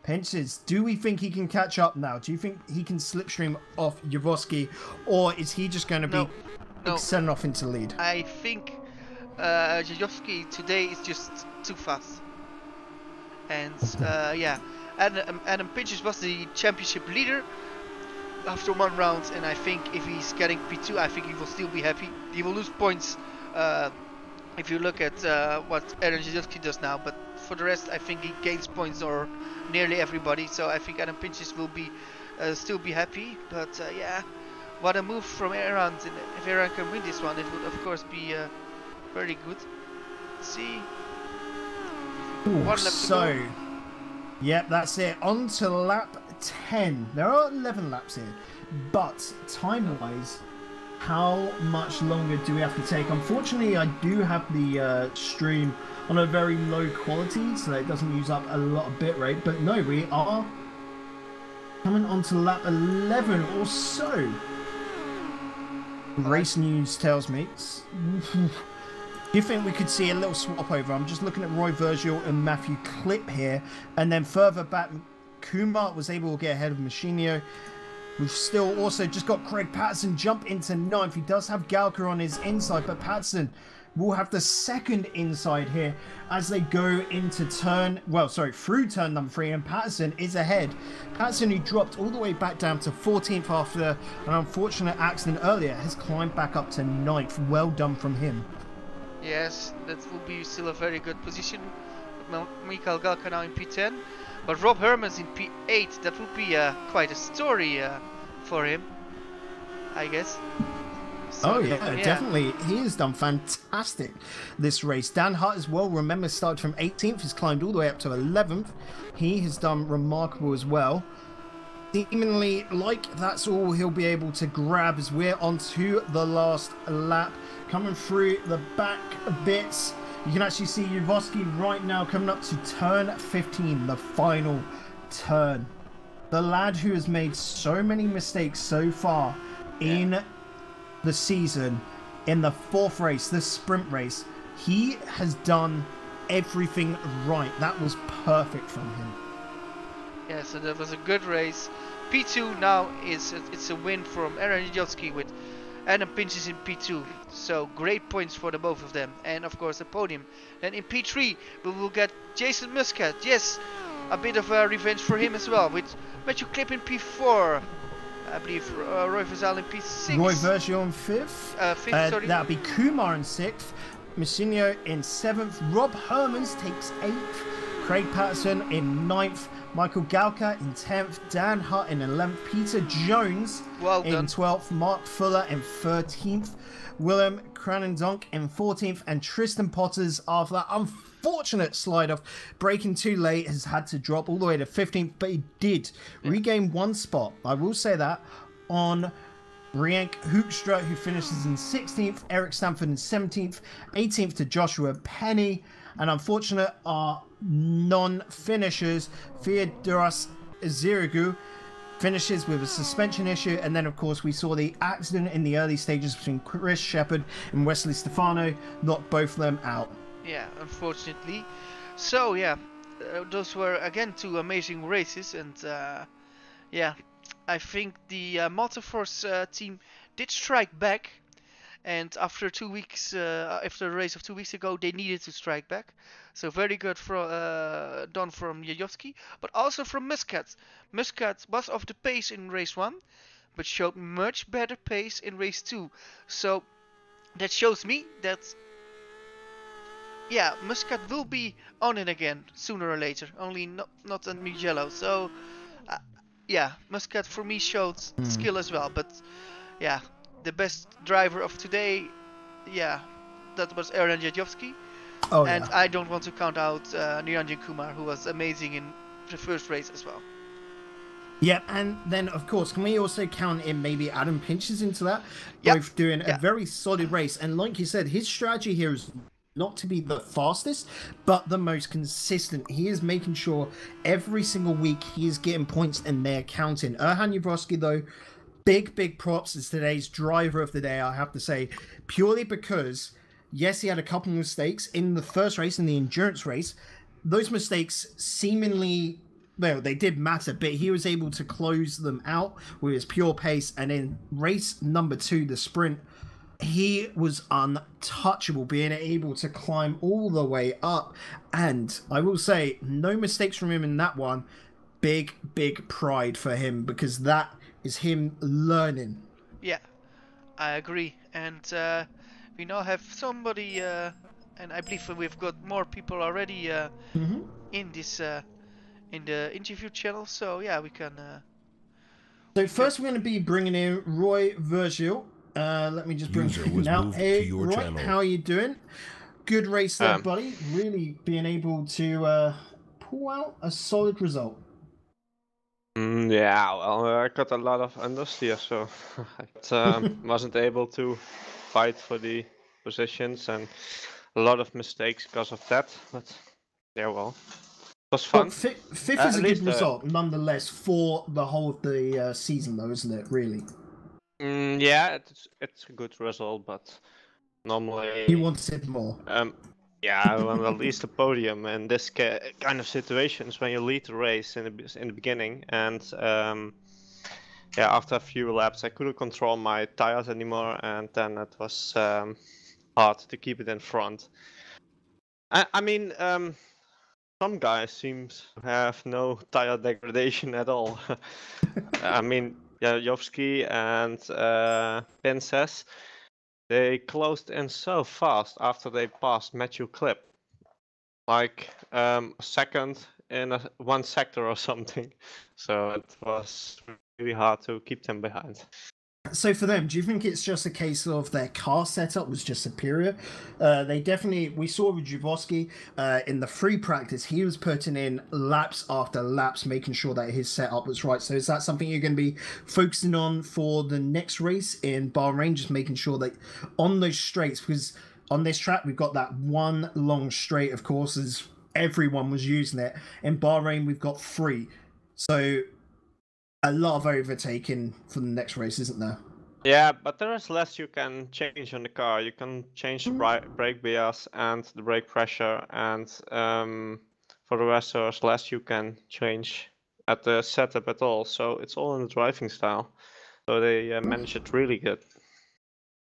Pinches, do we think he can catch up now? Do you think he can slipstream off Javoski, or is he just going to be sent off into lead? I think Jajowski today is just too fast. And yeah, Adam Pinches was the championship leader after 1 round, and I think if he's getting P2, I think he will still be happy. He will lose points if you look at what Aaron Jajowski does now, but for the rest I think he gains points or nearly everybody, so I think Adam Pinches will be still be happy. But yeah, what a move from Aaron, and if Aaron can win this one, it would of course be very good. Let's see. Ooh, 1 lap to go. Yep, that's it. On to lap 10. There are 11 laps here, but time-wise, how much longer do we have to take? Unfortunately, I do have the stream on a very low quality, so it doesn't use up a lot of bitrate. But no, we are coming on to lap 11 or so. Race news tells me. Do you think we could see a little swap over? I'm just looking at Roy Virgil and Matthew Clip here, and then further back, Kumar was able to get ahead of Machinio. We've still also just got Craig Patterson jump into 9th. He does have Galka on his inside, but Patterson will have the 2nd inside here as they go into through turn number 3, and Patterson is ahead. Patterson, who dropped all the way back down to 14th after an unfortunate accident earlier, has climbed back up to 9th. Well done from him. Yes, that will be still a very good position. Mikael Galka now in P10, but Rob Hermans in P8. That would be quite a story for him, I guess. So, oh yeah, definitely. He has done fantastic this race. Dan Hart as well, remember, started from 18th, has climbed all the way up to 11th. He has done remarkable as well. Seemingly like that's all he'll be able to grab as we're on to the last lap. Coming through the back bits, you can actually see Javoski right now coming up to turn 15, the final turn. The lad who has made so many mistakes so far in the season, in the 4th race, the sprint race, he has done everything right. That was perfect from him. Yeah, so that was a good race. P2 now it's a win from Aaron Jajowski with Adam Pinches in P2, so great points for the both of them, and of course a podium. Then in P3 we will get Jason Muscat. Yes, a bit of a revenge for him as well, with Matthew Clip in P4, I believe Roy Verzal in P6. Roy Virgil in 5th. 5th, sorry. That'll be Kumar in 6th. Messinio in 7th. Rob Hermans takes 8th. Craig Patterson in 9th. Michael Galka in 10th. Dan Hutt in 11th. Peter Jones in 12th. Mark Fuller in 13th. Willem Cranendonk in 14th. And Tristan Potters, after that unfortunate slide off, braking too late, has had to drop all the way to 15th. But he did regain one spot, I will say that, on Rienk Hoekstra, who finishes in 16th. Eric Stanford in 17th. 18th to Joshua Penny. And unfortunate are non-finishers. Theodoros Zirigu finishes with a suspension issue. And then, of course, we saw the accident in the early stages between Chris Shepard and Wesley Stefano. Knocked both of them out. Yeah, unfortunately. So, yeah, those were, again, 2 amazing races. And, yeah, I think the Motorforce team did strike back. And after 2 weeks, after the race of 2 weeks ago, they needed to strike back. So very good done from Jajowski, but also from Muscat. Muscat was off the pace in race 1, but showed much better pace in race 2. So that shows me that, yeah, Muscat will be on it again sooner or later. Only not in Mugello. So yeah, Muscat for me showed skill as well. But yeah, the best driver of today, yeah, that was Aaron Jajowski. Oh, and yeah. I don't want to count out Niranjan Kumar, who was amazing in the first race as well. Yeah, and then, of course, can we also count in maybe Adam Pinches into that? Yep. Both doing a very solid race. And like you said, his strategy here is not to be the fastest, but the most consistent. He is making sure every single week he is getting points and they're counting. Erhan Yavrosky, though, big props is today's driver of the day, I have to say, purely because, yes, he had a couple of mistakes in the first race, in the endurance race. Those mistakes seemingly, well, they did matter, but he was able to close them out with his pure pace. And in race number 2, the sprint, he was untouchable, being able to climb all the way up. And I will say, no mistakes from him in that one. Big pride for him, because that is him learning. Yeah, I agree. And we now have somebody, and I believe we've got more people already in this in the interview channel. So yeah, we can. So first, we're going to be bringing in Roy Virgil. Let me just bring him now. Hey, Roy, channel. How are you doing? Good race there, buddy. Really being able to pull out a solid result. Yeah, well, I got a lot of understeer, so I wasn't able to fight for the positions, and a lot of mistakes because of that. But yeah, well, it was fun. Well, fifth is a good result, nonetheless, for the whole of the season, though, isn't it? Really. Yeah, it's a good result, but normally you wanted more. Yeah, well, at least a podium in this kind of situations when you lead the race in the beginning, and yeah, after a few laps I couldn't control my tires anymore, and then it was hard to keep it in front. I mean, some guys seem to have no tire degradation at all. I mean, Jovski and Princess, they closed in so fast after they passed Matthew Clip. Like a second in one sector or something. So it was really hard to keep them behind. So for them, do you think it's just a case of their car setup was just superior? They definitely, we saw with Javoski in the free practice, he was putting in laps after laps, making sure that his setup was right. So is that something you're going to be focusing on for the next race in Bahrain, just making sure that on those straights, because on this track, we've got that one long straight, of course, as everyone was using it. In Bahrain, we've got 3. So a lot of overtaking for the next race, isn't there? Yeah, but there is less you can change on the car. You can change the brake bias and the brake pressure, and for the rest there's less you can change at the setup at all. So it's all in the driving style. So they manage it really good.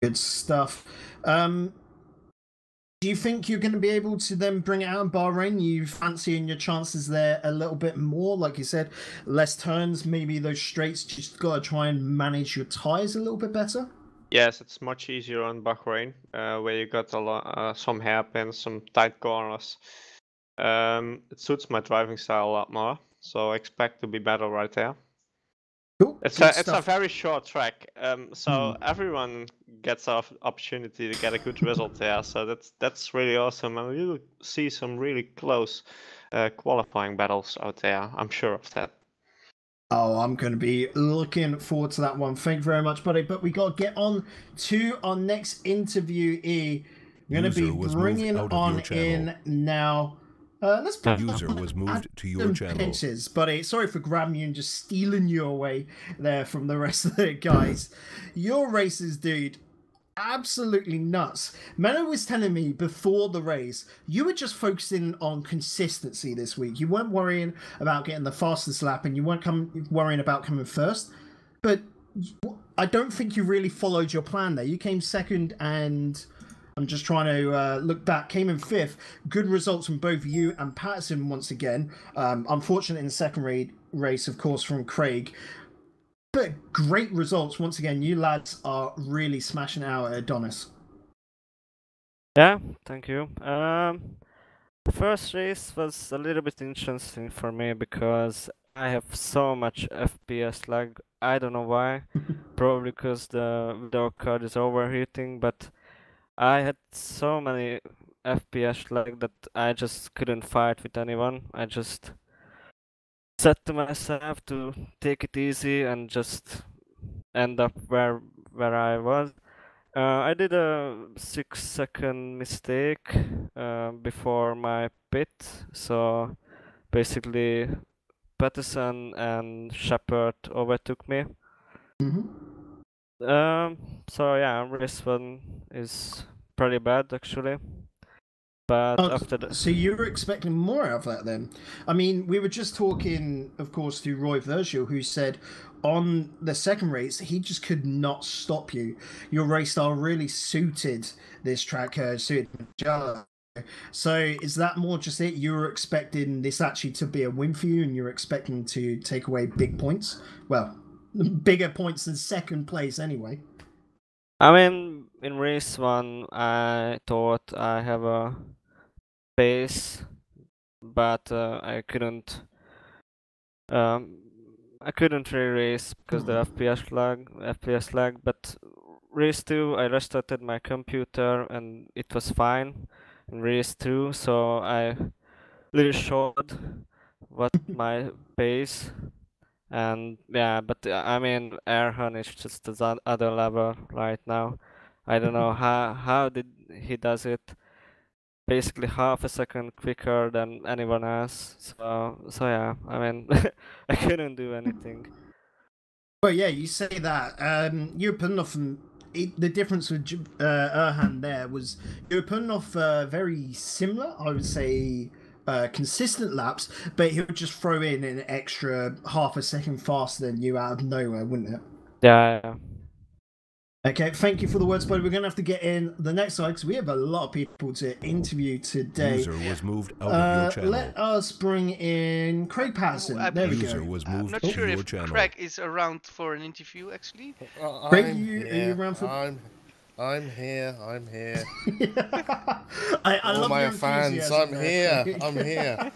Good stuff. Do you think you're going to be able to then bring it out in Bahrain? You fancying your chances there a little bit more? Like you said, less turns, maybe those straights, just got to try and manage your tyres a little bit better? Yes, it's much easier on Bahrain, where you got a lot, some hairpins, some tight corners. It suits my driving style a lot more, so I expect to be better right there. Cool. It's Good a stuff. very short track, so everyone gets an opportunity to get a good result there. So that's really awesome, and we'll see some really close qualifying battles out there. I'm sure of that. Oh, I'm going to be looking forward to that one. Thank you very much, buddy. But we got to get on to our next interviewee. We're going to be bringing on in now. Let's put User was moved to your channel. Pinches, buddy. Sorry for grabbing you and just stealing you away there from the rest of the guys. Your races, dude. Absolutely nuts. Menno was telling me before the race, you were just focusing on consistency this week. You weren't worrying about getting the fastest lap, and you weren't worrying about coming first. But I don't think you really followed your plan there. You came second, and I'm just trying to look back. Came in fifth. Good results from both you and Patterson once again. Unfortunate in the second race, of course, from Craig. But great results once again. You lads are really smashing out at Adonis. Yeah, thank you. The first race was a little bit interesting for me because I have so much FPS lag. I don't know why. Probably because the video card is overheating, but I had so many FPS lag that I just couldn't fight with anyone. I just set to myself to take it easy and just end up where I was. I did a 6-second mistake before my pit, so basically Patterson and Shepard overtook me. So yeah, race 1 is pretty bad actually. But after that... So you were expecting more out of that then? I mean, we were just talking, of course, to Roy Virgil, who said on the second race, he just could not stop you. Your race style really suited this track, suited Mugello. So is that more just it? You were expecting this actually to be a win for you, and you're expecting to take away big points? Well, bigger points than second place anyway. I mean, in race 1, I thought I have a pace, but I couldn't really race because the FPS lag. But race 2, I restarted my computer and it was fine in race 2, so I really showed what my pace. And yeah, but I mean, Erhan is just the other level right now. I don't know how did he does it. Basically half a second quicker than anyone else. So yeah, I mean, I couldn't do anything. Well, yeah, you say that. You were putting off the difference with Erhan there was you were putting off very similar, I would say, consistent laps, but he would just throw in an extra half a second faster than you out of nowhere, wouldn't it? Yeah. Okay, thank you for the words, buddy. We're going to have to get in the next slide because we have a lot of people to interview today. User was moved out of your channel. Let us bring in Craig Patterson. There we User go. was I'm moved not to sure your if channel. Craig is around for an interview, actually. Craig, are you around for... I'm here. I All love my your fans, enthusiasm I'm here.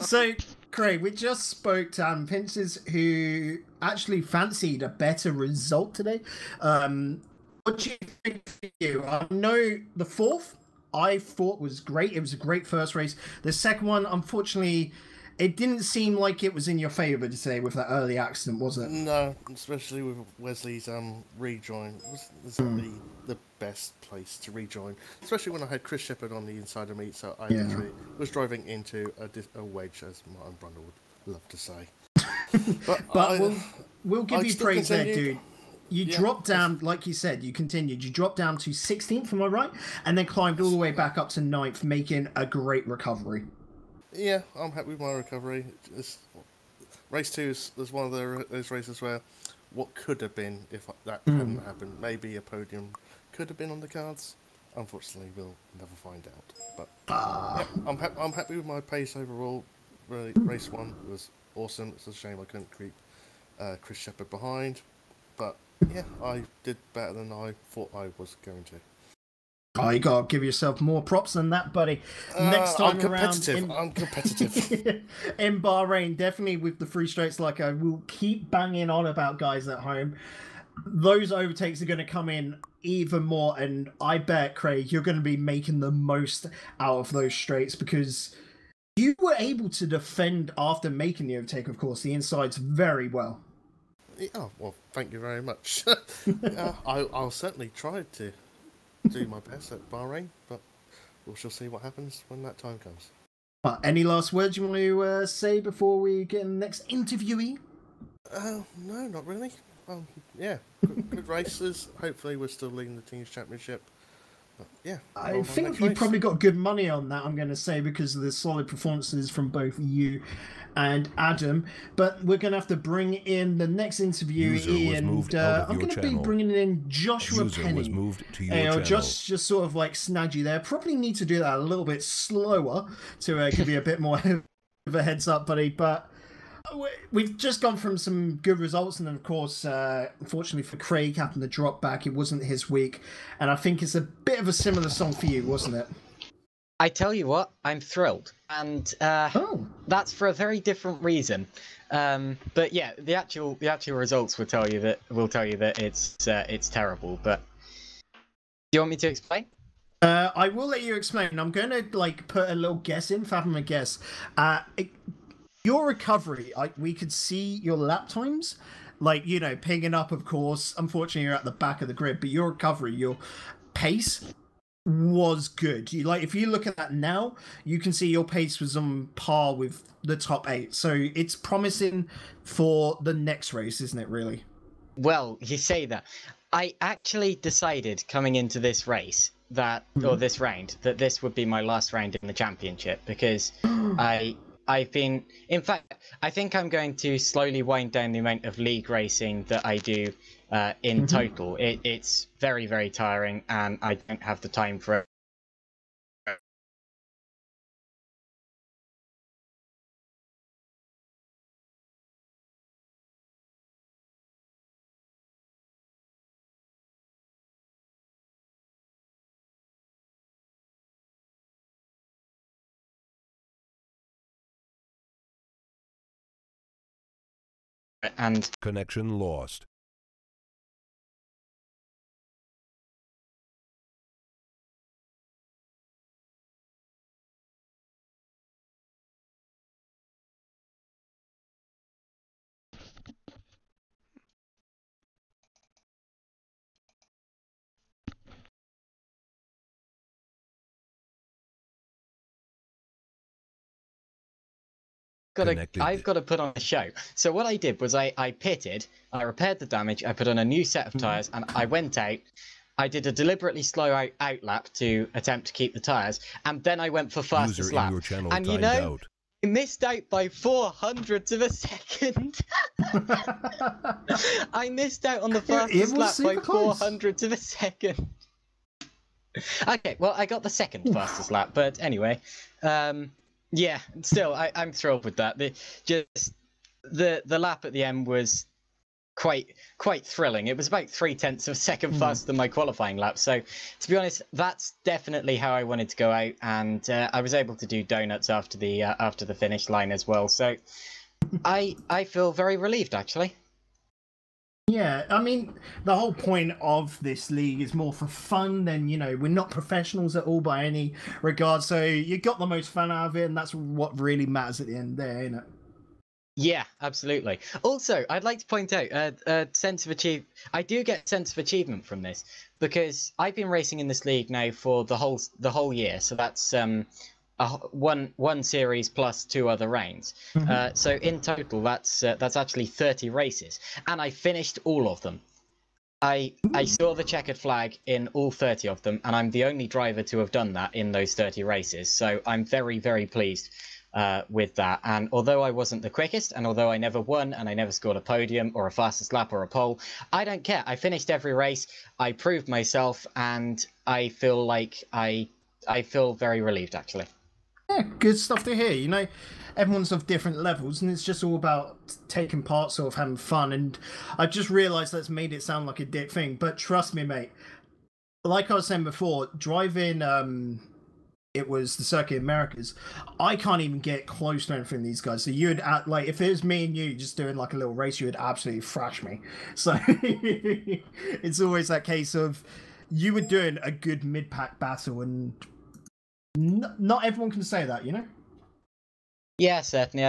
So, Craig, we just spoke to Adam Pinches, who actually fancied a better result today. What do you think for you? I know the fourth, I thought was great. It was a great first race. The second one, unfortunately, it didn't seem like it was in your favour today with that early accident, was it? No, especially with Wesley's rejoin. It wasn't the best place to rejoin, especially when I had Chris Shepard on the inside of me, so I literally was driving into a wedge, as Martin Brundle would love to say. but we'll give you praise there, dude. You dropped down, like you said, you continued. You dropped down to 16th, am I right? And then climbed all the way back up to 9th, making a great recovery. Yeah, I'm happy with my recovery. Race 2 is one of those races where what could have been if that hadn't happened. Maybe a podium could have been on the cards. Unfortunately, we'll never find out. But yeah, I'm happy with my pace overall. Really, race 1 was awesome. It's a shame I couldn't keep Chris Shepard behind. But Yeah, I did better than I thought I was going to. Oh, you gotta give yourself more props than that, buddy. Next time I'm competitive. In Bahrain, definitely with the free straights, like I will keep banging on about guys at home. Those overtakes are going to come in even more, and I bet, Craig, you're going to be making the most out of those straights because you were able to defend after making the overtake, of course, the insides very well. Oh, well, thank you very much. I'll certainly try to do my best at Bahrain, but we shall see what happens when that time comes. Any last words you want to say before we get in the next interviewee? No, not really. Yeah, good races. Hopefully we're still leading the Teams Championship. But yeah, I think you probably got good money on that, I'm going to say, because of the solid performances from both you and Adam. But we're going to have to bring in the next interviewee, and I'm going to be bringing in Joshua Penny. Was moved to your channel. Just sort of like snag you there. Probably need to do that a little bit slower to give you a bit more of a heads up, buddy. But we've just gone from some good results, and then of course, unfortunately for Craig, happened to drop back. It wasn't his week, and I think it's a bit of a similar song for you, wasn't it? I tell you what, I'm thrilled, and that's for a very different reason. But yeah, the actual results will tell you that it's terrible. But do you want me to explain? I will let you explain. I'm going to put a little guess in, fathom a guess. Your recovery, we could see your lap times, picking up, of course. Unfortunately, you're at the back of the grid, but your recovery, your pace was good. If you look at that now, you can see your pace was on par with the top 8. So it's promising for the next race, isn't it, really? Well, you say that. I actually decided coming into this race or this round, that this would be my last round in the championship because in fact, I think I'm going to slowly wind down the amount of league racing that I do in total. It's very, very tiring, and I don't have the time for it. And connection lost. I've got to put on a show. So what I did was I pitted, I repaired the damage, I put on a new set of tyres, and I went out. I did a deliberately slow out lap to attempt to keep the tyres, and then I went for fastest lap. And I missed out by 400ths of a second. I missed out on the fastest lap by 400ths of a second. Okay, well, I got the second fastest lap, but anyway. Yeah, still, I'm thrilled with that. The lap at the end was quite thrilling. It was about 0.3 of a second faster than my qualifying lap. So, to be honest, that's definitely how I wanted to go out, and I was able to do donuts after the finish line as well. So, I feel very relieved actually. Yeah, I mean, the whole point of this league is more for fun than, we're not professionals at all by any regard, so you got the most fun out of it, and that's what really matters at the end there, isn't it? Yeah, absolutely. Also, I'd like to point out a sense of I do get a sense of achievement from this, because I've been racing in this league now for the whole year, so that's one series plus 2 other rounds. So in total, that's actually 30 races, and I finished all of them. I saw the checkered flag in all 30 of them, and I'm the only driver to have done that in those 30 races. So I'm very, very pleased with that. And although I wasn't the quickest, and although I never won, and I never scored a podium or a fastest lap or a pole, I don't care. I finished every race. I proved myself, and I feel like I feel very relieved actually. Yeah, good stuff to hear. everyone's of different levels, and it's just all about taking part, sort of having fun. And I just realised that's made it sound like a dick thing, but trust me, mate. Like I was saying before, driving, it was the Circuit Americas. I can't even get close to anything these guys. So you'd like, if it was me and you just doing like a little race, you would absolutely thrash me. So it's always that case of you were doing a good mid-pack battle, and not everyone can say that, you know. Yeah, certainly.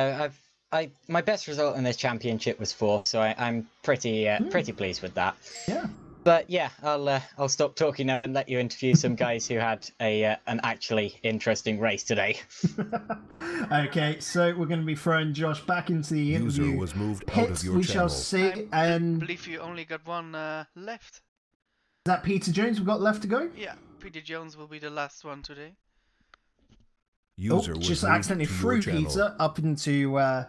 My best result in this championship was 4th, so I'm pretty pleased with that. Yeah. But yeah, I'll stop talking now and let you interview some guys who had an actually interesting race today. Okay, so we're going to be throwing Josh back into the interview. User was moved out Pits, of your we channel. shall see. And I believe you only got one left. Is that Peter Jones we've got left to go? Yeah, Peter Jones will be the last one today. User was just moved accidentally to your threw channel. Peter up into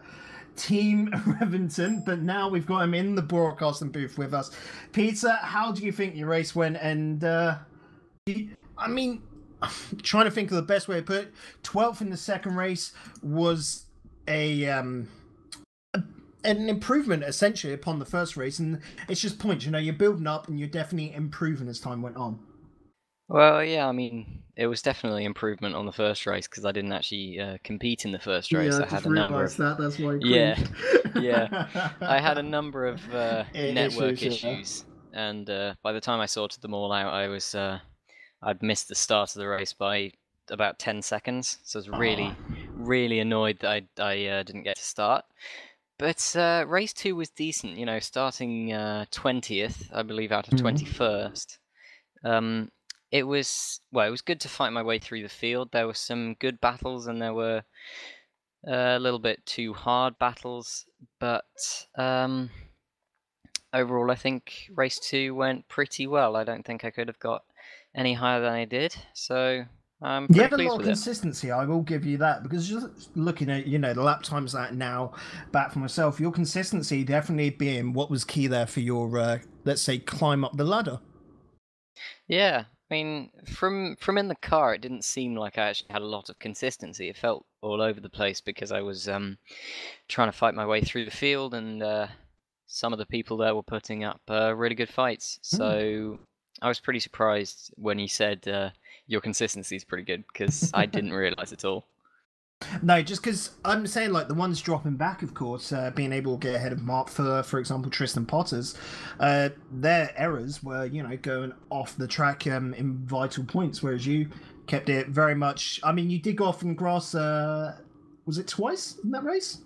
Team Revington, but now we've got him in the broadcasting booth with us. Peter, how do you think your race went? And I mean, trying to think of the best way to put it, 12th in the second race was an improvement essentially upon the first race, and it's just points, you know, you're building up and you're definitely improving as time went on. Well, yeah, I mean, it was definitely improvement on the first race because I didn't actually compete in the first race. Yeah, I had a number of that's why. yeah, yeah. I had a number of network Issues, yeah. issues, and by the time I sorted them all out, I'd missed the start of the race by about 10 seconds. So I was really annoyed that I didn't get to start. But race 2 was decent, you know, starting 20th, I believe, out of 21st. It was good to fight my way through the field. There were some good battles, and there were a little bit too hard battles. But overall, I think race 2 went pretty well. I don't think I could have got any higher than I did. So I'm pretty You had a pleased lot of with it. consistency, I will give you that, because just looking at, you know, the lap times that now back for myself, your consistency definitely being what was key there for your, let's say, climb up the ladder. Yeah, I mean, from in the car, it didn't seem like I actually had a lot of consistency. It felt all over the place because I was trying to fight my way through the field, and some of the people there were putting up really good fights. So I was pretty surprised when he said your consistency is pretty good, because I didn't realize at all. No, just because I'm saying, like, the ones dropping back, of course, being able to get ahead of Mark for example, Tristan Potters, their errors were, you know, going off the track in vital points, whereas you kept it very much. I mean, you did go off in grass, was it twice in that race?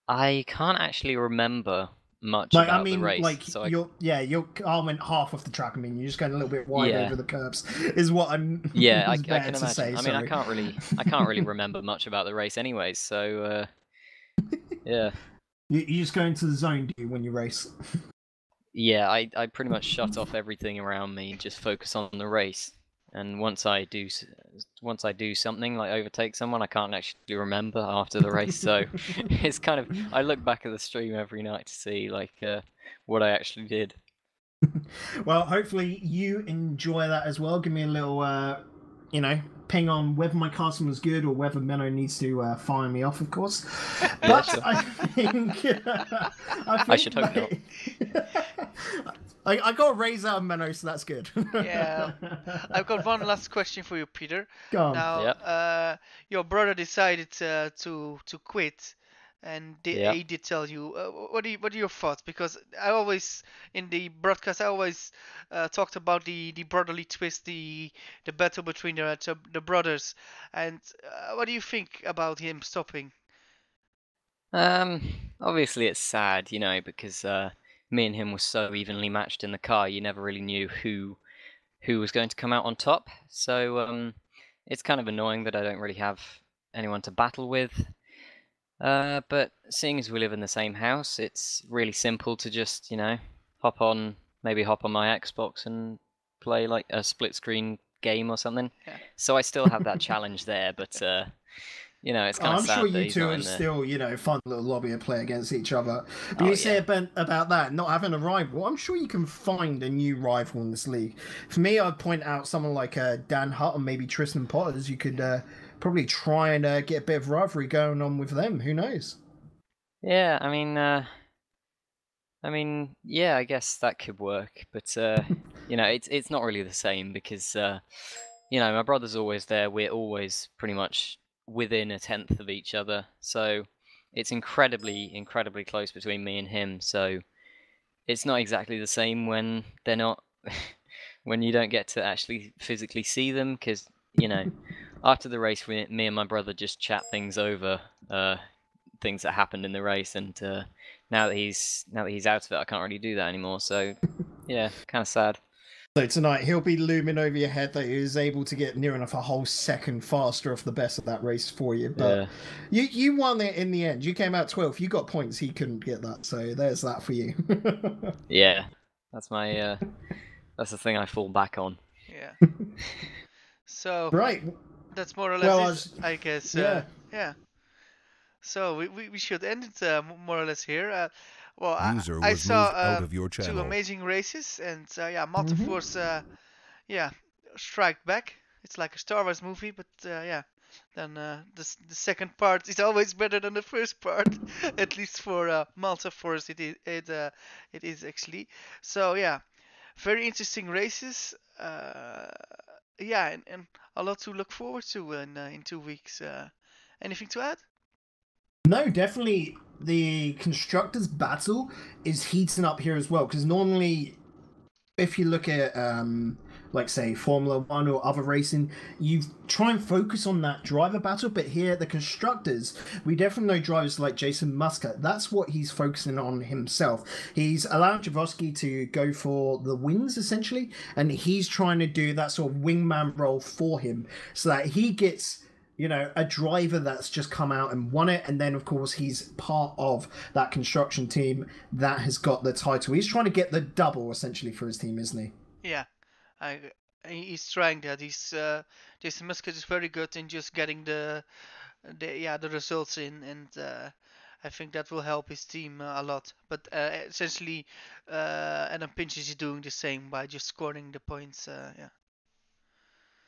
I can't actually remember much Like, about I mean, the race. like, So your car went half off the track. I mean, you're just going a little bit wide Yeah. over the curbs, is what I'm. yeah, I is can better to imagine. say, I mean, sorry. I can't really remember much about the race, anyways. So yeah. You just go into the zone, do you, when you race? Yeah, I pretty much shut off everything around me, just focus on the race. And once I do something like overtake someone, I can't actually remember after the race. So it's kind of, I look back at the stream every night to see like what I actually did. Well, hopefully you enjoy that as well. Give me a little, you know, ping on whether my casting was good or whether Menno needs to fire me off, of course. But sure. I think I should hope not. I got a raise out of Menno, so that's good. Yeah. I've got one last question for you, Peter. Go on. Now, your brother decided to quit, and he did tell you. What are your thoughts? Because I always, in the broadcast, I always talked about the brotherly twist, the battle between the brothers. And what do you think about him stopping? Obviously it's sad, you know, because me and him were so evenly matched in the car. You never really knew who was going to come out on top. So it's kind of annoying that I don't really have anyone to battle with. But seeing as we live in the same house, it's really simple to just, you know, hop on my Xbox and play like a split screen game or something. Yeah. So I still have that challenge there, but you know, it's kind of I'm sad sure that you he's two not are in there. still, fun little lobby and play against each other. But Oh, you say yeah. about that, not having a rival. I'm sure you can find a new rival in this league. For me, I'd point out someone like Dan Hutt or maybe Tristan Potters. You could probably try and get a bit of rivalry going on with them. Who knows? Yeah, yeah, I guess that could work, but you know, it's not really the same because you know, my brother's always there. We're always pretty much within a tenth of each other, so it's incredibly close between me and him. So it's not exactly the same when they're not, when you don't get to actually physically see them, because you know, after the race, me and my brother just chat things over, things that happened in the race, and now that he's out of it, I can't really do that anymore. So yeah, kind of sad. So tonight he'll be looming over your head that he was able to get near enough a whole second faster off the best of that race for you. But you won it in the end. You came out 12th. You got points. He couldn't get that. So there's that for you. Yeah, that's my that's the thing I fall back on. Yeah. So right. That's more or less I guess. Yeah. So we should end it more or less here. Well, I saw out of your 2 channel. amazing races, and yeah, Multiforce, yeah, Strike Back. It's like a Star Wars movie, but yeah, then the second part is always better than the first part, at least for Multiforce. It is actually. So yeah, very interesting races. Yeah, and a lot to look forward to in 2 weeks. Anything to add? No, definitely the constructors battle is heating up here as well, because normally if you look at like say Formula 1 or other racing, you try and focus on that driver battle, but here the constructors, we definitely know drivers like Jason Muscat. That's what he's focusing on himself. He's allowed Javosky to go for the wins essentially, and he's trying to do that sort of wingman role for him so that he gets a driver that's just come out and won it, and then of course he's part of that construction team that has got the title. He's trying to get the double essentially for his team, isn't he? Yeah, he's trying that. Jason Muscat is very good in just getting the results in, and I think that will help his team a lot. But essentially, Adam Pinches is doing the same by just scoring the points. Yeah.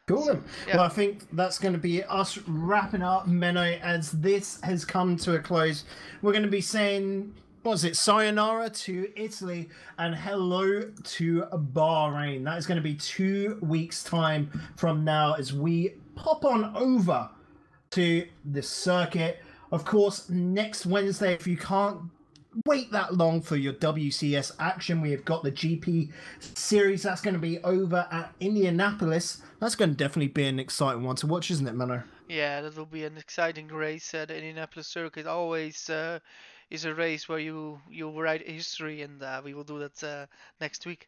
Cool. So, yeah. Well, I think that's going to be us wrapping up, Menno, as this has come to a close. We're going to be saying, sayonara to Italy and hello to Bahrain. That is going to be 2 weeks' time from now as we pop on over to the circuit. Of course, next Wednesday, if you can't wait that long for your WCS action, we have got the GP series. That's going to be over at Indianapolis. That's going to definitely be an exciting one to watch, isn't it, Menno? Yeah, that will be an exciting race. The Indianapolis circuit always is a race where you write history, and we will do that next week.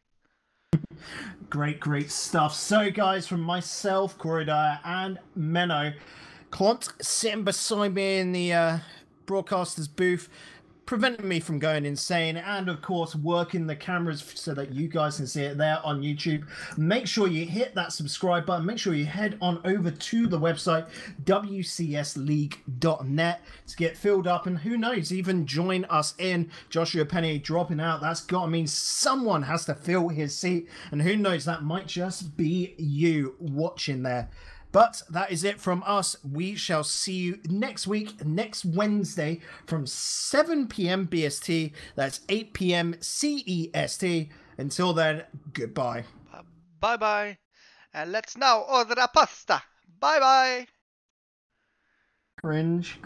Great stuff. So, guys, from myself, Corey Dyer, and Menno Klont sitting beside me in the broadcaster's booth, preventing me from going insane, and of course working the cameras so that you guys can see it there on YouTube. Make sure you hit that subscribe button. Make sure you head on over to the website WCSLeague.net to get filled up, and who knows, even join us in Joshua Penny dropping out. That's got to mean someone has to fill his seat, and who knows, that might just be you watching there. But that is it from us. We shall see you next week, next Wednesday from 7 p.m. BST. That's 8 p.m. CEST. Until then, goodbye. Bye-bye. And let's now order a pasta. Bye-bye. Cringe.